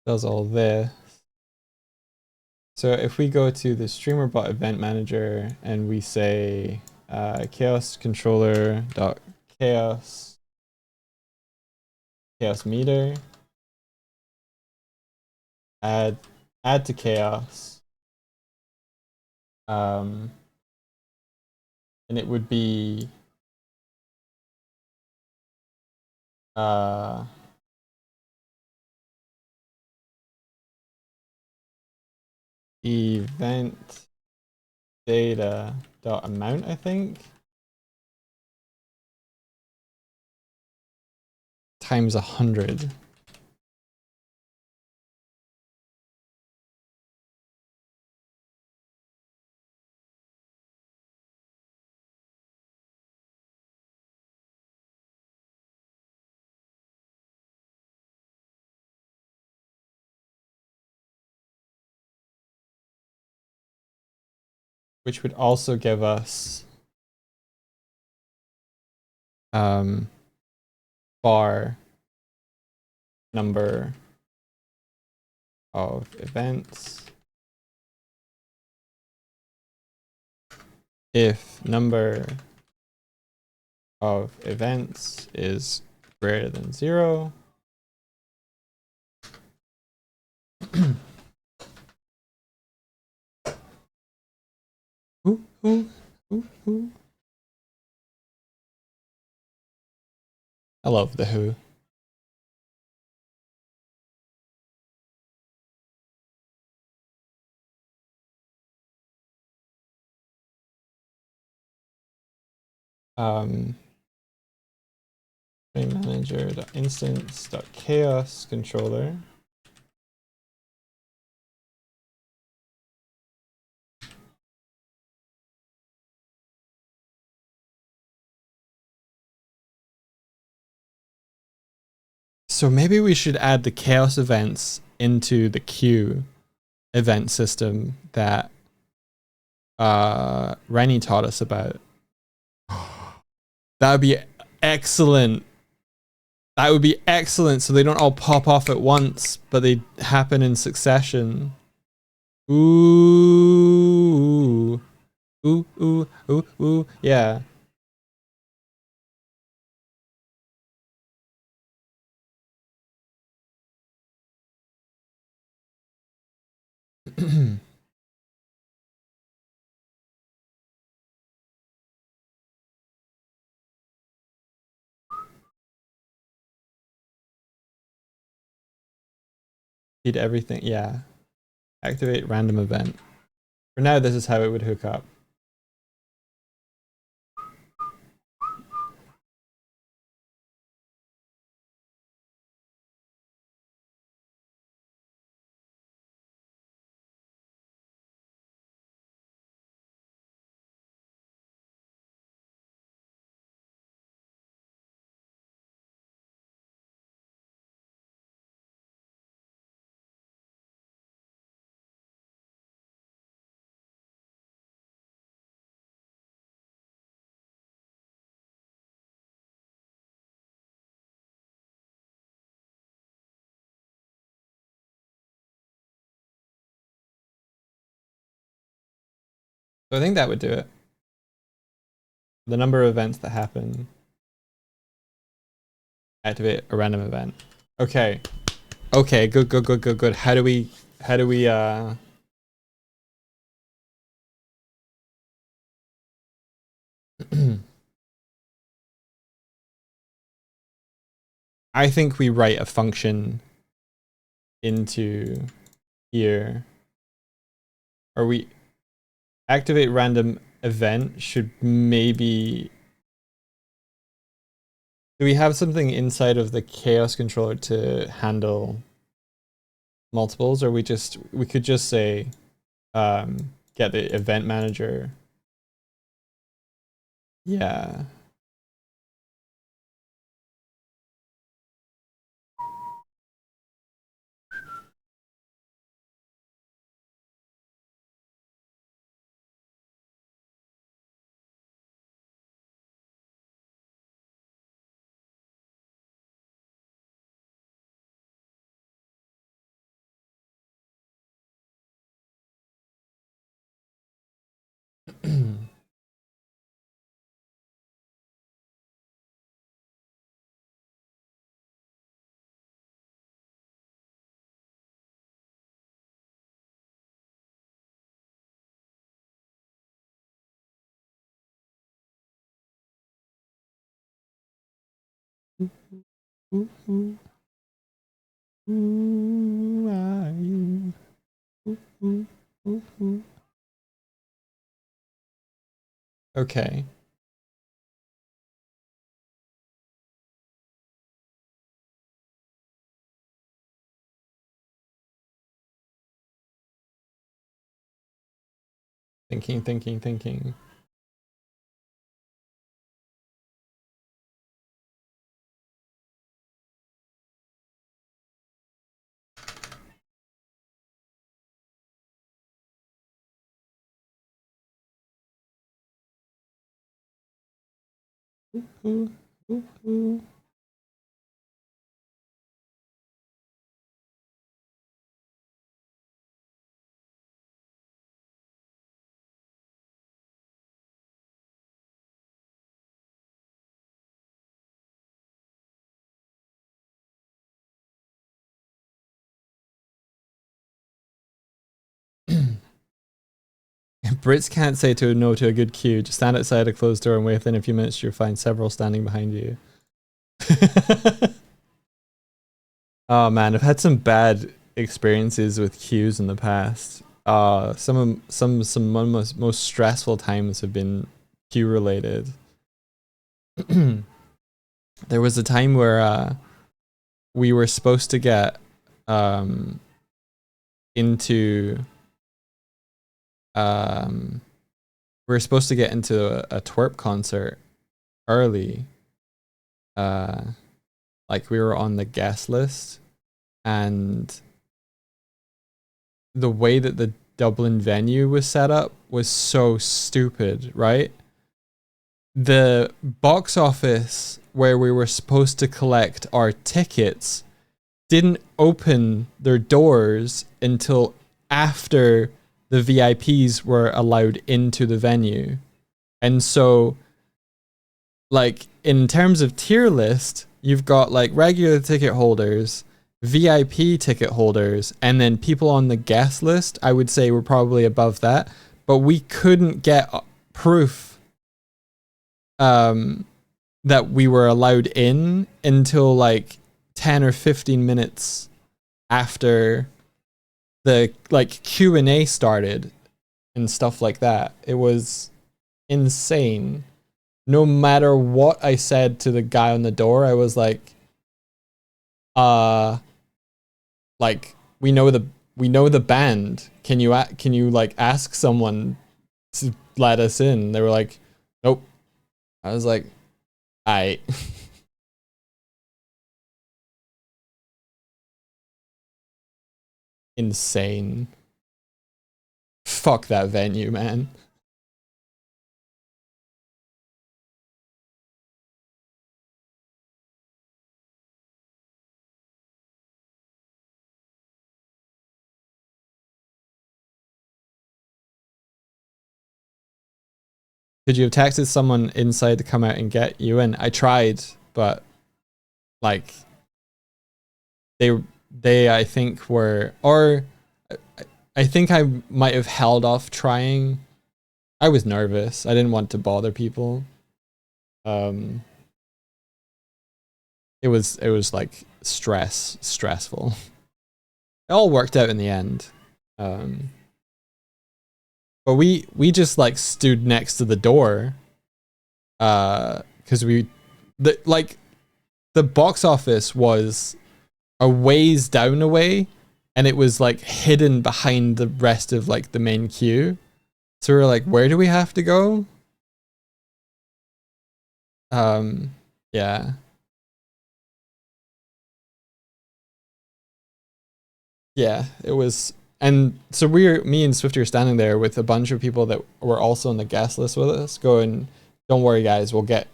Does all this. So if we go to the StreamerBot event manager and we say chaos controller dot chaos meter, add to chaos, and it would be event data dot amount, I think, times 100. Which would also give us bar number of events if number of events is greater than 0. Ooh, ooh, ooh, ooh. I love the Who. Manager.instance.chaos controller. So maybe we should add the chaos events into the queue event system that Rennie taught us about. That would be excellent. That would be excellent, so they don't all pop off at once, but they happen in succession. Ooh. Ooh, ooh, ooh, ooh. Yeah. Need everything. Yeah. Activate random event. For now, this is how it would hook up. So I think that would do it. The number of events that happen. Activate a random event. Okay. Okay, good, good, good, good, good. How do we I think we write a function into here. Or we activate random event should maybe. Do we have something inside of the chaos controller to handle multiples, or we could just say get the event manager. Yeah. Who are you? Okay. Thinking. Brits can't say no to a good queue. Just stand outside a closed door and wait. Within a few minutes, you'll find several standing behind you. Oh man, I've had some bad experiences with queues in the past. Some of my most stressful times have been queue related. There was a time where we were supposed to get into we were supposed to get into a twerp concert early. Like we were on the guest list, and the way that the Dublin venue was set up was so stupid, right? The box office where we were supposed to collect our tickets didn't open their doors until after the VIPs were allowed into the venue. And so, like, in terms of tier list, you've got like regular ticket holders, VIP ticket holders, and then people on the guest list. I would say we're probably above that, but we couldn't get proof that we were allowed in until like 10 or 15 minutes after the like Q&A started and stuff like that. It was insane. No matter what I said to the guy on the door, I was like, like we know the band. Can you like ask someone to let us in? They were like, nope. I was like, aight. Insane. Fuck that venue, man. Could you have texted someone inside to come out and get you in? I tried, but like they I think were, or I think I might have held off trying. I was nervous. I didn't want to bother people. It was like stressful. It all worked out in the end. But we just like stood next to the door, because the box office was a ways down away, and it was like hidden behind the rest of like the main queue. So we were like, where do we have to go? Yeah. Yeah, it was. And so me and Swifty are standing there with a bunch of people that were also on the guest list with us, going, "Don't worry, guys, we'll get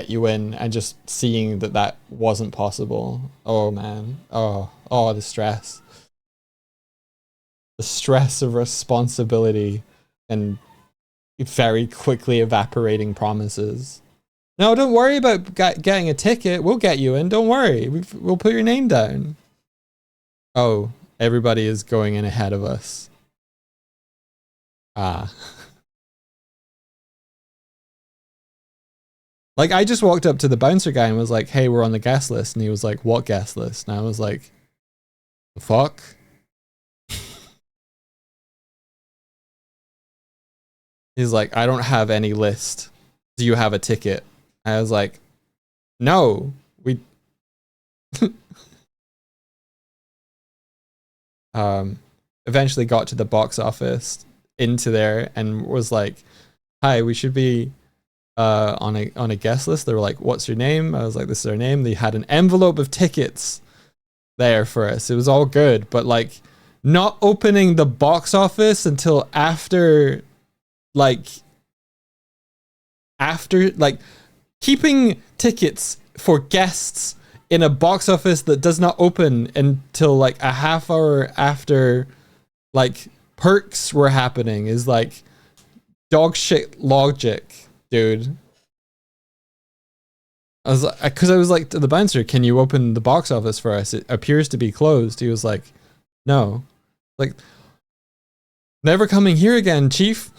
you in." And just seeing that wasn't possible. Oh man, the stress of responsibility and very quickly evaporating promises. No, don't worry about getting a ticket. We'll get you in. Don't worry, we'll put your name down. Oh. Everybody is going in ahead of us. Ah. Like, I just walked up to the bouncer guy and was like, hey, we're on the guest list. And he was like, what guest list? And I was like, the fuck? He's like, I don't have any list. Do you have a ticket? I was like, no, we eventually got to the box office into there and was like, hi, we should be on a guest list. They were like, what's your name? I was like, this is our name. They had an envelope of tickets there for us. It was all good, but like not opening the box office until after keeping tickets for guests in a box office that does not open until like a half hour after like perks were happening is like dog shit logic, dude. I was like, because I was like to the bouncer, can you open the box office for us? It appears to be closed. He was like, no. Like, never coming here again, chief.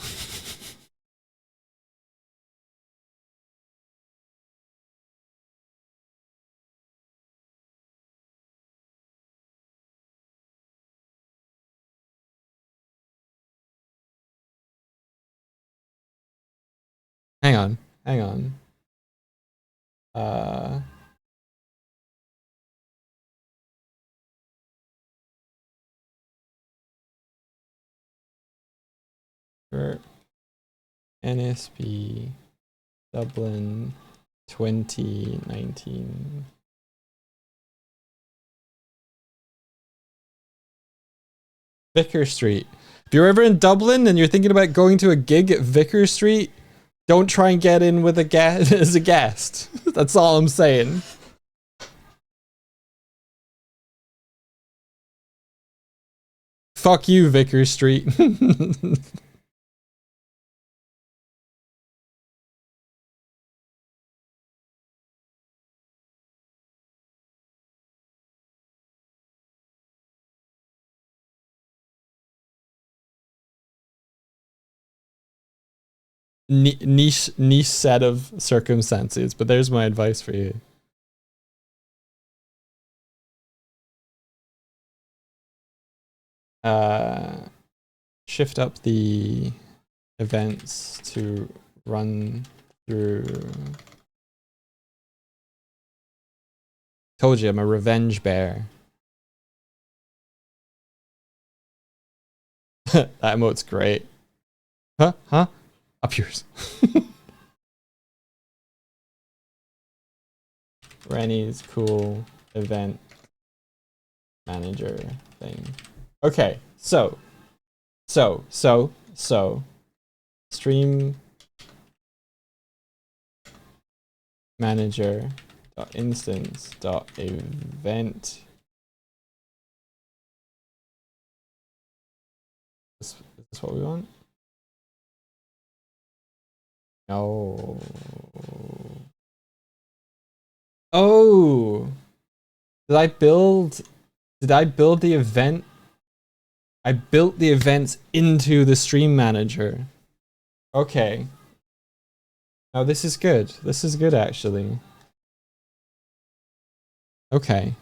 Hang on. Hang on. For NSP Dublin 2019. Vicar Street. If you're ever in Dublin and you're thinking about going to a gig at Vicar Street, don't try and get in with a guest as a guest. That's all I'm saying. Fuck you, Vicar Street. Niche set of circumstances, but there's my advice for you. Shift up the events to run through. Told you I'm a revenge bear. That emote's great. Huh? Up yours. Rennie's cool event manager thing. Okay, so stream manager dot instance dot event. Is this what we want? No. Oh, did I build the event? I built the events into the stream manager. Okay. Oh, this is good. This is good, actually. Okay.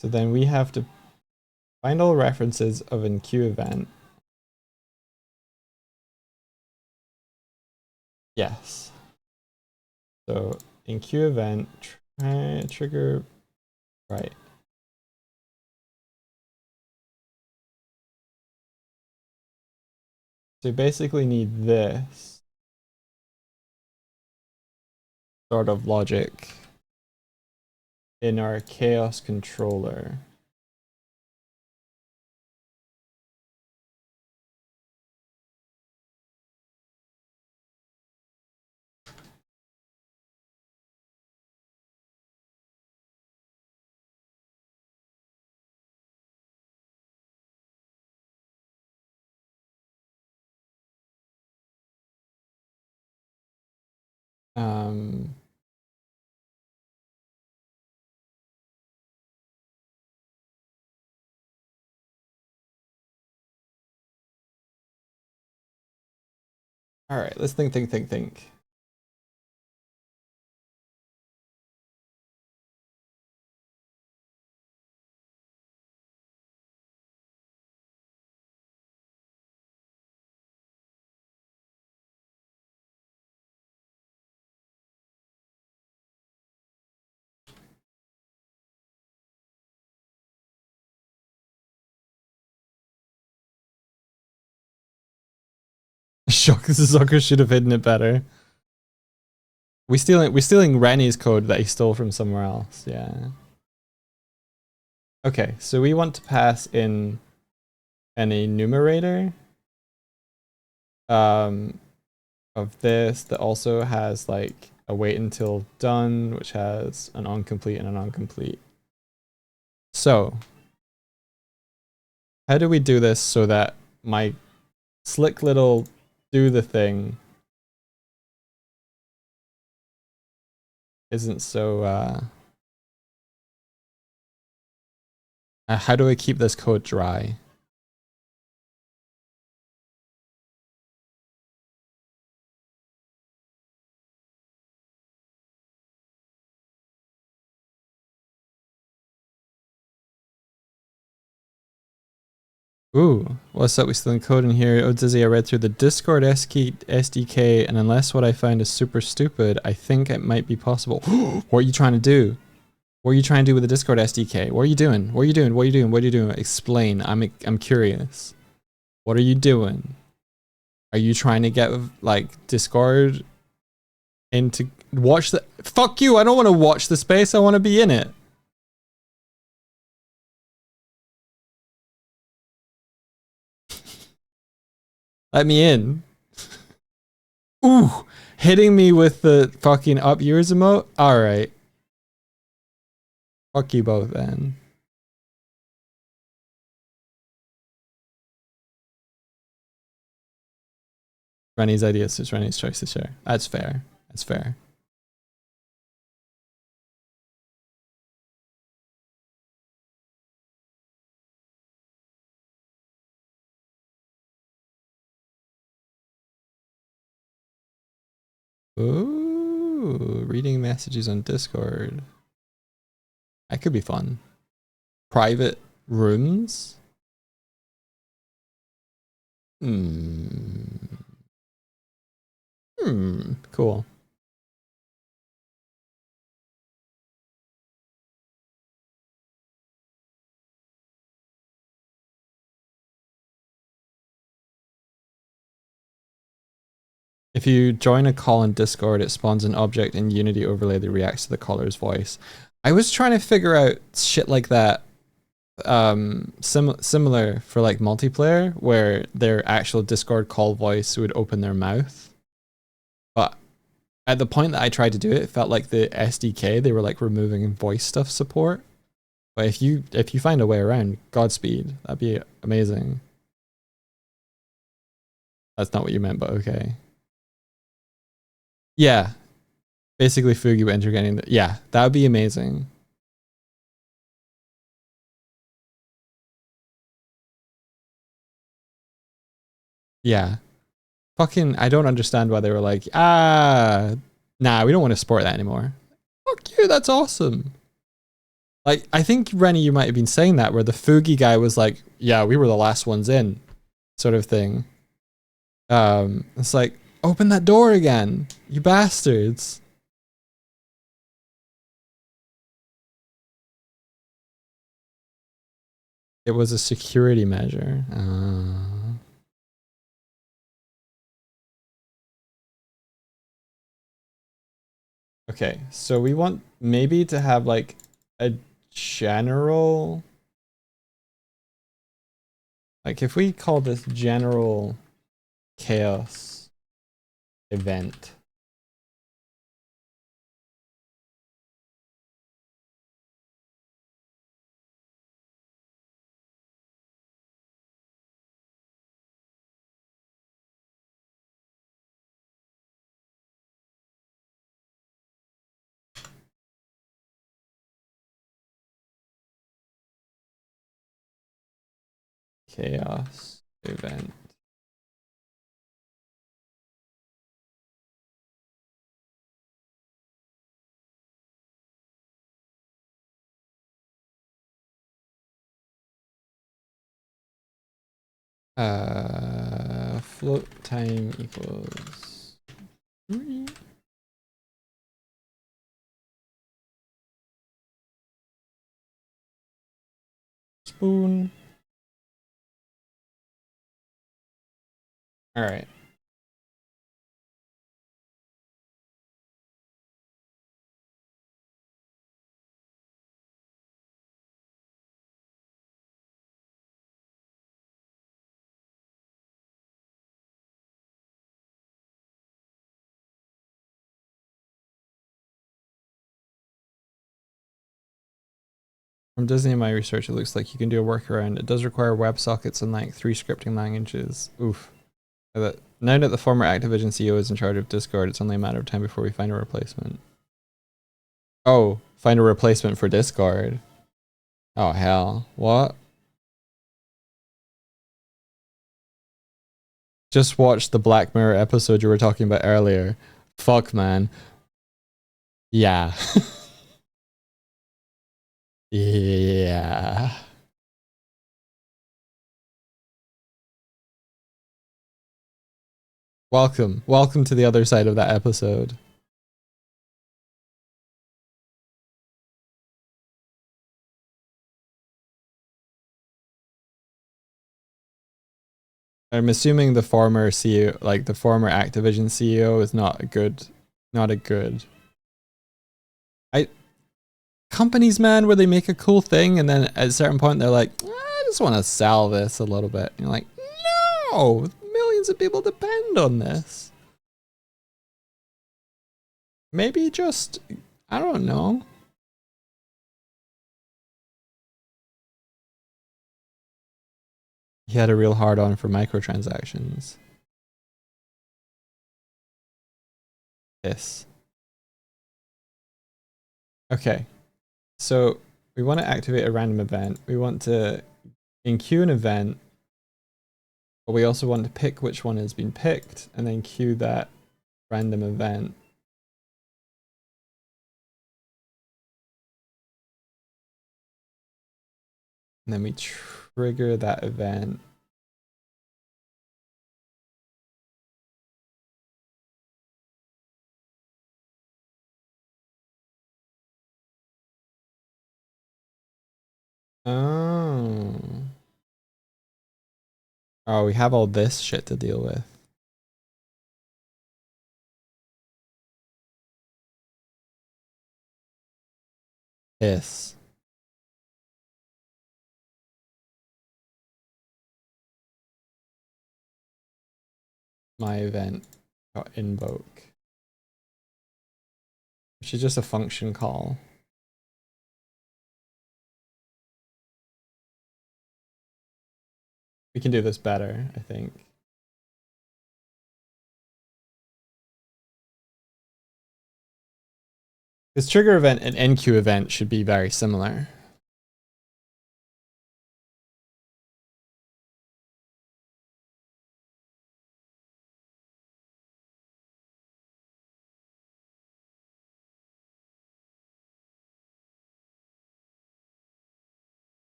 So then we have to find all references of an queue event. Yes. So in queue event, trigger, right. So you basically need this sort of logic in our chaos controller. Um, All right, let's think. Shock Zucker should have hidden it better. We're stealing Rennie's code that he stole from somewhere else. Yeah. Okay, so we want to pass in an enumerator of this that also has like a wait until done, which has an on-complete and an on-complete. So how do we do this so that my slick little do the thing isn't so how do I keep this code dry? Ooh, what's up? We stealing code in here. Oh, Dizzy, I read through the Discord SDK, and unless what I found is super stupid, I think it might be possible. What are you trying to do? What are you trying to do with the Discord SDK? What are you doing? What are you doing? What are you doing? What are you doing? Explain. I'm curious. What are you doing? Are you trying to get like Discord into watch the fuck you? I don't want to watch the space. I want to be in it. Let me in. Ooh, hitting me with the fucking up yours emote? Alright. Fuck you both then. Rennie's ideas is Rennie's choice to share. That's fair. That's fair. Ooh, reading messages on Discord. That could be fun. Private rooms? Cool. If you join a call in Discord, it spawns an object in Unity overlay that reacts to the caller's voice. I was trying to figure out shit like that similar for like multiplayer, where their actual Discord call voice would open their mouth. But at the point that I tried to do it, it felt like the SDK, they were like removing voice stuff support. But if you find a way around, Godspeed. That'd be amazing. That's not what you meant, but okay. Yeah. Basically Fugi but integrating the, yeah, that would be amazing. Yeah. Fucking, I don't understand why they were like, nah, we don't want to support that anymore. Fuck you, that's awesome. Like, I think, Rennie, you might have been saying that, where the Fugi guy was like, yeah, we were the last ones in, sort of thing. It's like, open that door again, you bastards. It was a security measure. Okay, so we want maybe to have like a general, like if we call this general chaos event. Chaos event. Float time equals 3. Spoon. All right. From Disney and my research, it looks like you can do a workaround. It does require WebSockets and like 3 scripting languages. Oof. Now that the former Activision CEO is in charge of Discord, it's only a matter of time before we find a replacement. Oh, find a replacement for Discord. Oh hell. What? Just watched the Black Mirror episode you were talking about earlier. Fuck, man. Yeah. Yeah. Welcome. Welcome to the other side of that episode. I'm assuming the former CEO, like the former Activision CEO, is not a good. Companies, man, where they make a cool thing and then at a certain point they're like, I just want to sell this a little bit. And you're like, no, millions of people depend on this. Maybe just, I don't know. He had a real hard on for microtransactions. Yes. Okay. So we want to activate a random event. We want to enqueue an event, but we also want to pick which one has been picked and then queue that random event. And then we trigger that event. Oh. Oh, we have all this shit to deal with. Yes. My event got invoke, which is just a function call. We can do this better, I think. This trigger event and enqueue event should be very similar.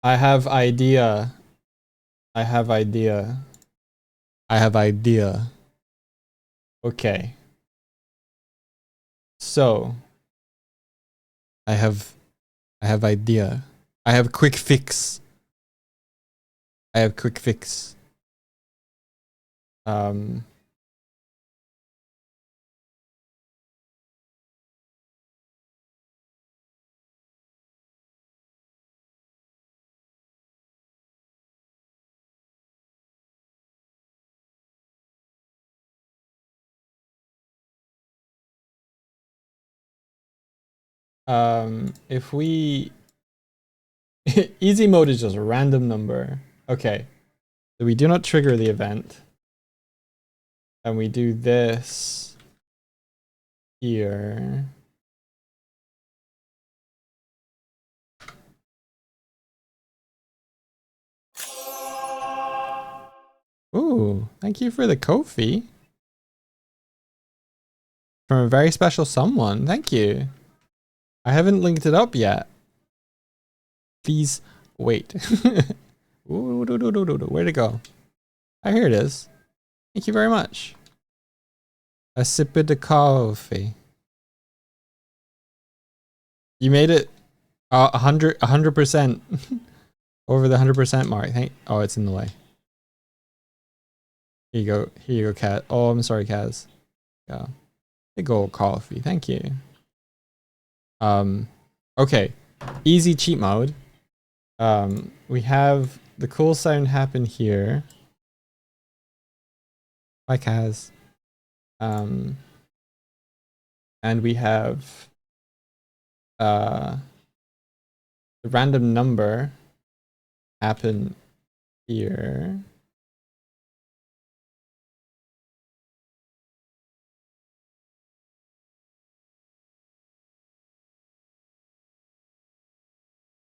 I have idea. I have idea. I have idea. Okay. So I have idea. I have quick fix. I have quick fix. If we easy mode is just a random number. Okay. So we do not trigger the event. and we do this here. Ooh, thank you for the Ko-fi. From a very special someone. Thank you. I haven't linked it up yet. Please wait. Ooh, where'd it go? Oh, here it is. Thank you very much. A sip of the coffee. You made it 100% over the 100% mark. Oh, it's in the way. Here you go. Here you go, Kaz. Oh, I'm sorry, Kaz. Yeah. Big old coffee. Thank you. Okay. Easy cheat mode. We have the cool sound happen here. Hi, Kaz. And we have the random number happen here.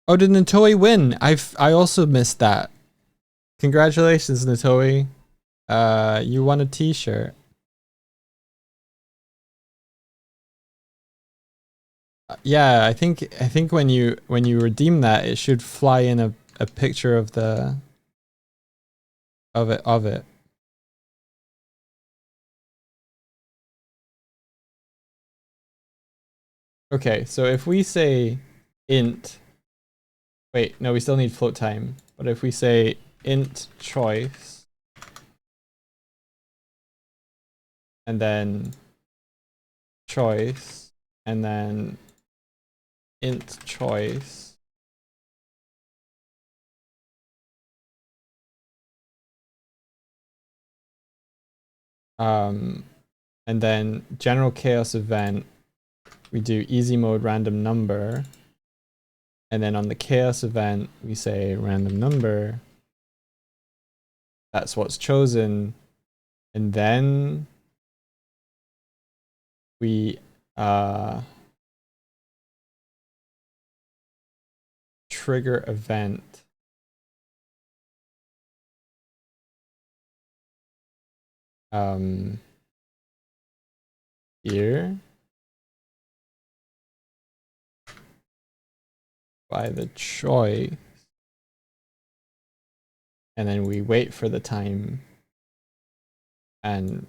Oh, did Natoi win? I also missed that. Congratulations, Natoi. You won a t-shirt. Yeah, I think when you redeem that, it should fly in a picture of the of it. Okay, so if we say int, wait, no, we still need float time. But if we say int choice, and then choice, and then int choice, and then general chaos event, we do easy mode random number, and then on the chaos event we say random number. That's what's chosen, and then we trigger event. Here by the choice, and then we wait for the time, and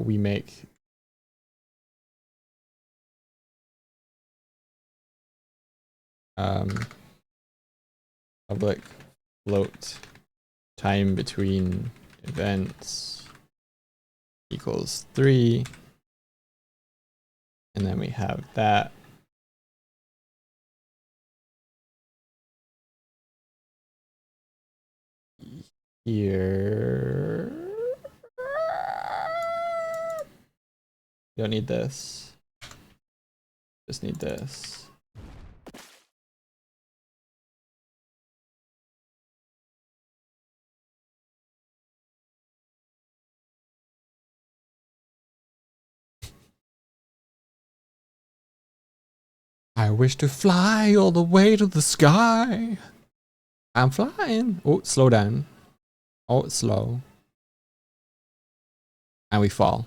we make public float time between events equals 3, and then we have that. Here. Don't need this. Just need this. I wish to fly all the way to the sky. I'm flying. Oh, slow down. Oh, it's slow. And we fall.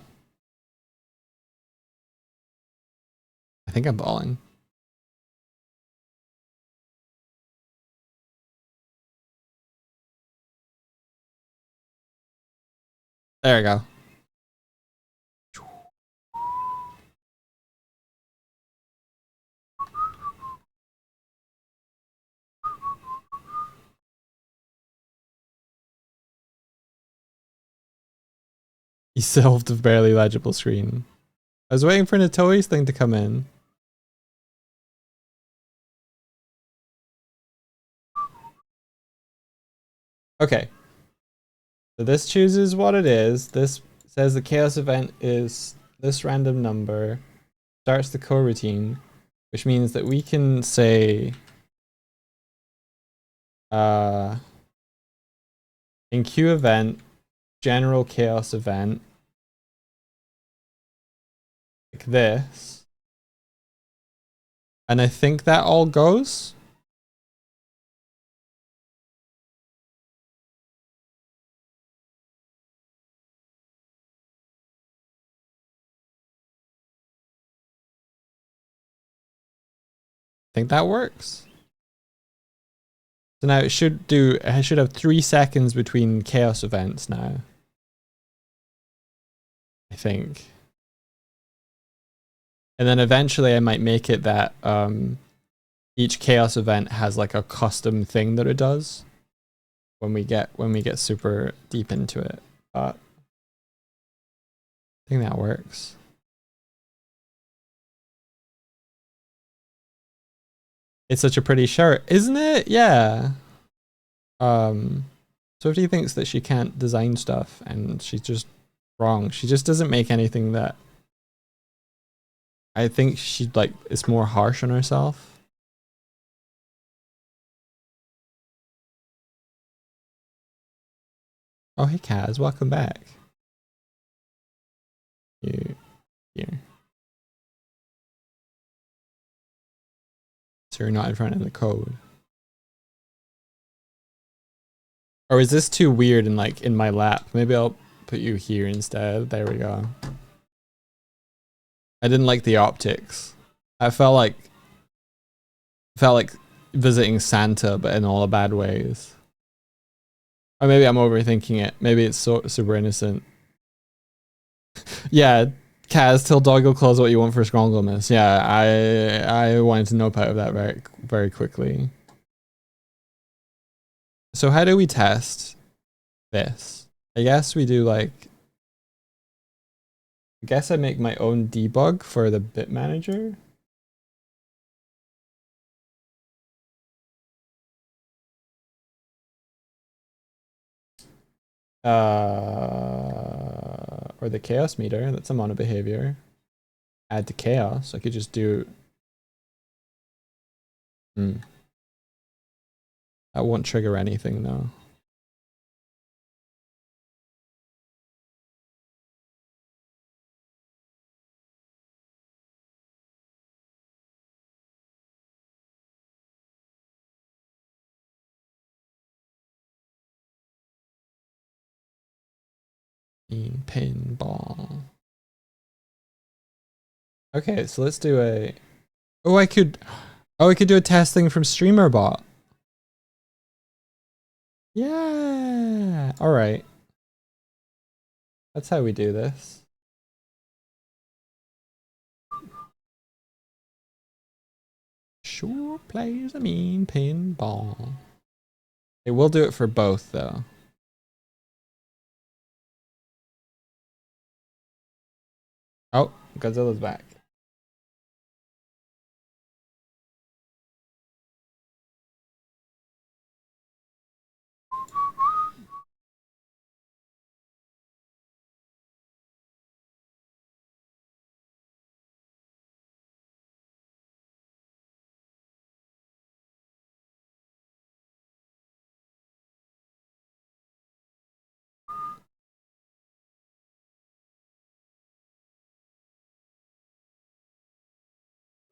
I think I'm falling. There we go. He solved a barely legible screen. I was waiting for Natoi's thing to come in. Okay. So this chooses what it is. This says the chaos event is this random number. Starts the coroutine, which means that we can say in queue event, general chaos event, like this. And I think that all goes. I think that works. So now it should have 3 seconds between chaos events now. I think. And then eventually I might make it that each chaos event has like a custom thing that it does when we get super deep into it. But I think that works. It's such a pretty shirt, isn't it? Yeah. Swifty thinks that she can't design stuff, and she's just wrong. She just doesn't make anything that I think she like is more harsh on herself. Oh, hey Kaz, welcome back. You here. So you're not in front of the code. Or is this too weird and like in my lap? Maybe I'll put you here instead. There we go. I didn't like the optics. I felt like visiting Santa, but in all the bad ways. Or maybe I'm overthinking it. Maybe it's so super innocent. Yeah, Kaz, till Doggo Claw's what you want for Scronglemas. Yeah, I wanted to nope out of that very, very quickly. So how do we test this? I guess we do like... I guess I make my own debug for the bit manager. Or the chaos meter, that's a mono behavior. Add to chaos, I could just do... That won't trigger anything though. Pinball. Okay, so let's do a... Oh, I could do a test thing from StreamerBot. Yeah. All right. That's how we do this. Sure plays a mean pinball. It will do it for both though. Oh, Godzilla's back.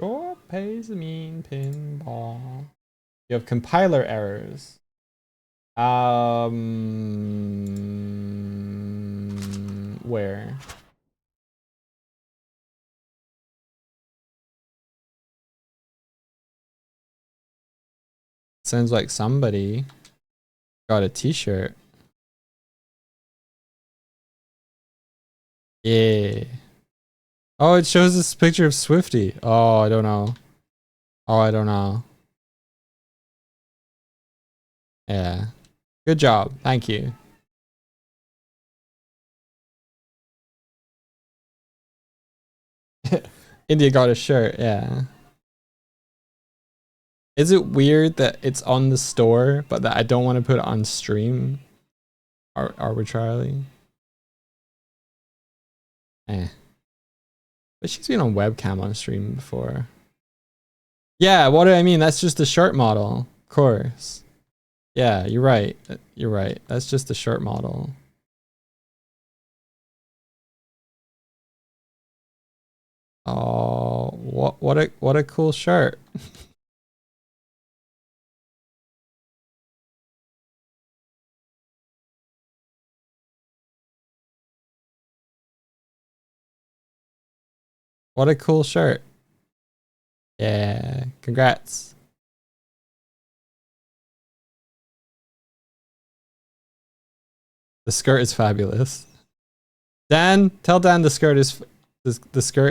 Sure pays a mean pinball. You have compiler errors. Where? Sounds like somebody got a t-shirt. Yeah. Oh, it shows this picture of Swifty. Oh, I don't know. Oh, I don't know. Yeah. Good job. Thank you. India got a shirt. Yeah. Is it weird that it's on the store, but that I don't want to put it on stream arbitrarily? Eh. But she's been on webcam on stream before. Yeah, what do I mean? That's just the shirt model. Of course. Yeah, you're right. You're right. That's just the shirt model. Oh, what a cool shirt. What a cool shirt. Yeah, congrats. The skirt is fabulous. Dan, tell Dan the skirt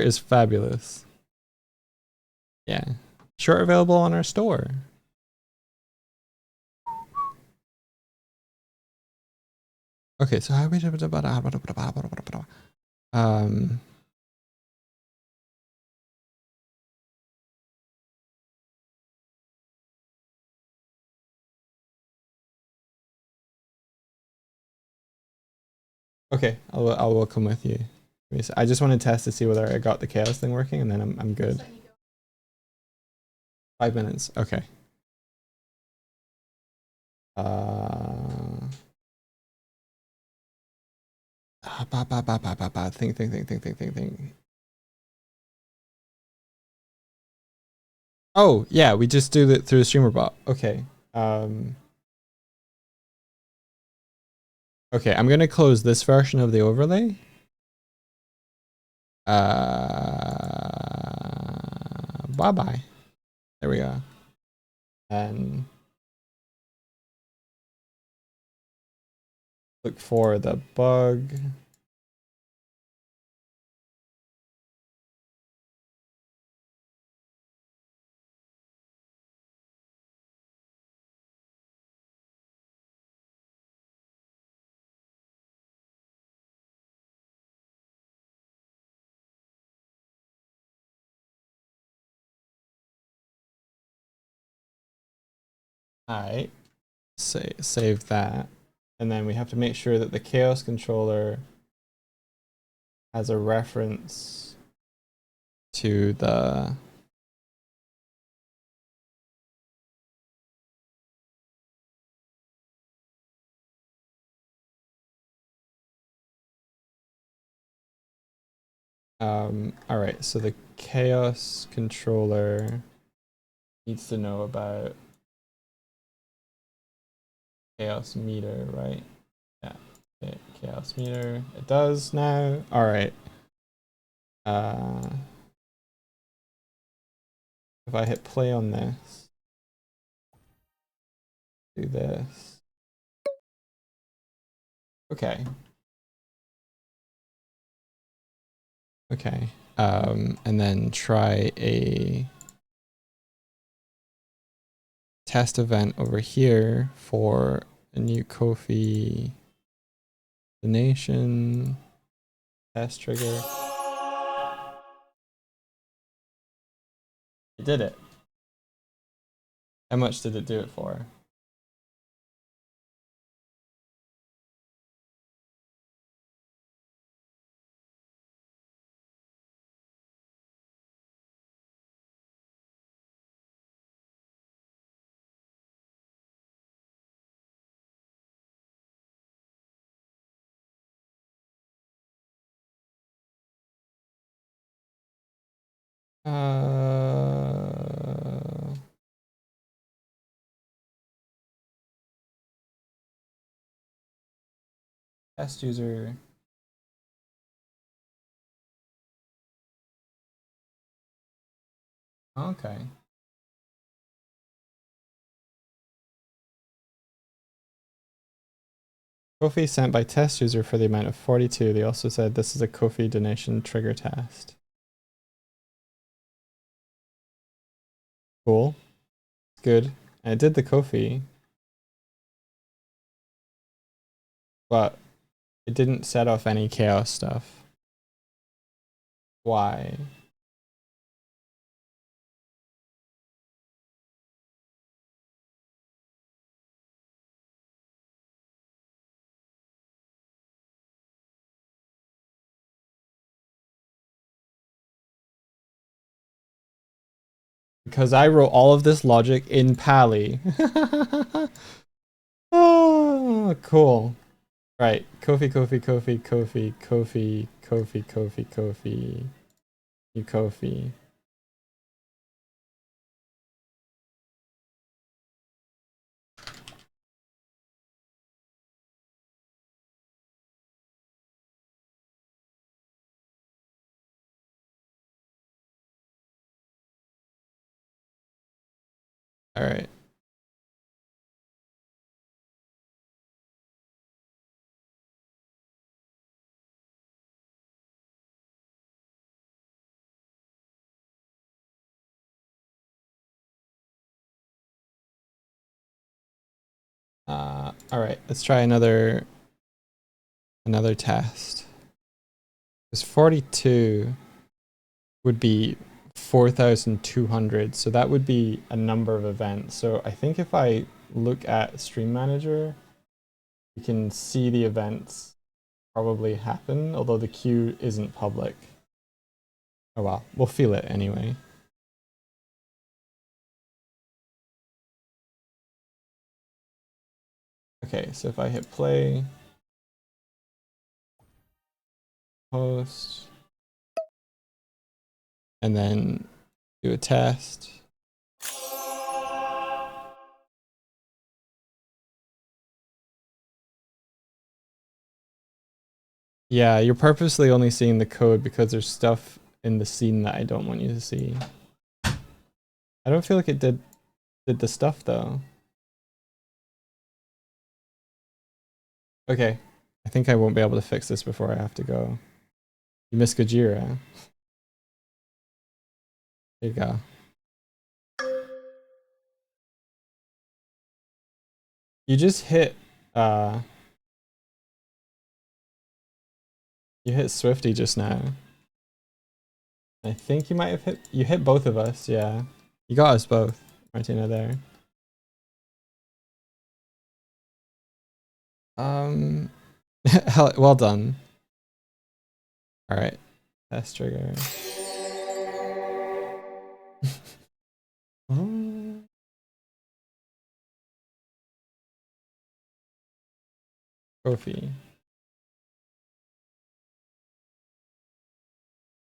is fabulous. Yeah. Shirt available on our store. Okay, so how we okay, I'll come with you. I just want to test to see whether I got the chaos thing working, and then I'm good. 5 minutes. Okay. Think. Oh yeah, we just do it through the streamer bot. Okay. Okay, I'm gonna close this version of the overlay. Bye bye. There we go. And look for the bug. Alright. Save that. And then we have to make sure that the chaos controller has a reference to the alright, so the chaos controller needs to know about chaos meter, right? Yeah. Okay, chaos meter. It does now. Alright. If I hit play on this, do this. Okay. Okay. And then try a test event over here for a new Ko-fi donation test trigger. It did it. How much did it do it for? Test user. Okay. Ko-fi sent by test user for the amount of 42. They also said this is a Ko-fi donation trigger test. Cool. Good. I did the Ko-fi, but it didn't set off any chaos stuff. Why? Because I wrote all of this logic in Pali. Oh, cool. Right. Ko-fi. you, Kofi. All right. All right, let's try another test. Because 42 would be 4,200, so that would be a number of events. So I think if I look at Stream Manager, you can see the events probably happen, although the queue isn't public. Oh well, we'll feel it anyway. Okay, so if I hit play, host, and then do a test. Yeah, you're purposely only seeing the code because there's stuff in the scene that I don't want you to see. I don't feel like it did the stuff though. Okay, I think I won't be able to fix this before I have to go. You miss Gojira. There you go. You just hit you hit Swifty just now. I think you might have hit both of us, yeah. You got us both, Martina, there. Well done. All right, test trigger. Trophy.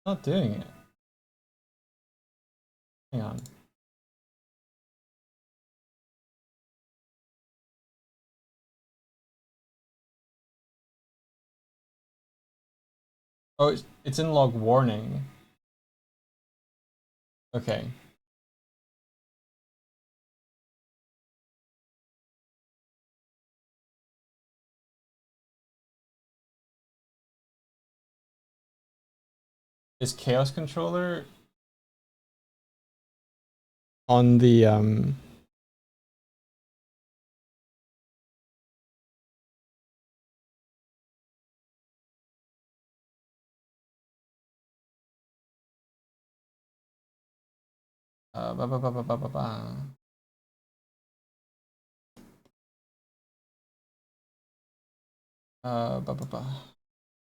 Not doing it. Hang on. Oh, it's in log warning. Okay. Is Chaos Controller on the ba, ba, ba, ba, ba, ba, ba. Ba, ba, ba.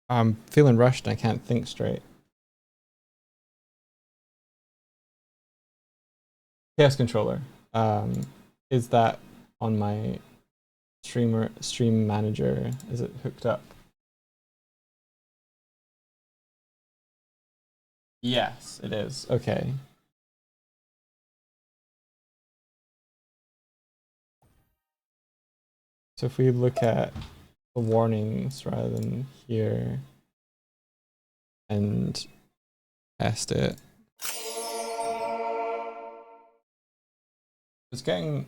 I'm feeling rushed and I can't think straight. Chaos Controller. Is that on my stream manager? Is it hooked up? Yes, it is. Okay. So if we look at the warnings rather than here and test it. It's getting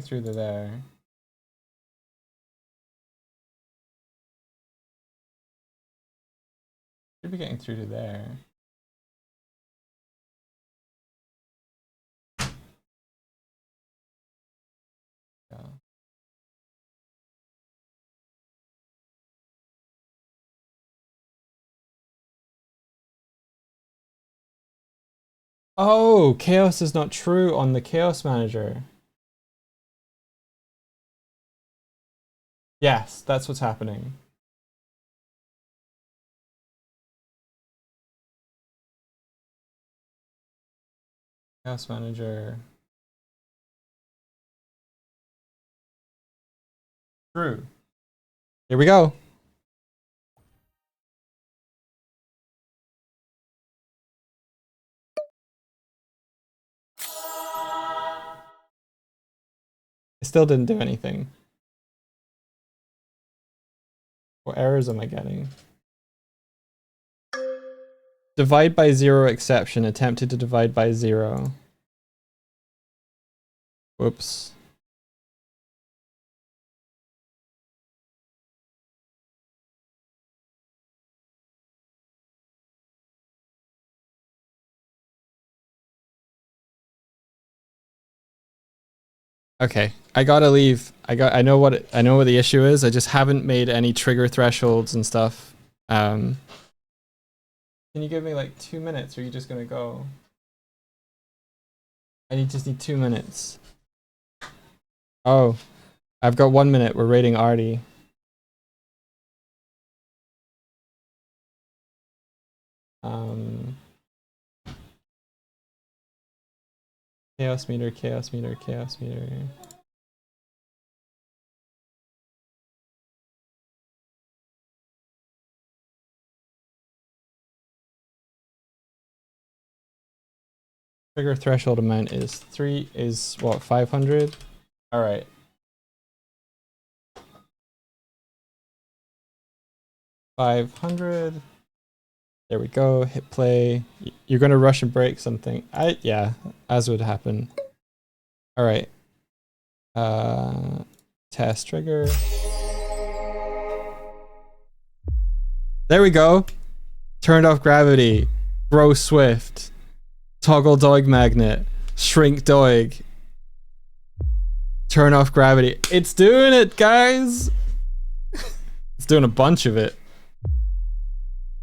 through to there. Should be getting through to there. Yeah. Oh, chaos is not true on the chaos manager. Yes, that's what's happening. Chaos manager. True. Here we go. It still didn't do anything. What errors am I getting? Divide by 0 exception. Attempted to divide by 0. Whoops. Okay, I gotta leave. I know what the issue is. I just haven't made any trigger thresholds and stuff. Can you give me like 2 minutes, or are you just gonna go? I just need 2 minutes. Oh, I've got 1 minute. We're rating Artie. Chaos meter, chaos meter, chaos meter. Trigger threshold amount is what, 500? All right. $500. There we go. Hit play. You're gonna rush and break something. Yeah, as would happen. All right. Test trigger. There we go. Turned off gravity. Grow swift. Toggle Doig magnet. Shrink Doig. Turn off gravity. It's doing it, guys. It's doing a bunch of it.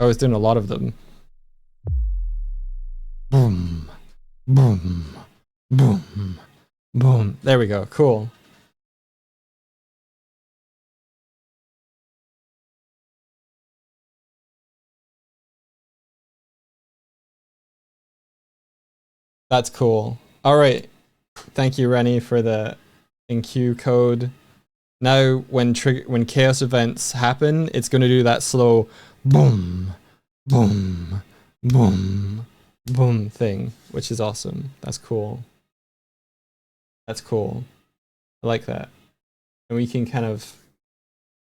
Oh, it's doing a lot of them. Boom. Boom. Boom. Boom. There we go. Cool. That's cool. All right. Thank you, Rennie, for the enqueue code. Now, when chaos events happen, it's going to do that slow boom, boom, boom, boom thing, which is awesome. That's cool. That's cool. I like that. And we can kind of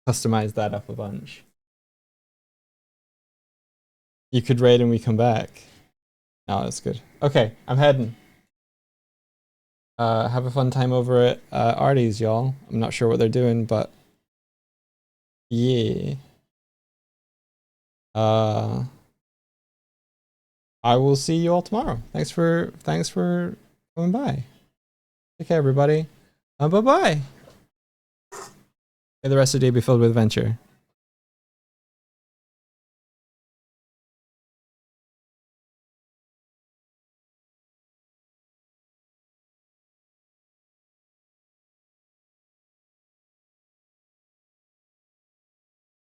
customize that up a bunch. You could raid and we come back. No, that's good. Okay, I'm heading. Have a fun time over at Artie's, y'all. I'm not sure what they're doing, but yeah. I will see you all tomorrow. Thanks for coming by. Take care, everybody. Bye bye. May the rest of the day be filled with adventure.